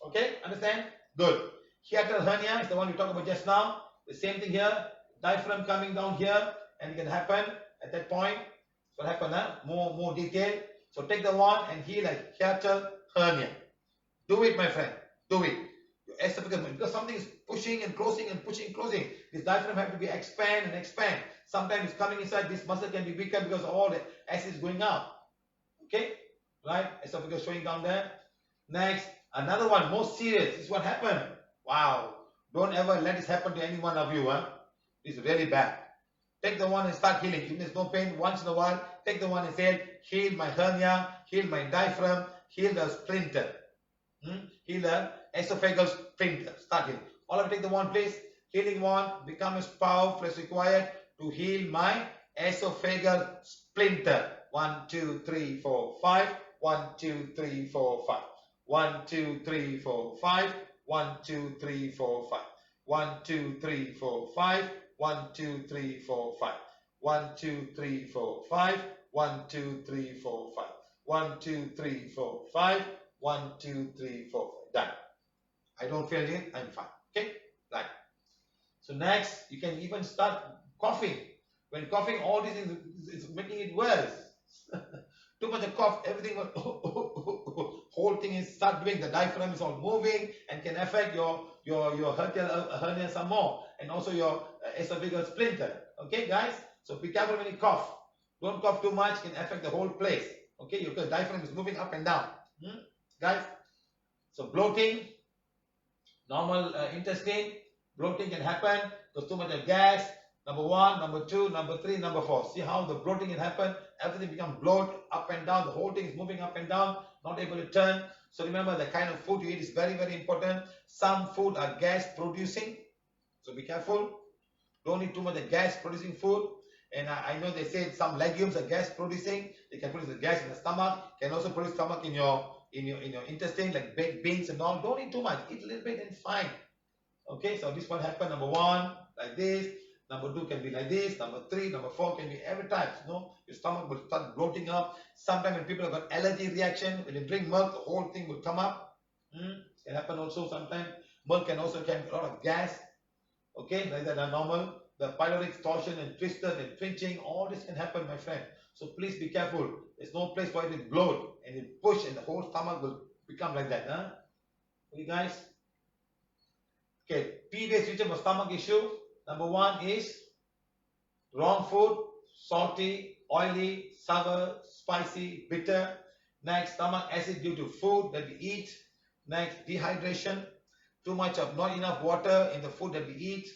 Okay? Understand? Good. Hiatal hernia is the one we talked about just now. The same thing here. Diaphragm coming down here, and it can happen at that point. What happened? More detail. So take the wand and heal a hiatal hernia. Do it, my friend. Do it. Your esophagus, because something is pushing and closing and pushing and closing. This diaphragm have to be expand and expand. Sometimes it's coming inside. This muscle can be weaker because all the acid is going out. Okay? Right? Esophagus showing down there. Next, another one, more serious. This is what happened. Wow. Don't ever let this happen to any one of you. It's really bad. Take the one and start healing. If there's no pain, once in a while, take the one and say, heal my hernia, heal my diaphragm, heal the splinter. Heal the esophageal splinter. Start healing. All of you take the one, please. Healing one, become as powerful as required to heal my esophageal splinter. 1, 2, 3, 4, 5. 1, 2, 3, 4, 5. 1, 2, 3, 4, 5. 1, 2, 3, 4, 5. 1, 2, 3, 4, 5. 1, 2, 3, 4, 5. 1, 2, 3, 4, 5. 1, 2, 3, 4, 5. 1, 2, 3, 4, 5. 1, 2, 3, 4, 5. Done. I don't feel it. I'm fine. Okay? Right. So next, you can even start coughing. When coughing, all these things is making it worse. Too much of cough, everything will, whole thing is start doing. The diaphragm is all moving and can affect your hernia some more, and also your esophageal splinter. Okay, guys. So be careful when you cough. Don't cough too much; can affect the whole place. Okay, your diaphragm is moving up and down. Guys. So bloating, normal intestine, bloating can happen because too much of gas. Number 1, number 2, number 3, number 4. See how the bloating can happen? Everything becomes bloat up and down. The whole thing is moving up and down, not able to turn. So remember, the kind of food you eat is very important. Some food are gas producing. So be careful. Don't eat too much of gas producing food. And I know they say some legumes are gas producing. They can produce the gas in the stomach. Can also produce stomach in your intestine, like baked beans and all. Don't eat too much. Eat a little bit and fine. Okay, so this one happened. Number 1, like this. Number 2 can be like this. Number 3, number 4 can be every time. Your stomach will start bloating up. Sometimes when people have got allergy reaction, when you drink milk, the whole thing will come up. It can happen also sometimes. Milk can also carry a lot of gas. Okay, like that are normal. The pyloric torsion and twisted and twitching, all this can happen, my friend. So please be careful. There's no place for it to bloat and it push and the whole stomach will become like that. Okay, guys? Okay, PVH future for stomach issue. Number 1 is wrong food, salty, oily, sour, spicy, bitter. Next, stomach acid due to food that we eat. Next, dehydration, too much of not enough water in the food that we eat.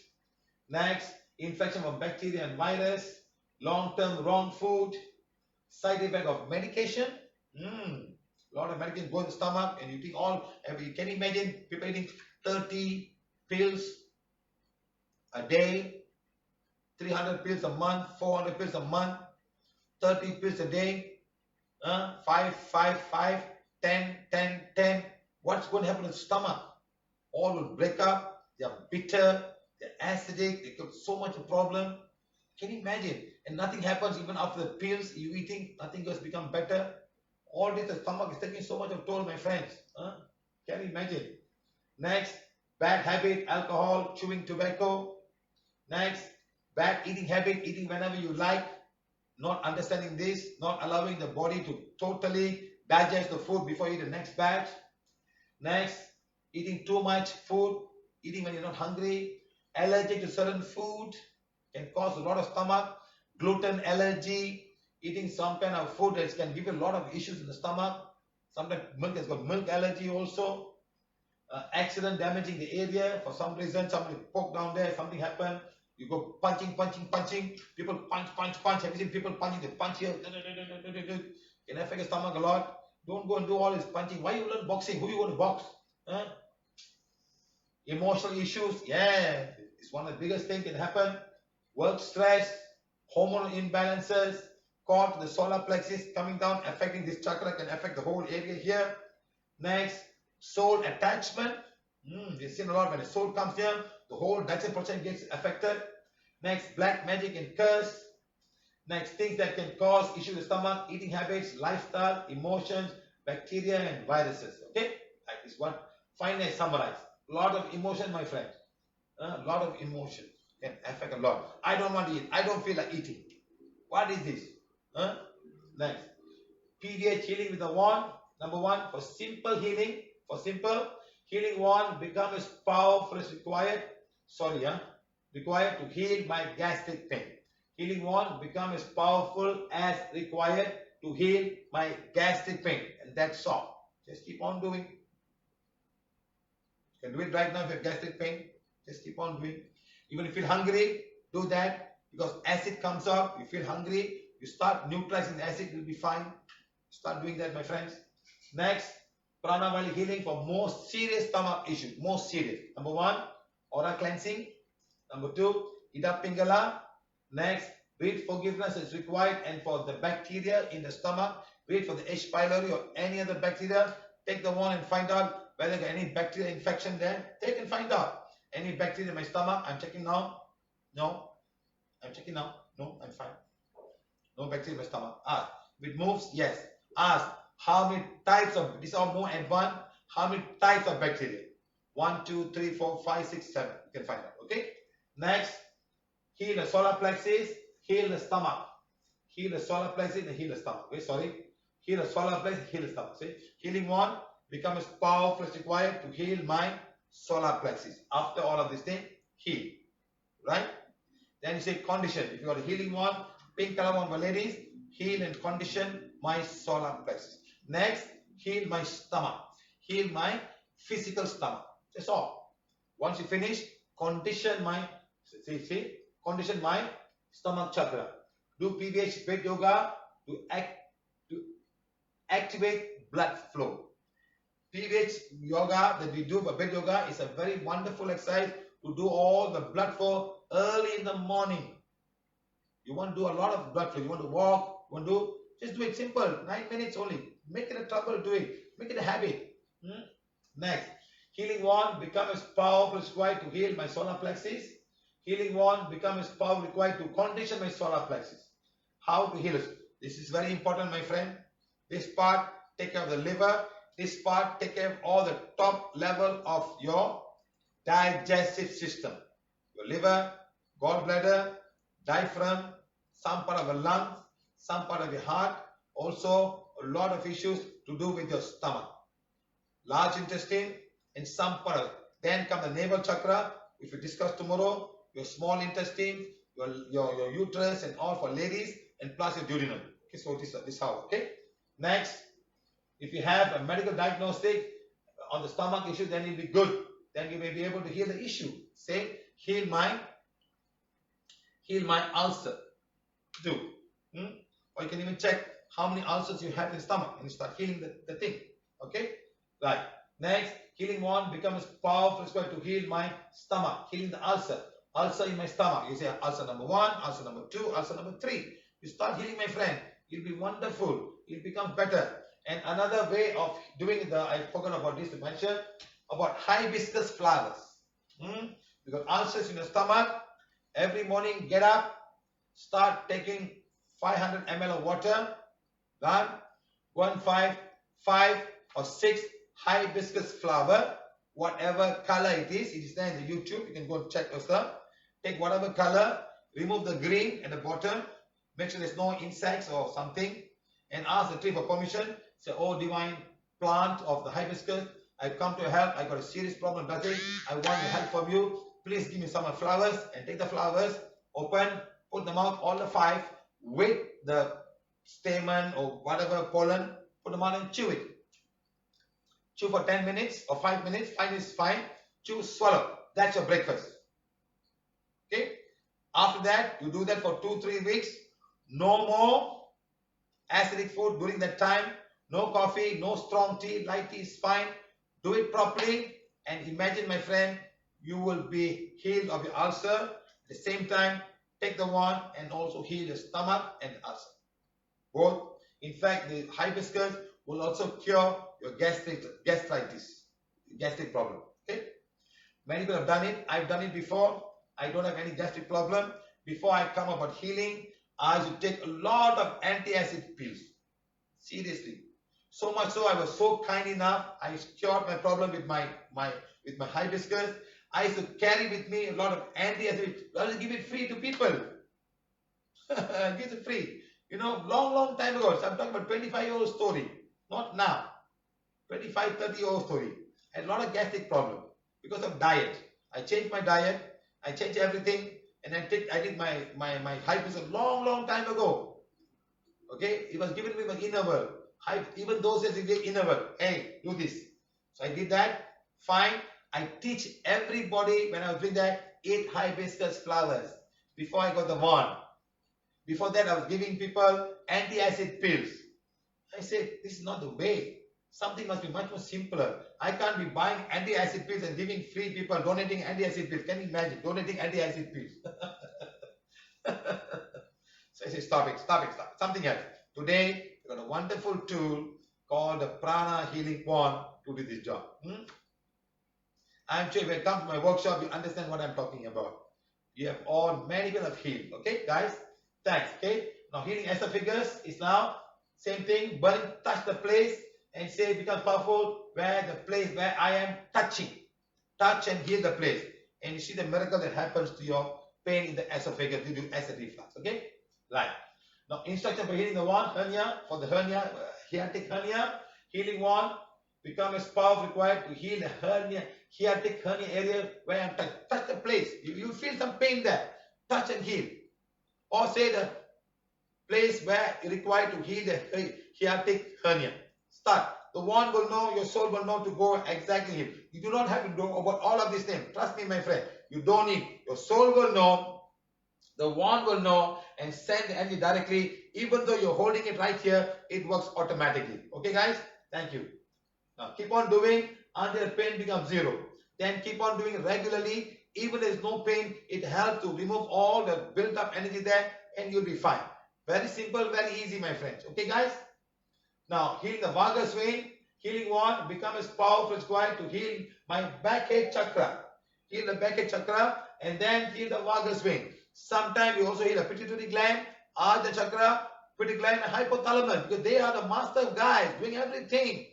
Next, infection of bacteria and virus. Long-term wrong food. Side effect of medication. A lot lot of medication go in the stomach, and you think can you imagine people eating 30 pills a day, 300 pills a month, 400 pills a month, 30 pills a day, 5, 5, 5, 10, 10, 10. What's going to happen to the stomach? All will break up. They are bitter, they're acidic, they got so much a problem. Can you imagine? And nothing happens even after the pills you eating, nothing goes become better. All this, the stomach is taking so much of toll, my friends. Can you imagine? Next, bad habit, alcohol, chewing tobacco. Next, bad eating habit, eating whenever you like, not understanding this, not allowing the body to totally digest the food before you eat the next batch. Next, eating too much food, eating when you're not hungry, allergic to certain food can cause a lot of stomach, gluten allergy, eating some kind of food that can give you a lot of issues in the stomach. Sometimes milk has got milk allergy also. Accident damaging the area for some reason, somebody poked down there, something happened. You go punching. People punch. Have you seen people punching? They punch here. Can affect your stomach a lot. Don't go and do all this punching. Why you learn boxing? Who you want to box? Emotional issues. Yeah, it's one of the biggest things can happen. Work stress, hormonal imbalances, cord to the solar plexus coming down, affecting this chakra, can affect the whole area here. Next, soul attachment. We've seen a lot when the soul comes here, the whole digestive process gets affected. Next, black magic and curse. Next, things that can cause issues with stomach, eating habits, lifestyle, emotions, bacteria and viruses. Okay, like this one. Finally, I summarize. A lot of emotion, my friend. A lot of emotion can affect a lot. I don't want to eat. I don't feel like eating. What is this? Next, PVH healing with a wand. Number one, for simple healing. For simple healing wand, become as powerful as required. Required to heal my gastric pain. Healing wand, become as powerful as required to heal my gastric pain. And that's all. Just keep on doing. You can do it right now if you have gastric pain. Just keep on doing. Even if you feel hungry, do that. Because acid comes up, you feel hungry, you start neutralizing the acid, you'll be fine. Start doing that, my friends. Next, Prana while healing for more serious stomach issues. More serious. Number one, aura cleansing. Number two, Ida Pingala. Next, breathe forgiveness is required, and for the bacteria in the stomach, breathe for the H. pylori or any other bacteria. Take the wand and find out whether there any bacterial infection there. Take and find out. Any bacteria in my stomach? I'm checking now. No. I'm checking now. No, I'm fine. No bacteria in my stomach. Ask. If it moves, yes. Ask. How many types of, these are more advanced, how many types of bacteria? 1, 2, 3, 4, 5, 6, 7. You can find out. Okay. Next, heal the solar plexus, heal the stomach. Heal the solar plexus and heal the stomach. Okay, sorry. Heal the solar plexus, heal the stomach. See? Healing wand, become as powerful as required to heal my solar plexus. After all of this thing, heal. Right? Then you say condition. If you got a healing wand, pink color one for ladies, heal and condition my solar plexus. Next, heal my stomach. Heal my physical stomach. That's all. Once you finish, condition my condition my stomach chakra. Do PVH Bed Yoga to activate blood flow. PVH Yoga that we do for Bed Yoga is a very wonderful exercise to do all the blood flow early in the morning. You want to do a lot of blood flow. You want to walk. You want to do, just do it simple. 9 minutes only. Make it a trouble. Do it. Make it a habit. Next, healing wand, become as powerful as required to heal my solar plexus. Healing wand, become as powerful required to condition my solar plexus. How to heal it? This is very important, my friend. This part, take care of the liver. This part, take care of all the top level of your digestive system. Your liver, gallbladder, diaphragm, some part of the lungs, some part of your heart. Also, a lot of issues to do with your stomach. Large intestine and some part of it. Then come the navel chakra, which we discuss tomorrow. Your small intestine, your uterus and all for ladies, and plus your duodenum. Okay, so this how. Okay. Next, if you have a medical diagnostic on the stomach issue, then it'll be good. Then you may be able to heal the issue. Say, heal my ulcer. Do. Or you can even check how many ulcers you have in the stomach and start healing the thing. Right. Next, healing wand becomes powerful square to heal my stomach, healing the ulcer. Ulcer in my stomach. You say ulcer number 1, ulcer number 2, ulcer number 3. You start healing, my friend. You'll be wonderful. You'll become better. And another way of doing it, I forgot about this to mention, about hibiscus flowers. Because ulcers in the stomach, every morning get up, start taking 500 ml of water, right? 5 or 6 hibiscus flower, whatever color it is there in the YouTube, you can go and check yourself. Take whatever color, remove the green at the bottom, make sure there's no insects or something, and ask the tree for permission. Say, oh divine plant of the hibiscus, I come to help, I got a serious problem, Brazil. I want the help from you. Please give me some flowers, and take the flowers, open, put them out, all the 5, with the stamen or whatever pollen, put them on and chew it. Chew for 10 minutes or 5 minutes, 5 minutes is fine. Chew, swallow. That's your breakfast. Okay? After that, you do that for 2-3 weeks. No more acidic food during that time. No coffee, no strong tea, light tea is fine. Do it properly, and imagine, my friend, you will be healed of your ulcer. At the same time, take the wand and also heal your stomach and ulcer. Both. In fact, the hibiscus will also cure your gastritis, gastric problem. Okay? Many people have done it. I've done it before. I don't have any gastric problem. Before I come about healing, I used to take a lot of antacid pills. Seriously. So much so, I was so kind enough. I cured my problem with my hibiscus. I used to carry with me a lot of antacid. I will give it free to people. Give it free. You know, long time ago. So I'm talking about 25-year-old story. Not now. 25, 30-year-old story. I had a lot of gastric problem because of diet. I changed my diet. I changed everything. And I did my hibiscus a long time ago. Okay? It was given me by inner world. Even those days, it gave inner world. Hey, do this. So I did that. Fine. I teach everybody when I was doing that, 8 hibiscus flowers before I got the wand. Before that, I was giving people antacid pills. I said, this is not the way. Something must be much more simpler. I can't be buying antacid pills and giving free people, donating antacid pills. Can you imagine? Donating antacid pills. So I said, stop it. Something else. Today, we got a wonderful tool called the Prana healing wand to do this job. I'm sure if you come to my workshop, you understand what I'm talking about. You have all many people have healed. Okay, guys? Thanks. Okay. Now healing esophagus is now same thing. Burning, touch the place and say become powerful where the place where I am touching. Touch and heal the place. And you see the miracle that happens to your pain in the esophagus due to acid reflux. Okay? Right. Now instruction for healing the wand, hernia, for the hernia, hiatic hernia, healing wand, become as power required to heal the hernia, hiatic hernia area where I'm touch. Touch the place. You feel some pain there. Touch and heal. Or say the place where you required to heal the hiatic hernia. Start. The wand will know, your soul will know to go exactly heal. You do not have to know about all of these things. Trust me, my friend. You don't need. Your soul will know, the wand will know, and send the energy directly. Even though you're holding it right here, it works automatically. Okay, guys? Thank you. Now keep on doing until pain becomes 0. Then keep on doing regularly. Even if there's no pain, it helps to remove all the built up energy there, and you'll be fine. Very simple, very easy, my friends. Okay, guys? Now, healing the vagus vein, healing wand, become as powerful as required to heal my backhead chakra. Heal the backhead chakra, and then heal the vagus vein. Sometimes you also heal the pituitary gland, Ajna chakra, pituitary gland, and hypothalamus, because they are the master guys doing everything.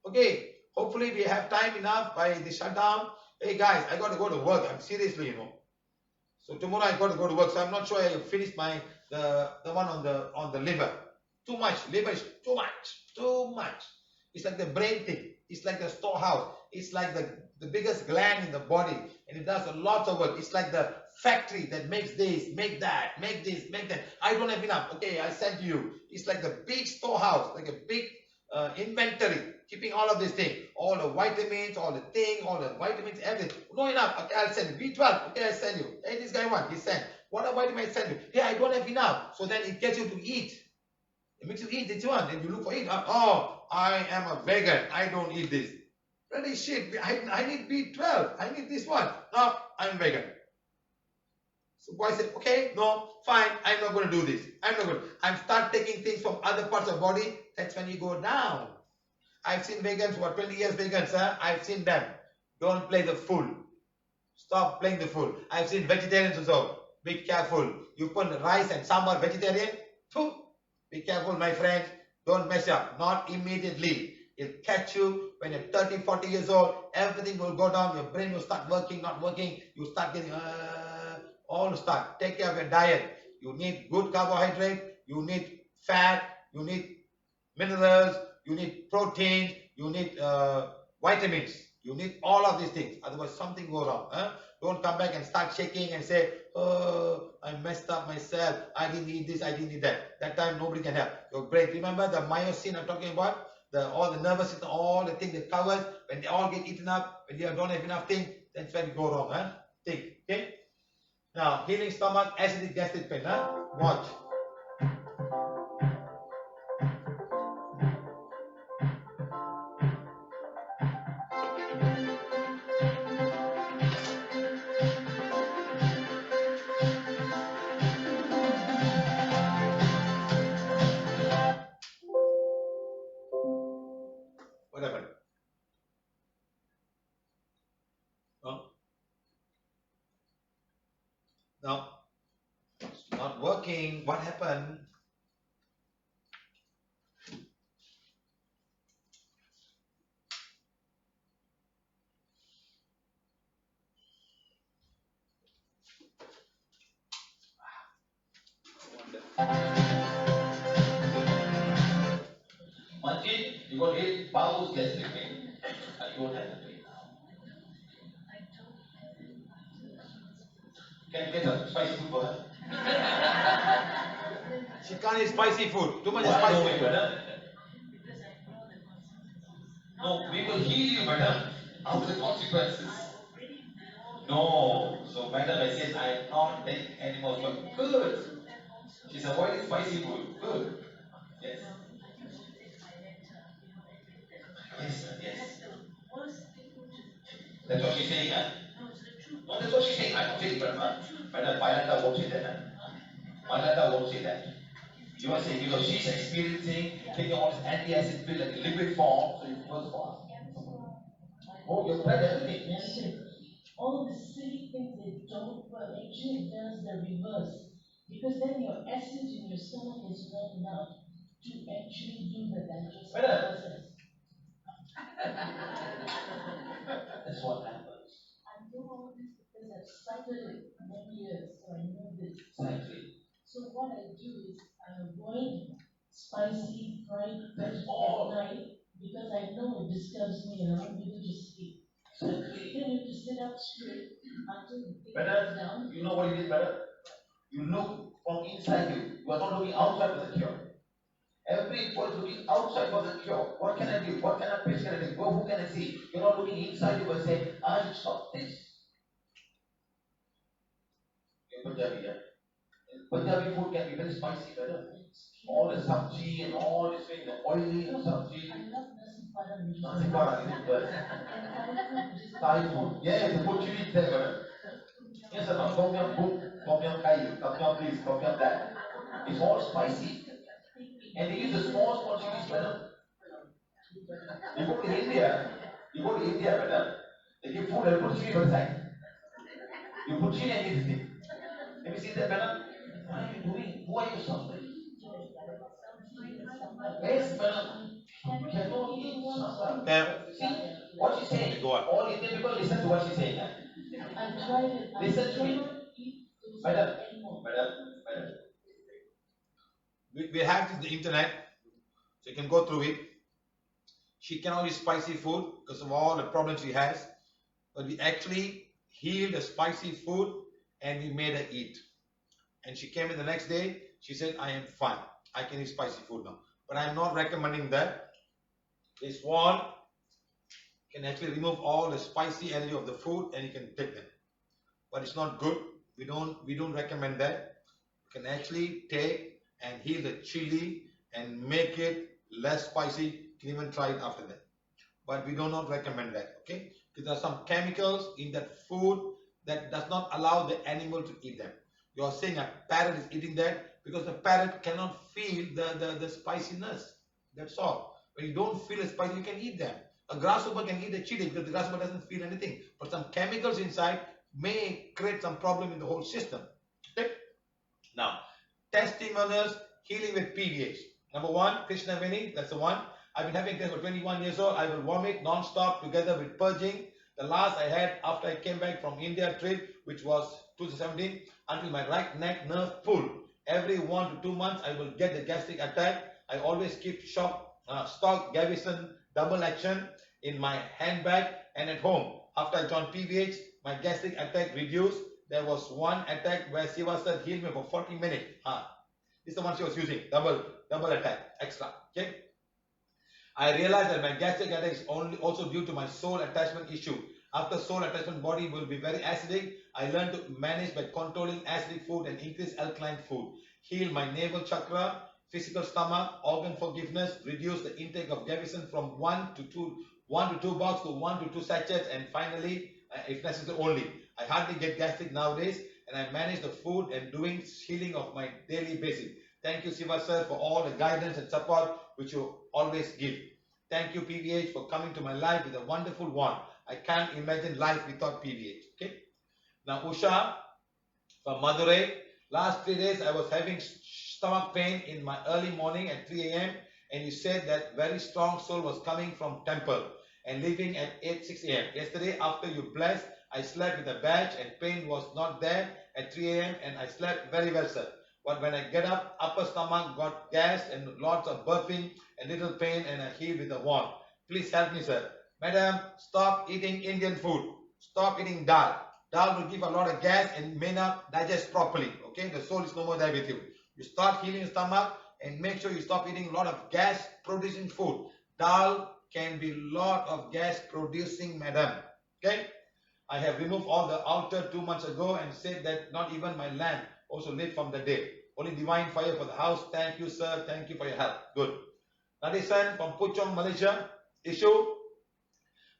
Okay, hopefully we have time enough by the shutdown. Hey guys, I got to go to work. I'm seriously, you know. So tomorrow I got to go to work. So I'm not sure I finished the one on the liver. Too much. Liver is too much. It's like the brain thing. It's like the storehouse. It's like the biggest gland in the body, and it does a lot of work. It's like the factory that makes this, make that, make this, make that. I don't have enough. Okay, I send you. It's like the big storehouse, like a big inventory, keeping all of these things, all the vitamins, all the vitamins, everything. No enough. Okay, I'll send you. B12. Okay, I send you. Hey, this guy wants. He sent. What a vitamin I send you? Hey, I don't have enough. So then it gets you to eat. It makes you eat this one. Then you look for it. Oh, I am a vegan. I don't eat this. Bloody shit. I need B12. I need this one. No, I'm vegan. So boy said, okay, no, fine. I'm not going to do this. I'm not going to. I'm start taking things from other parts of body. That's when you go down. I've seen vegans who are 20 years vegans, sir. I've seen them. Don't play the fool. Stop playing the fool. I've seen vegetarians also. Be careful. You put rice and sambar vegetarian. Phew. Be careful, my friend. Don't mess up. Not immediately. It'll catch you when you're 30, 40 years old. Everything will go down. Your brain will start working, not working. You start getting all start. Take care of your diet. You need good carbohydrate. You need fat. You need minerals. You need protein. You need vitamins. You need all of these things. Otherwise, something go wrong. Don't come back and start shaking and say, oh, I messed up myself. I didn't eat this. I didn't eat that. That time, nobody can help. Your brain. Remember the myosin I'm talking about? All the nervous system, all the things that covers. When they all get eaten up, when you don't have enough things, that's when you go wrong. Think. Okay? Now, healing stomach, acidic gastric pain. Watch. What happened? No, it's not working. What happened? Manjit, you got 8 pounds gastric pain. I don't have the pain now. Can you get some spicy food for her? She can't eat spicy food. Too much Why spicy don't we, food. madam? No, we will heal you, madam, after the consequences. No. So, madam, I said, I am not taking any more food. Good. She's avoiding spicy food. Good. Yes. Yes, sir. Yes. That's what she's saying, huh? No, that's what she's saying. I'm not saying, madam, Mayata won't say that. Mayata won't say that. You are saying because she's experiencing taking all this anti-acid pill like a liquid form, so it works for us. Oh, you've tried everything. All the silly things that don't work, actually it does the reverse. Because then your acid in your stomach is not enough to actually do the digestive process. That's what happens. I know all this because I've suffered it many years, so I know this. Exactly. So what I do is I avoid spicy fried food at night because I know it disturbs me and I won't be able to sleep. Exactly. Then you have to sit up straight until the thing Better, goes down. you know what it is better? You look from inside you. You are not looking outside for the cure. Everybody is looking outside for the cure. What can I do? What kind of pills can I take? Who can I see? You're not looking inside you and saying, I stop this. In Punjabi, yeah? Punjabi food can be very spicy, better. All the sabji and all this thing, the oily sabji. I love nasi padang. Nasi padang is good. Thai food. Yeah, they put chili there, better. Yes, sir. Tom yum boom, tom yum kai, tom yum this, tom yum that. It's all spicy. And they use the small chilies, madam. You go to India, madam. They give food and put chili by the side. You put chili and eat this thing. Have you seen that, madam? What are you doing? Who are you suffering? Yes, madam. You cannot eat sambar. See what she's saying? All Indian people listen to what she's saying. I tried it. Listen to me. Madam. We have the internet, so you can go through it. She cannot eat spicy food because of all the problems she has. But we actually healed the spicy food and we made her eat. And she came in the next day. She said, I am fine. I can eat spicy food now. But I am not recommending that. This one can actually remove all the spicy energy of the food and you can take them. But it's not good. We don't recommend that. You can actually take and heal the chili and make it less spicy. can even try it after that. But we do not recommend that, okay? Because there are some chemicals in that food that does not allow the animal to eat them. You are saying a parrot is eating that because the parrot cannot feel the spiciness. That's all. When you don't feel the spice, you can eat them. A grasshopper can eat the chili because the grasshopper doesn't feel anything. But some chemicals inside may create some problem in the whole system. Okay? Now, testimonials, healing with PVH. Number one, Krishna Veni, that's the one. I've been having this for 21 years old. I will vomit non-stop together with purging. The last I had after I came back from India trip, which was 2017, until my right neck nerve pulled. Every 1 to 2 months, I will get the gastric attack. I always keep stock Gavison double action in my handbag and at home. After I joined PVH, my gastric attack reduced. There was one attack where Siva said healed me for 40 minutes. This is the one she was using, double attack, extra. Okay. I realized that my gastric attack is also due to my soul attachment issue. After soul attachment, body will be very acidic. I learned to manage by controlling acidic food and increase alkaline food. Heal my navel chakra, physical stomach, organ forgiveness, reduce the intake of Gavison from 1 to 2 box to 1 to 2 sachets, and finally, if necessary only. I hardly get gastric nowadays, and I manage the food and doing healing of my daily basis. Thank you, Siva sir, for all the guidance and support which you always give. Thank you, PVH, for coming to my life with a wonderful one. I can't imagine life without PVH. Okay. Now, Usha from Madurai. Last 3 days, I was having stomach pain in my early morning at 3 a.m. and you said that very strong soul was coming from temple and leaving at 6 a.m. Yesterday, after you blessed, I slept with a badge and pain was not there at 3 a.m. and I slept very well, sir. But when I get up, upper stomach got gas and lots of burping and little pain and I heal with a wand. Please help me, sir. Madam, stop eating Indian food. Stop eating dal. Dal will give a lot of gas and may not digest properly. Okay, the soul is no more there with you. You start healing your stomach and make sure you stop eating a lot of gas producing food. Dal can be a lot of gas producing, madam. Okay, I have removed all the altar 2 months ago and said that not even my lamp also lit from the day. Only divine fire for the house. Thank you, sir. Thank you for your help. Good. Nadisan from Puchong, Malaysia. Issue.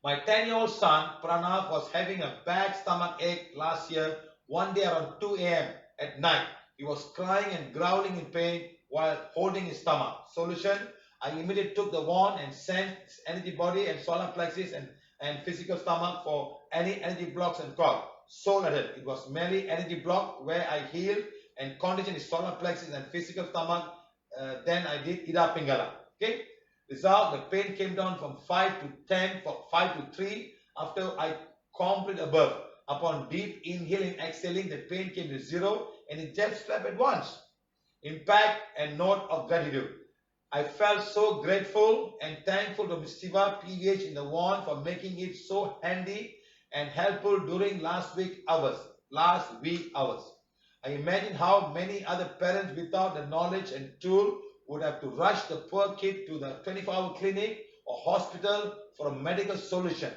My 10-year-old son, Prana, was having a bad stomach ache last year. One day around 2 a.m. at night. He was crying and growling in pain while holding his stomach. Solution. I immediately took the wand and sent energy body and solar plexus and physical stomach for any energy blocks and cough. Soul at it. It was merely energy block where I healed and conditioned his solar plexus and physical stomach. Then I did Ida Pingala. Okay. Result, the pain came down from 5 to 10, from 5 to 3 after I completed above. Upon deep inhaling, exhaling, the pain came to 0 and it just slept at once. Impact and note of gratitude. I felt so grateful and thankful to Mr.Siva, PVH in the wand for making it so handy and helpful during last week hours. I imagine how many other parents without the knowledge and tool would have to rush the poor kid to the 24-hour clinic or hospital for a medical solution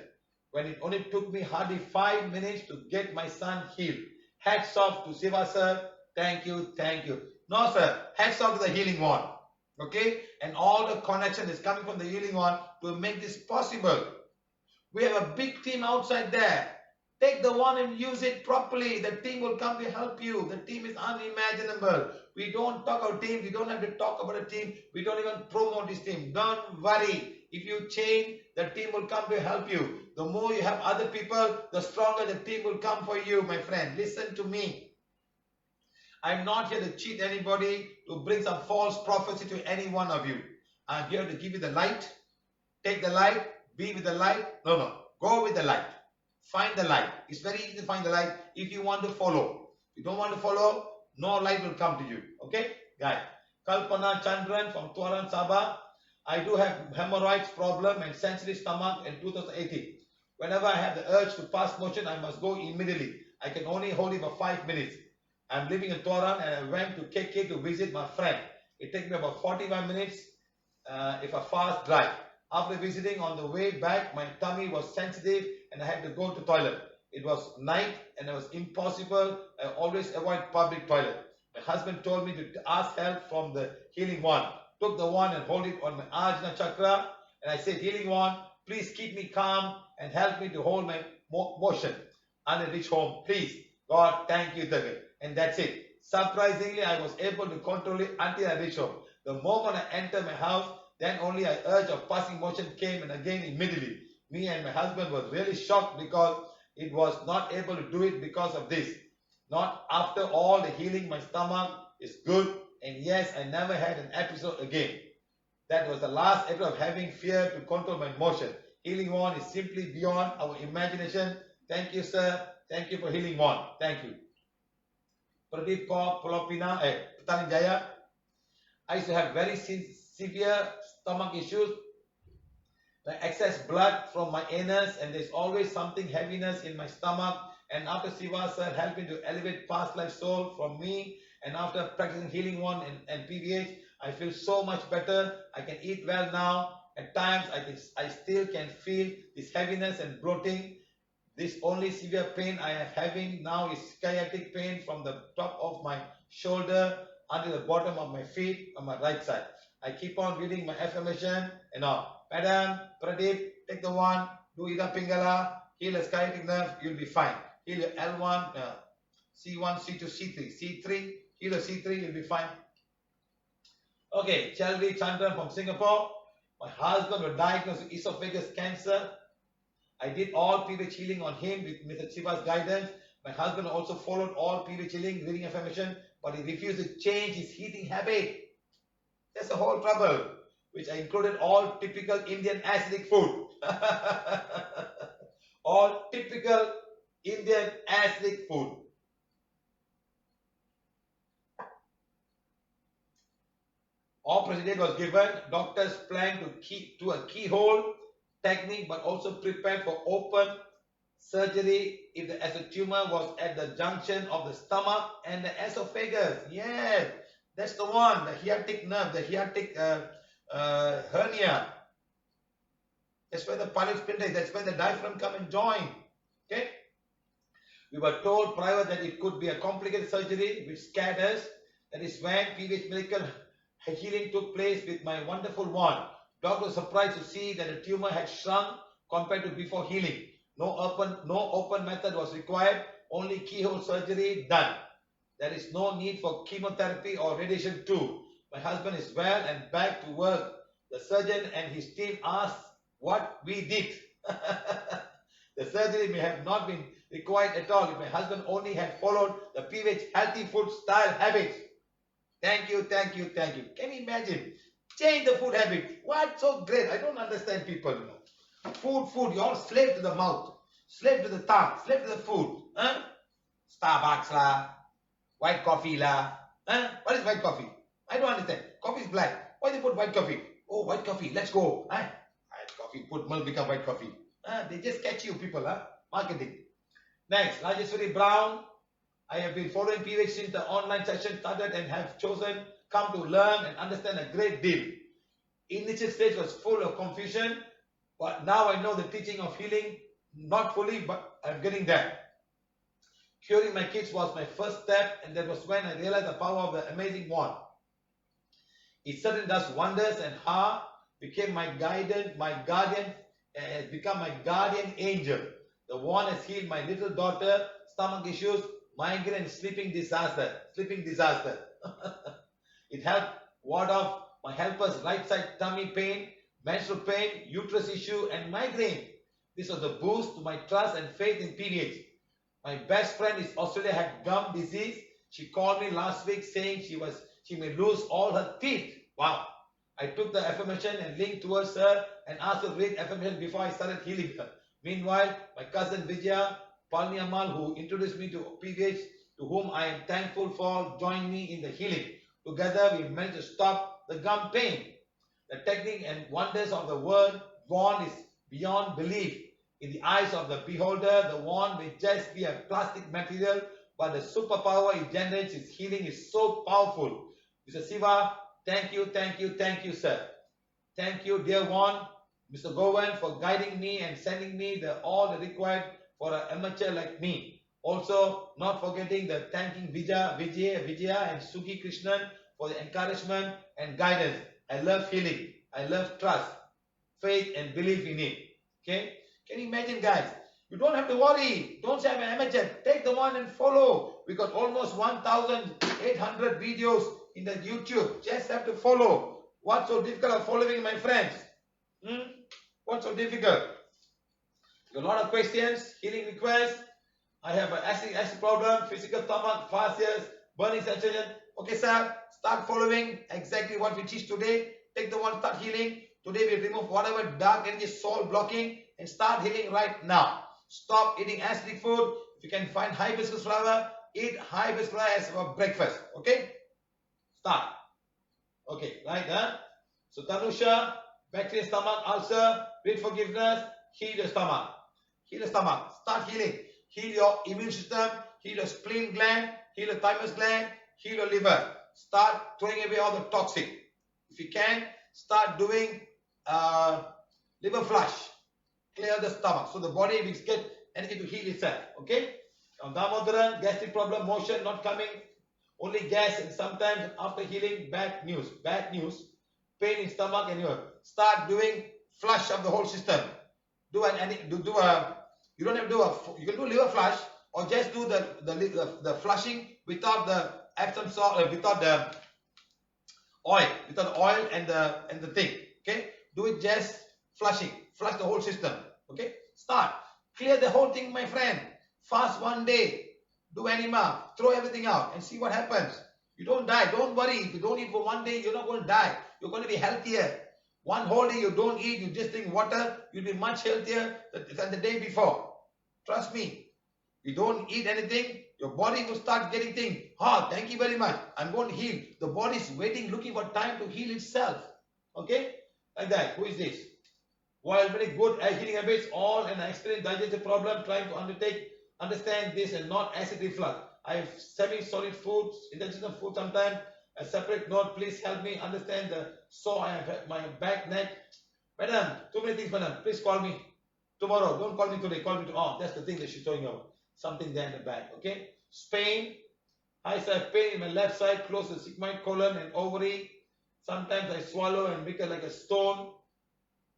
when it only took me hardly 5 minutes to get my son healed. Hats off to Siva sir. Thank you, thank you. No sir, hats off to the healing wand. Okay, and all the connection is coming from the healing wand to make this possible. We have a big team outside there. Take the one and use it properly. The team will come to help you. The team is unimaginable. We don't talk about team. We don't have to talk about a team. We don't even promote this team. Don't worry. If you change, the team will come to help you. The more you have other people, the stronger the team will come for you, my friend. Listen to me. I'm not here to cheat anybody, to bring some false prophecy to any one of you. I'm here to give you the light. Take the light. Be with the light. No. Go with the light. Find the light. It's very easy to find the light if you want to follow. If you don't want to follow, no light will come to you. Okay? Guys. Kalpana Chandran from Tuaran, Sabah. I do have hemorrhoids problem and sensitive stomach in 2018. Whenever I have the urge to pass motion, I must go immediately. I can only hold it for 5 minutes. I'm living in Tuaran and I went to KK to visit my friend. It takes me about 45 minutes if a fast drive. After visiting on the way back, my tummy was sensitive and I had to go to toilet. It was night and it was impossible. I always avoid public toilet. My husband told me to ask help from the healing wand. Took the wand and hold it on my Ajna chakra And I said, Healing One, please keep me calm and help me to hold my motion until I reach home. Please, God, thank you, David. And that's it. Surprisingly, I was able to control it until I reached home. The moment I entered my house, then only an urge of passing motion came, and again immediately. Me and my husband were really shocked because it was not able to do it because of this. Not after all the healing, my stomach is good, and yes, I never had an episode again. That was the last episode of having fear to control my motion. Healing One is simply beyond our imagination. Thank you, sir. Thank you for Healing One. Thank you. Pradeep Kaur, Polopina, Petaling Jaya. I used to have very severe stomach issues, like excess blood from my anus, and there's always something heaviness in my stomach. And after Siva sir helped me to elevate past life soul from me, and after practicing Healing One and PVH, I feel so much better. I can eat well now. At times, I still can feel this heaviness and bloating. This only severe pain I am having now is sciatic pain from the top of my shoulder until the bottom of my feet on my right side. I keep on reading my affirmation and all. Madam, Pradeep, take the one, do Ida Pingala, heal a sciatic nerve, you'll be fine. Heal your L1, C1, C2, C3. C3, heal a C3, you'll be fine. Okay, Chalvi Chandran from Singapore. My husband was diagnosed with esophagus cancer. I did all PVH healing on him with Mr.Siva's guidance. My husband also followed all PVH healing, reading affirmation, but he refused to change his eating habit. That's the whole trouble, which I included all typical Indian acidic food. All typical Indian acidic food. Operation was given. Doctors planned to a keyhole technique, but also prepared for open surgery if the tumor was at the junction of the stomach and the esophagus. Yes, that's the one, the hiatic nerve, the hiatic hernia. That's where the pilot sphincter is. That's where the diaphragm come and join. Okay. We were told prior that it could be a complicated surgery which scared us. That is when PVH miracle healing took place with my wonderful one. Doctor was surprised to see that the tumor had shrunk compared to before healing. No open method was required, only keyhole surgery done. There is no need for chemotherapy or radiation too. My husband is well and back to work. The surgeon and his team asked what we did. The surgery may have not been required at all if my husband only had followed the PVH healthy food style habits. Thank you, thank you, thank you. Can you imagine? Change the food habit. What? So great. I don't understand people. You know. Food. You all slave to the mouth. Slave to the tongue. Slave to the food. Huh? Starbucks lah. White coffee lah. Huh? What is white coffee? I don't understand. Coffee is black. Why they put white coffee? Oh, white coffee. Let's go. Huh? White coffee. Put milk, become white coffee. Huh? They just catch you people. Huh? Marketing. Next. Rajeshwari Brown. I have been following PVH since the online session started and have come to learn and understand a great deal. Initial stage was full of confusion, but now I know the teaching of healing, not fully, but I'm getting there. Curing my kids was my first step, and that was when I realized the power of the amazing one. It certainly does wonders, and became my guardian, has become my guardian angel. The one has healed my little daughter, stomach issues, migraine and sleeping disaster. It helped ward off my helper's right side tummy pain, menstrual pain, uterus issue and migraine. This was a boost to my trust and faith in PVH. My best friend in Australia had gum disease. She called me last week saying she may lose all her teeth. Wow. I took the affirmation and linked towards her and asked her to read affirmation before I started healing her. Meanwhile, my cousin Vijaya Palniamal, who introduced me to PVH, to whom I am thankful for, joined me in the healing. Together, we managed to stop the gum pain. The technique and wonders of the word wand is beyond belief. In the eyes of the beholder, the wand may just be a plastic material, but the superpower it generates, its healing is so powerful. Mr. Siva, thank you, sir. Thank you, dear one, Mr. Govan, for guiding me and sending me all the required for an amateur like me. Also, not forgetting the thanking Vijaya and Sugi Krishnan for the encouragement and guidance. I love healing. I love trust. faith and belief in it. Okay? Can you imagine, guys? You don't have to worry. Don't say I'm an amateur. Take the one and follow. We got almost 1,800 videos in the YouTube. Just have to follow. What's so difficult of following, my friends? What's so difficult? A lot of questions, healing requests. I have an acid problem, physical stomach, fascias, burning sensation. Okay, sir, start following exactly what we teach today. Take the one, start healing. Today we remove whatever dark energy, soul blocking, and start healing right now. Stop eating acidic food. If you can find hibiscus flower, eat hibiscus flower as for breakfast. Okay? Start. Okay, right, huh? So Tanusha, bacteria stomach, ulcer, read forgiveness, heal your stomach. Heal the stomach. Start healing. Heal your immune system. Heal your spleen gland. Heal your thymus gland. Heal your liver. Start throwing away all the toxic. If you can, start doing liver flush. Clear the stomach. So the body will get energy to heal itself. Okay? Now Damodaran, gastric problem, motion not coming. Only gas, and sometimes after healing, bad news. Bad news. Pain in stomach and your. Start doing flush of the whole system. You don't have to do you can do liver flush, or just do the flushing without the Epsom salt, without the oil and the thing. Okay, do it just flushing, flush the whole system. Okay, start clear the whole thing, my friend. Fast one day, do enema, throw everything out, and see what happens. You don't die. Don't worry. If you don't eat for one day, you're not going to die. You're going to be healthier. One whole day you don't eat, you just drink water, you'll be much healthier than the day before. Trust me. You don't eat anything, your body will start getting things. Thank you very much. I'm going to heal. The body is waiting, looking for time to heal itself. Okay? Like that. Who is this? While very good at healing habits, all an experienced digestive problem, trying to understand this and not acid reflux. I have semi-solid foods, indigestion food sometimes. A separate note, please help me understand the sore I have my back, neck. Madam, too many things, madam. Please call me tomorrow. Don't call me today. Call me tomorrow. That's the thing that she's talking about. Something there in the back. Okay? Pain. I have pain in my left side, close to the sigmoid colon and ovary. Sometimes I swallow and become like a stone.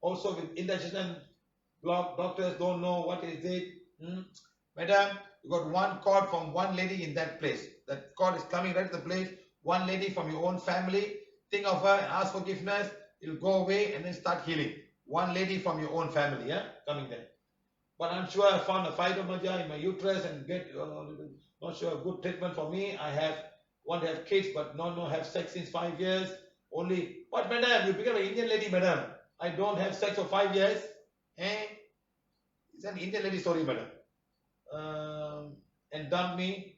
Also with indigestion block, doctors don't know what is it. Madam, you got one cord from one lady in that place. That cord is coming right to the place. One lady from your own family. Think of her and ask forgiveness. It'll go away and then start healing. One lady from your own family, yeah, coming there. But I'm sure I found a fibromyalgia in my uterus and get not sure a good treatment for me. I want to have kids, but not have sex since 5 years. Only, but madam, you become an Indian lady, madam. I don't have sex for 5 years. It's an Indian lady story, madam. And dumped me.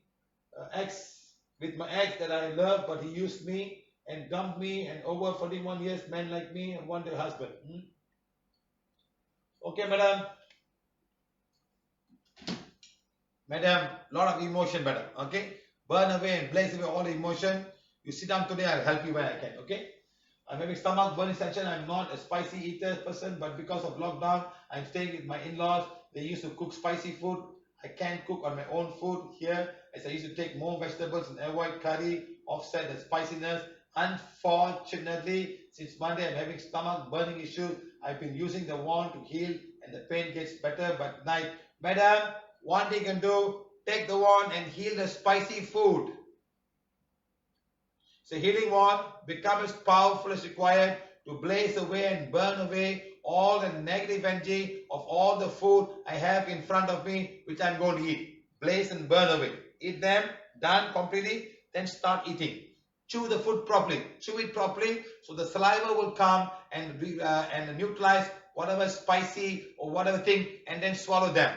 With my ex that I love, but he used me and dumped me, and over 41 years, men like me and want a husband. Okay, madam. Madam, lot of emotion, madam. Okay? Burn away and blaze away all the emotion. You sit down today, I'll help you when I can. Okay? I'm having stomach burning sensation. I'm not a spicy eater person, but because of lockdown, I'm staying with my in-laws. They used to cook spicy food. I can't cook on my own food here, as I used to take more vegetables and avoid curry, offset the spiciness. Unfortunately, since Monday I'm having stomach burning issues. I've been using the wand to heal and the pain gets better, but night. Madam, one thing you can do, take the wand and heal the spicy food. So healing wand, become as powerful as required to blaze away and burn away all the negative energy of all the food I have in front of me, which I'm going to eat. Blaze and burn away. Eat them, done completely, then start eating. Chew the food properly. Chew it properly, so the saliva will come and neutralize whatever spicy or whatever thing, and then swallow them.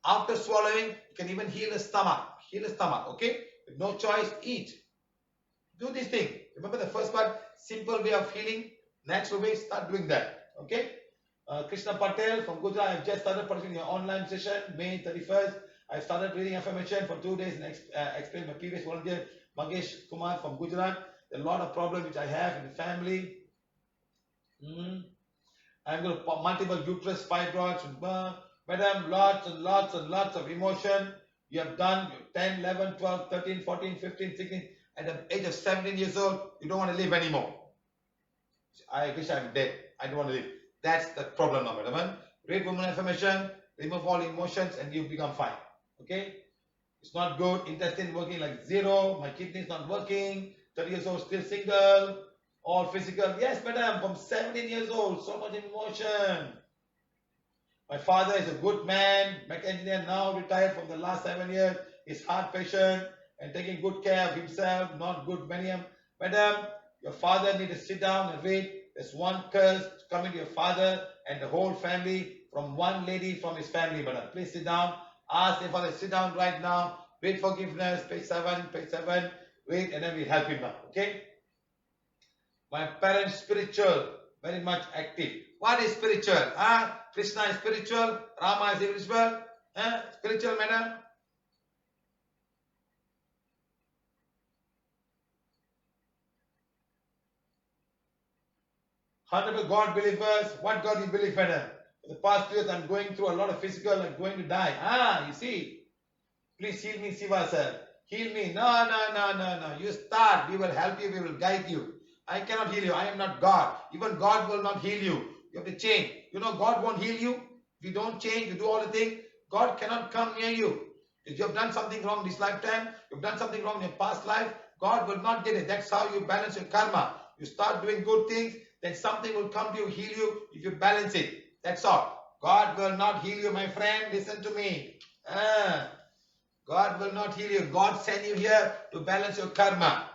After swallowing, you can even heal the stomach. Heal the stomach, okay? With no choice, eat. Do this thing. Remember the first part, simple way of healing, natural way, start doing that, okay? Krishna Patel from Gujarat, I've just started participating in your online session, May 31st. I started reading affirmation for 2 days and explained my previous volunteer, Mangesh Kumar from Gujarat. There are a lot of problems which I have in the family. I'm going to multiple uterus fibroids. Madam, lots and lots and lots of emotion. You have done 10, 11, 12, 13, 14, 15, 16. At the age of 17 years old, you don't want to live anymore. I wish I'm dead. I don't want to live. That's the problem now, madam. Read woman affirmation, remove all emotions, and you become fine. Okay? It's not good. Intestine working like zero. My kidney is not working. 30 years old, still single. All physical. Yes, madam. From 17 years old, so much emotion. My father is a good man, mech engineer, now retired from the last 7 years. He's heart patient and taking good care of himself. Not good, Madam. Madam, your father need to sit down and read. There's one curse coming to your father and the whole family from one lady from his family, madam. Please sit down. Ask your father, sit down right now. Read forgiveness, page 7, page 7. Read and then we'll help him now. Okay? My parents spiritual, very much active. What is spiritual? Krishna is spiritual, Rama is spiritual. Spiritual, madam. Honorable God believers, what God you believe, madam? For the past 2 years, I'm going through a lot of physical, I'm going to die. You see. Please heal me, Siva sir. Heal me. No. You start. We will help you. We will guide you. I cannot heal you. I am not God. Even God will not heal you. You have to change. You know, God won't heal you. If you don't change, you do all the things, God cannot come near you. If you have done something wrong this lifetime, you've done something wrong in your past life, God will not get it. That's how you balance your karma. You start doing good things, then something will come to you, heal you, if you balance it. That's all. God will not heal you, my friend. Listen to me. God will not heal you. God sent you here to balance your karma.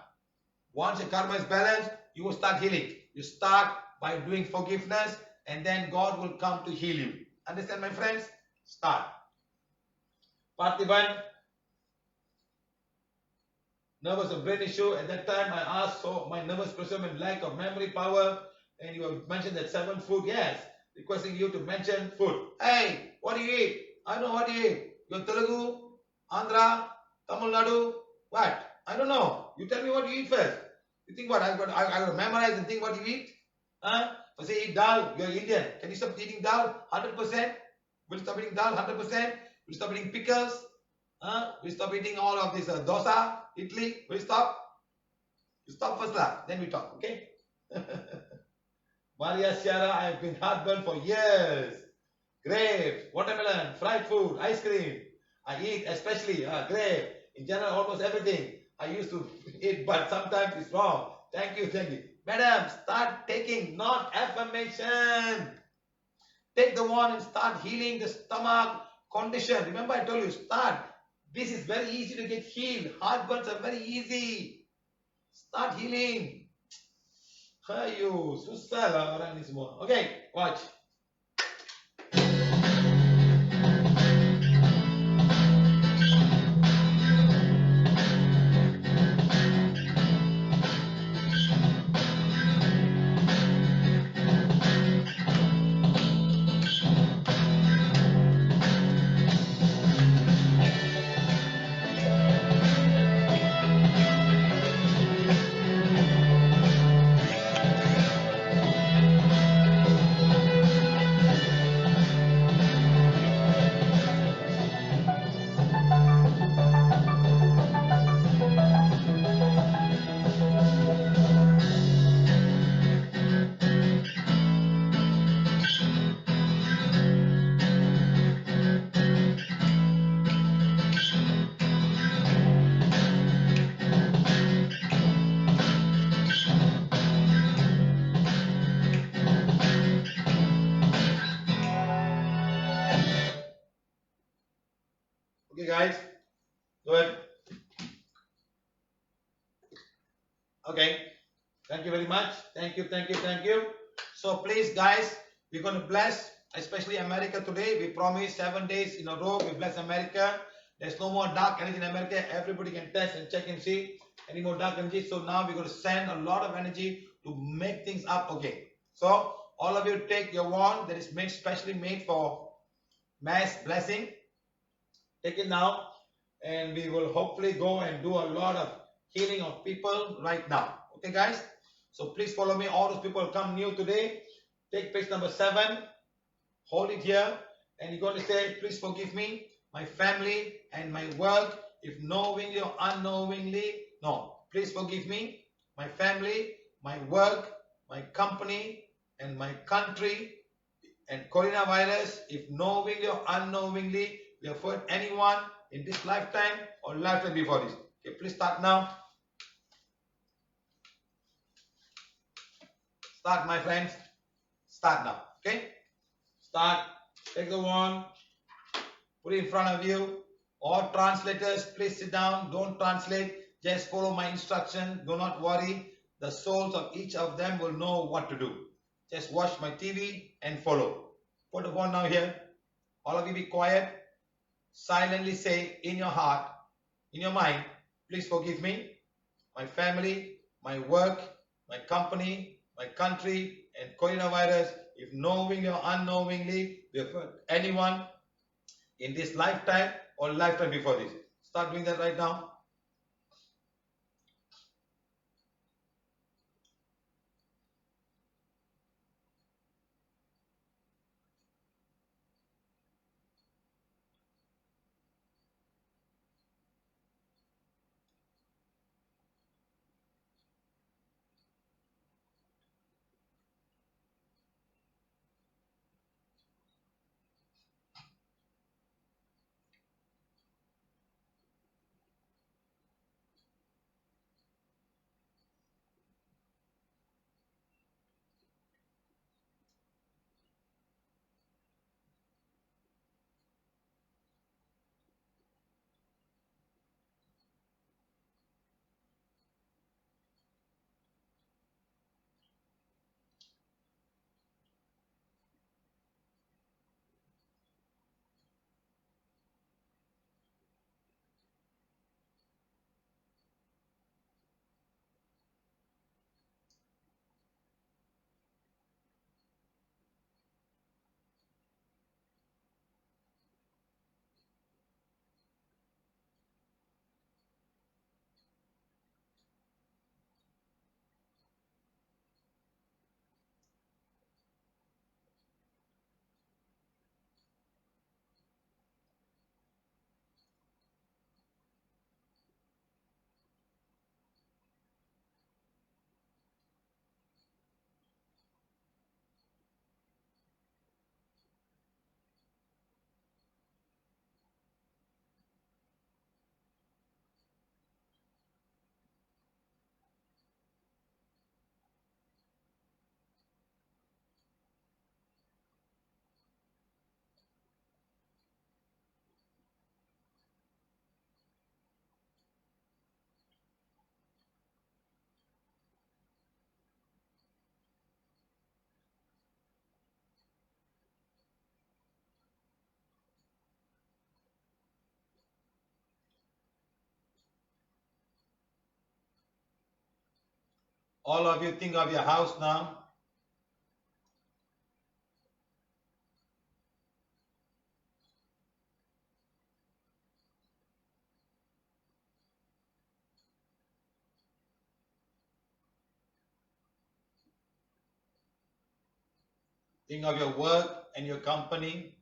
Once your karma is balanced, you will start healing. You start by doing forgiveness and then God will come to heal you. Understand, my friends? Start. Parthiban, nervous or brain issue. At that time, I asked, so my nervous system and lack of memory power. And you have mentioned that 7 food. Yes. Requesting you to mention food. Hey, what do you eat? I don't know what you eat. You're Telugu, Andhra, Tamil Nadu. What? I don't know. You tell me what you eat first. You think what? I got to memorize and think what you eat? If I say eat dal, you're Indian. Can you stop eating dal? 100%? Will you stop eating dal? 100%? Will you stop eating pickles? Will you stop eating all of this dosa, idli? Will you stop? You stop first lah. Then we talk, okay? Maria Sierra, I have been heartburn for years. Grapes, watermelon, fried food, ice cream. I eat especially grape. In general, almost everything I used to eat, but sometimes it's wrong. Thank you. Madam, start taking not affirmation. Take the one and start healing the stomach condition. Remember I told you, start. This is very easy to get healed. Heartburns are very easy. Start healing. Ayo, susah lah orang ni semua. Okay, watch. Okay, guys. Good. Okay. Thank you very much. Thank you. So please, guys, we're going to bless, especially America today. We promise 7 days in a row. We bless America. There's no more dark energy in America. Everybody can test and check and see any more dark energy. So now we're going to send a lot of energy to make things up. Okay. So all of you take your wand that is specially made for mass blessing. Take it now, and we will hopefully go and do a lot of healing of people right now. Okay, guys? So please follow me. All those people come new today. Take page number 7. Hold it here. And you're going to say, please forgive me, my family, and my work, if knowingly or unknowingly. No, please forgive me, my family, my work, my company, and my country, And coronavirus, if knowingly or unknowingly, we have hurt anyone in this lifetime or lifetime before this. Okay, please start now. Start, my friends. Start now. Okay? Start. Take the wand. Put it in front of you. All translators, please sit down. Don't translate. Just follow my instruction. Do not worry. The souls of each of them will know what to do. Just watch my TV and follow. Put the wand now here. All of you be quiet. Silently say in your heart, in your mind, please forgive me, my family, my work, my company, my country, and coronavirus, if knowingly or unknowingly we have hurt anyone in this lifetime or lifetime before this. Start doing that right now. All of you think of your house now. Think of your work and your company.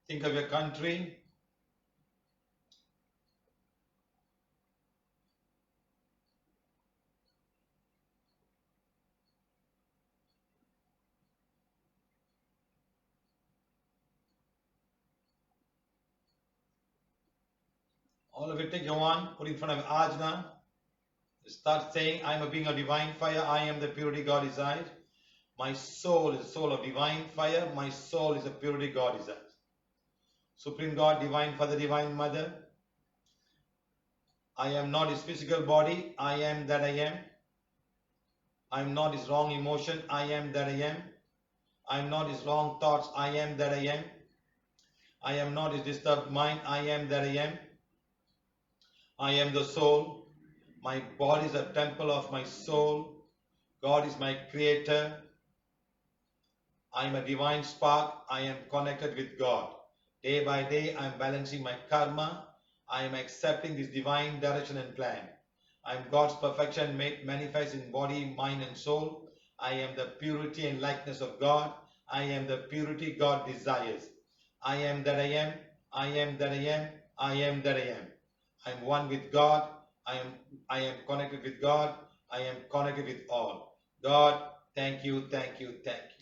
Think of your country. All of you take your wand, put in front of Ajna. Start saying, I am a being of divine fire. I am the purity God inside. My soul is a soul of divine fire. My soul is a purity God inside. Supreme God, Divine Father, Divine Mother. I am not his physical body. I am that I am. I am not his wrong emotion. I am that I am. I am not his wrong thoughts. I am that I am. I am not his disturbed mind. I am that I am. I am the soul. My body is a temple of my soul. God is my creator. I am a divine spark. I am connected with God. Day by day, I am balancing my karma. I am accepting this divine direction and plan. I am God's perfection made manifest in body, mind, and soul. I am the purity and likeness of God. I am the purity God desires. I am that I am. I am that I am. I am that I am. I am one with God. I am connected with God. I am connected with all. God, thank you, thank you, thank you.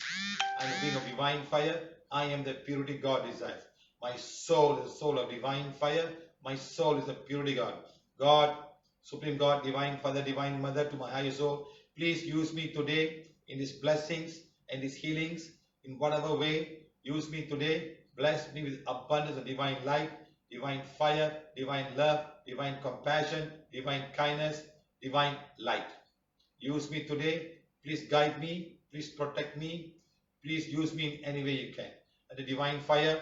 I am a being of divine fire. I am the purity God desires. My soul is the soul of divine fire. My soul is the purity God. God, Supreme God, Divine Father, Divine Mother, to my higher soul, please use me today in these blessings and these healings in whatever way. Use me today. Bless me with abundance of divine light, divine fire, divine love, divine compassion, divine kindness, divine light. Use me today. Please guide me. Please protect me. Please use me in any way you can. And the divine fire,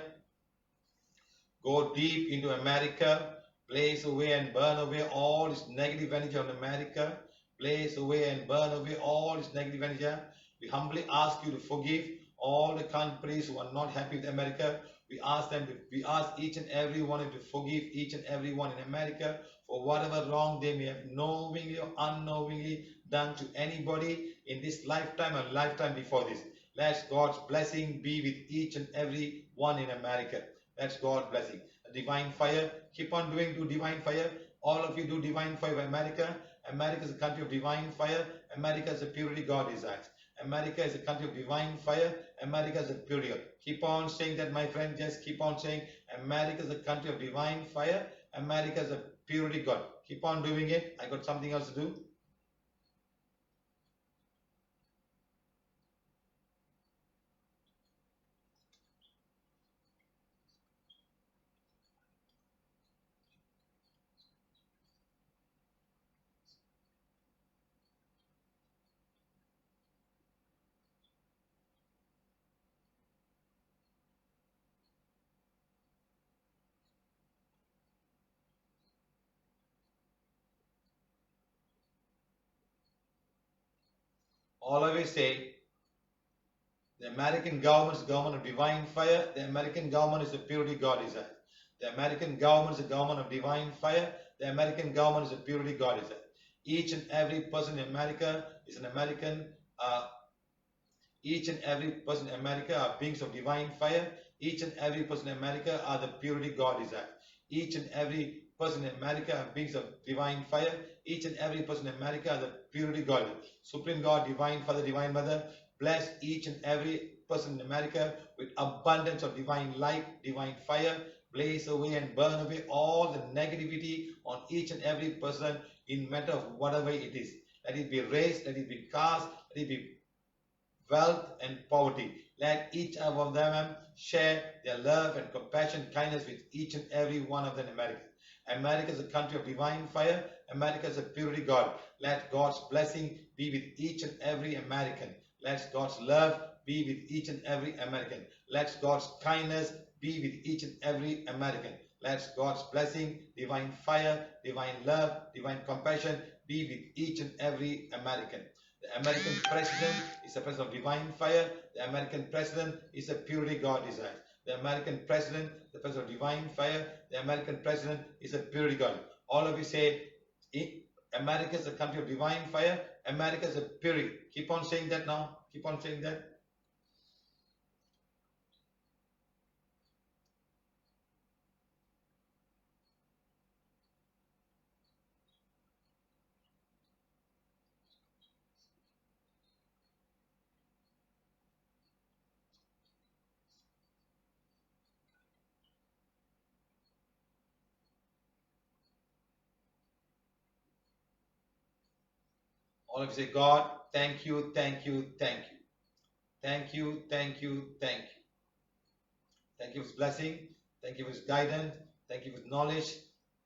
go deep into America. Blaze away and burn away all this negative energy on America. Blaze away and burn away all this negative energy. We humbly ask you to forgive all the countries who are not happy with America. We ask each and every one of you to forgive each and every one in America for whatever wrong they may have knowingly or unknowingly done to anybody in this lifetime or lifetime before this. Let God's blessing be with each and every one in America. That's God's blessing. A divine fire. Keep on do divine fire. All of you do divine fire for America. America is a country of divine fire. America is a purity God desires. America is a country of divine fire. America is a purity God. Keep on saying that, my friend. Just keep on saying America is a country of divine fire. America is a purity God. Keep on doing it. I got something else to do. Always say the American government is a government of divine fire. The American government is the purity God desires. The American government is a government of divine fire. The American government is the purity God desires. Each and every person in America is an American. Each and every person in America are beings of divine fire. Each and every person in America are the purity God desires. Each and every person in America are beings of divine fire. Each and every person in America are the purity God. Supreme God, Divine Father, Divine Mother, bless each and every person in America with abundance of divine light, divine fire. Blaze away and burn away all the negativity on each and every person in matter of whatever it is. Let it be race, let it be caste, let it be wealth and poverty. Let each of them share their love and compassion, kindness with each and every one of them in America. America is a country of divine fire. America is a purity God. Let God's blessing be with each and every American. Let God's love be with each and every American. Let God's kindness be with each and every American. Let God's blessing, divine fire, divine love, divine compassion be with each and every American. The American president is a president of divine fire. The American president is a purity God desires. The American president, the president of divine fire. The American president is a purity God. All of you say, America is a country of divine fire. America is a purity. Keep on saying that now. Keep on saying that. All of you say, God, thank you, thank you, thank you. Thank you, thank you, thank you. Thank you for His blessing. Thank you for His guidance. Thank you for His knowledge.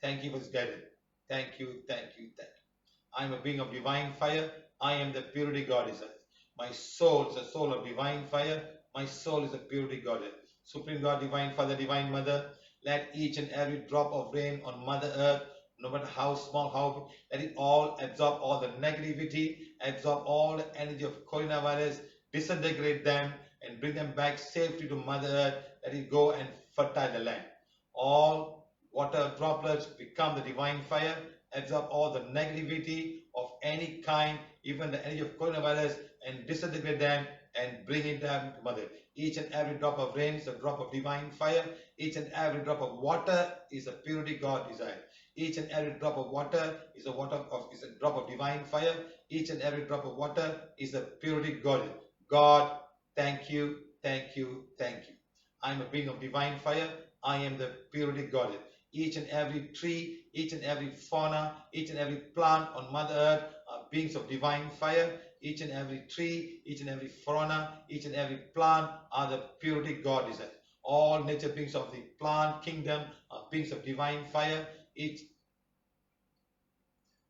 Thank you for His guidance. Thank you, thank you, thank you. I am a being of divine fire. I am the purity God desires. My soul is a soul of divine fire. My soul is a purity God. Supreme God, Divine Father, Divine Mother, let each and every drop of rain on Mother Earth, no matter how small, how big, let it all absorb all the negativity, absorb all the energy of coronavirus, disintegrate them, and bring them back safely to Mother Earth. Let it go and fertile the land. All water droplets become the divine fire, absorb all the negativity of any kind, even the energy of coronavirus, and disintegrate them and bring it down to Mother. Each and every drop of rain is a drop of divine fire. Each and every drop of water is a purity God desires. Each and every drop of water is a drop of divine fire. Each and every drop of water is a purity God. God, thank you, thank you, thank you. I am a being of divine fire. I am the purity God. Each and every tree, each and every fauna, each and every plant on Mother Earth are beings of divine fire. Each and every tree, each and every fauna, each and every plant are the purity God desires. All nature beings of the plant kingdom are beings of divine fire.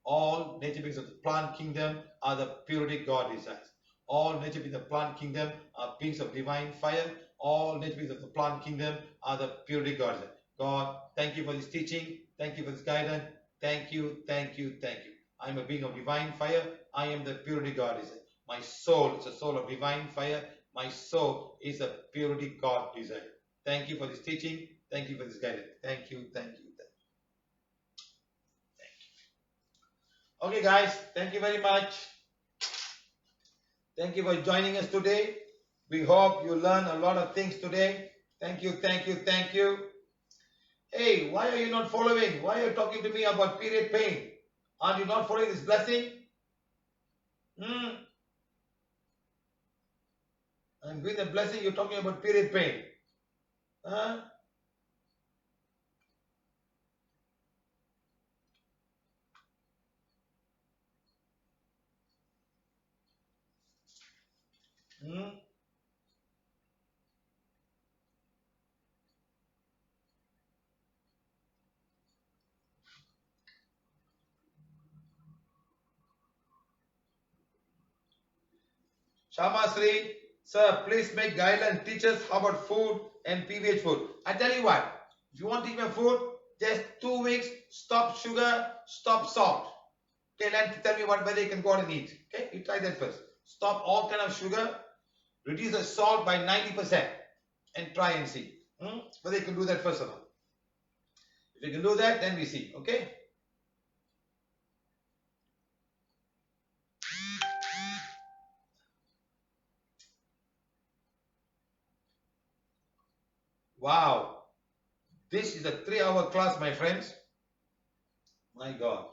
All nature beings of the plant kingdom are the purity God desires. All nature beings of the plant kingdom are beings of divine fire. All nature beings of the plant kingdom are the purity God desires. God, thank you for this teaching. Thank you for this guidance. Thank you, thank you, thank you. I am a being of divine fire. I am the purity God desire. My soul is a soul of divine fire. My soul is a purity God desire. Thank you for this teaching. Thank you for this guidance. Thank you, thank you, thank you. Okay, guys, thank you very much. Thank you for joining us today. We hope you learn a lot of things today. Thank you, thank you, thank you. Hey, why are you not following? Why are you talking to me about period pain? Are you not following this blessing? I'm doing the blessing, you're talking about period pain. Huh? Shamasri, sir, please make guidelines, teach us about food and PVH food. I tell you what, if you want to eat my food, just 2 weeks, stop sugar, stop salt. Okay, tell me whether you can go out and eat. Okay, you try that first. Stop all kind of sugar, reduce the salt by 90% and try and see whether you can do that first or not. If you can do that, then we see. Okay. Wow. This is a 3-hour class, my friends. My God.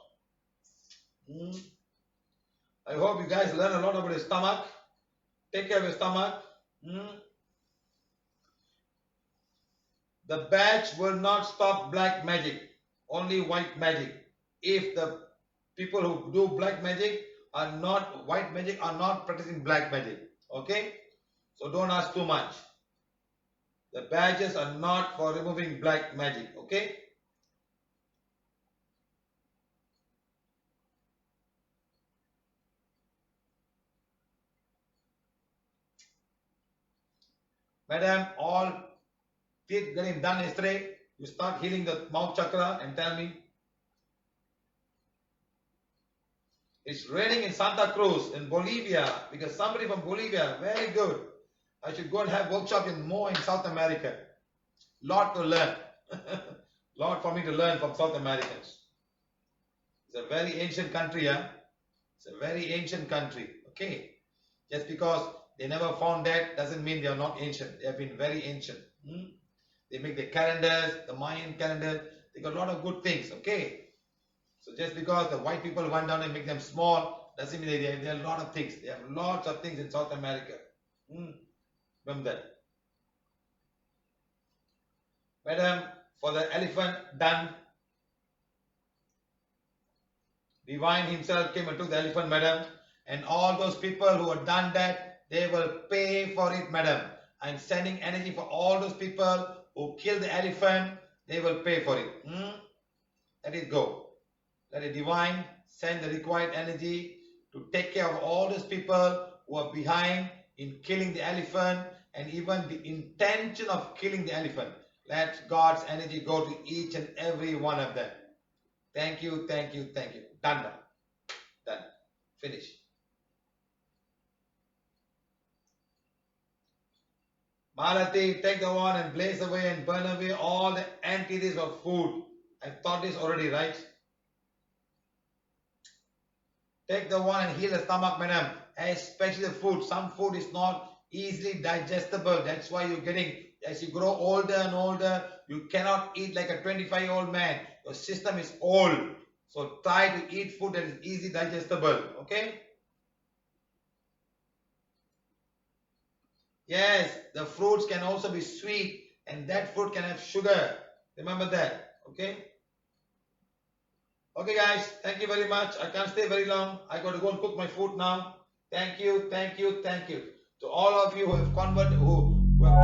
I hope you guys learn a lot about your stomach. Take care of your stomach. The batch will not stop black magic, only white magic. If the people who do black magic are not, white magic are not practicing black magic. Okay? So don't ask too much. The badges are not for removing black magic. Okay? Madam, all teeth getting done yesterday. You start healing the mouth chakra and tell me. It's raining in Santa Cruz in Bolivia because somebody from Bolivia, very good. I should go and have workshop in South America. Lot to learn. Lot for me to learn from South Americans. It's a very ancient country, huh? It's a very ancient country. Okay. Just because they never found that doesn't mean they are not ancient. They have been very ancient. They make the calendars, the Mayan calendar. They got a lot of good things. Okay. So just because the white people went down and make them small doesn't mean they have a lot of things. They have lots of things in South America. Remember that. Madam, for the elephant done, Divine himself came and took the elephant, madam. And all those people who have done that, they will pay for it, madam. I'm sending energy for all those people who killed the elephant. They will pay for it. Let it go. Let the divine send the required energy to take care of all those people who are behind in killing the elephant and even the intention of killing the elephant. Let God's energy go to each and every one of them. Thank you, thank you, thank you. Done now. Done. Finish. Malati, take the one and blaze away and burn away all the entities of food. I taught this already, right? Take the one and heal the stomach, madam. Especially the food. Some food is not easily digestible. That's why you're getting, as you grow older and older, you cannot eat like a 25-year-old man. Your system is old. So try to eat food that is easy digestible. Okay? Yes, the fruits can also be sweet and that fruit can have sugar. Remember that. Okay? Okay guys, thank you very much. I can't stay very long. I got to go and cook my food now. Thank you, thank you, thank you. To all of you who have converted, who have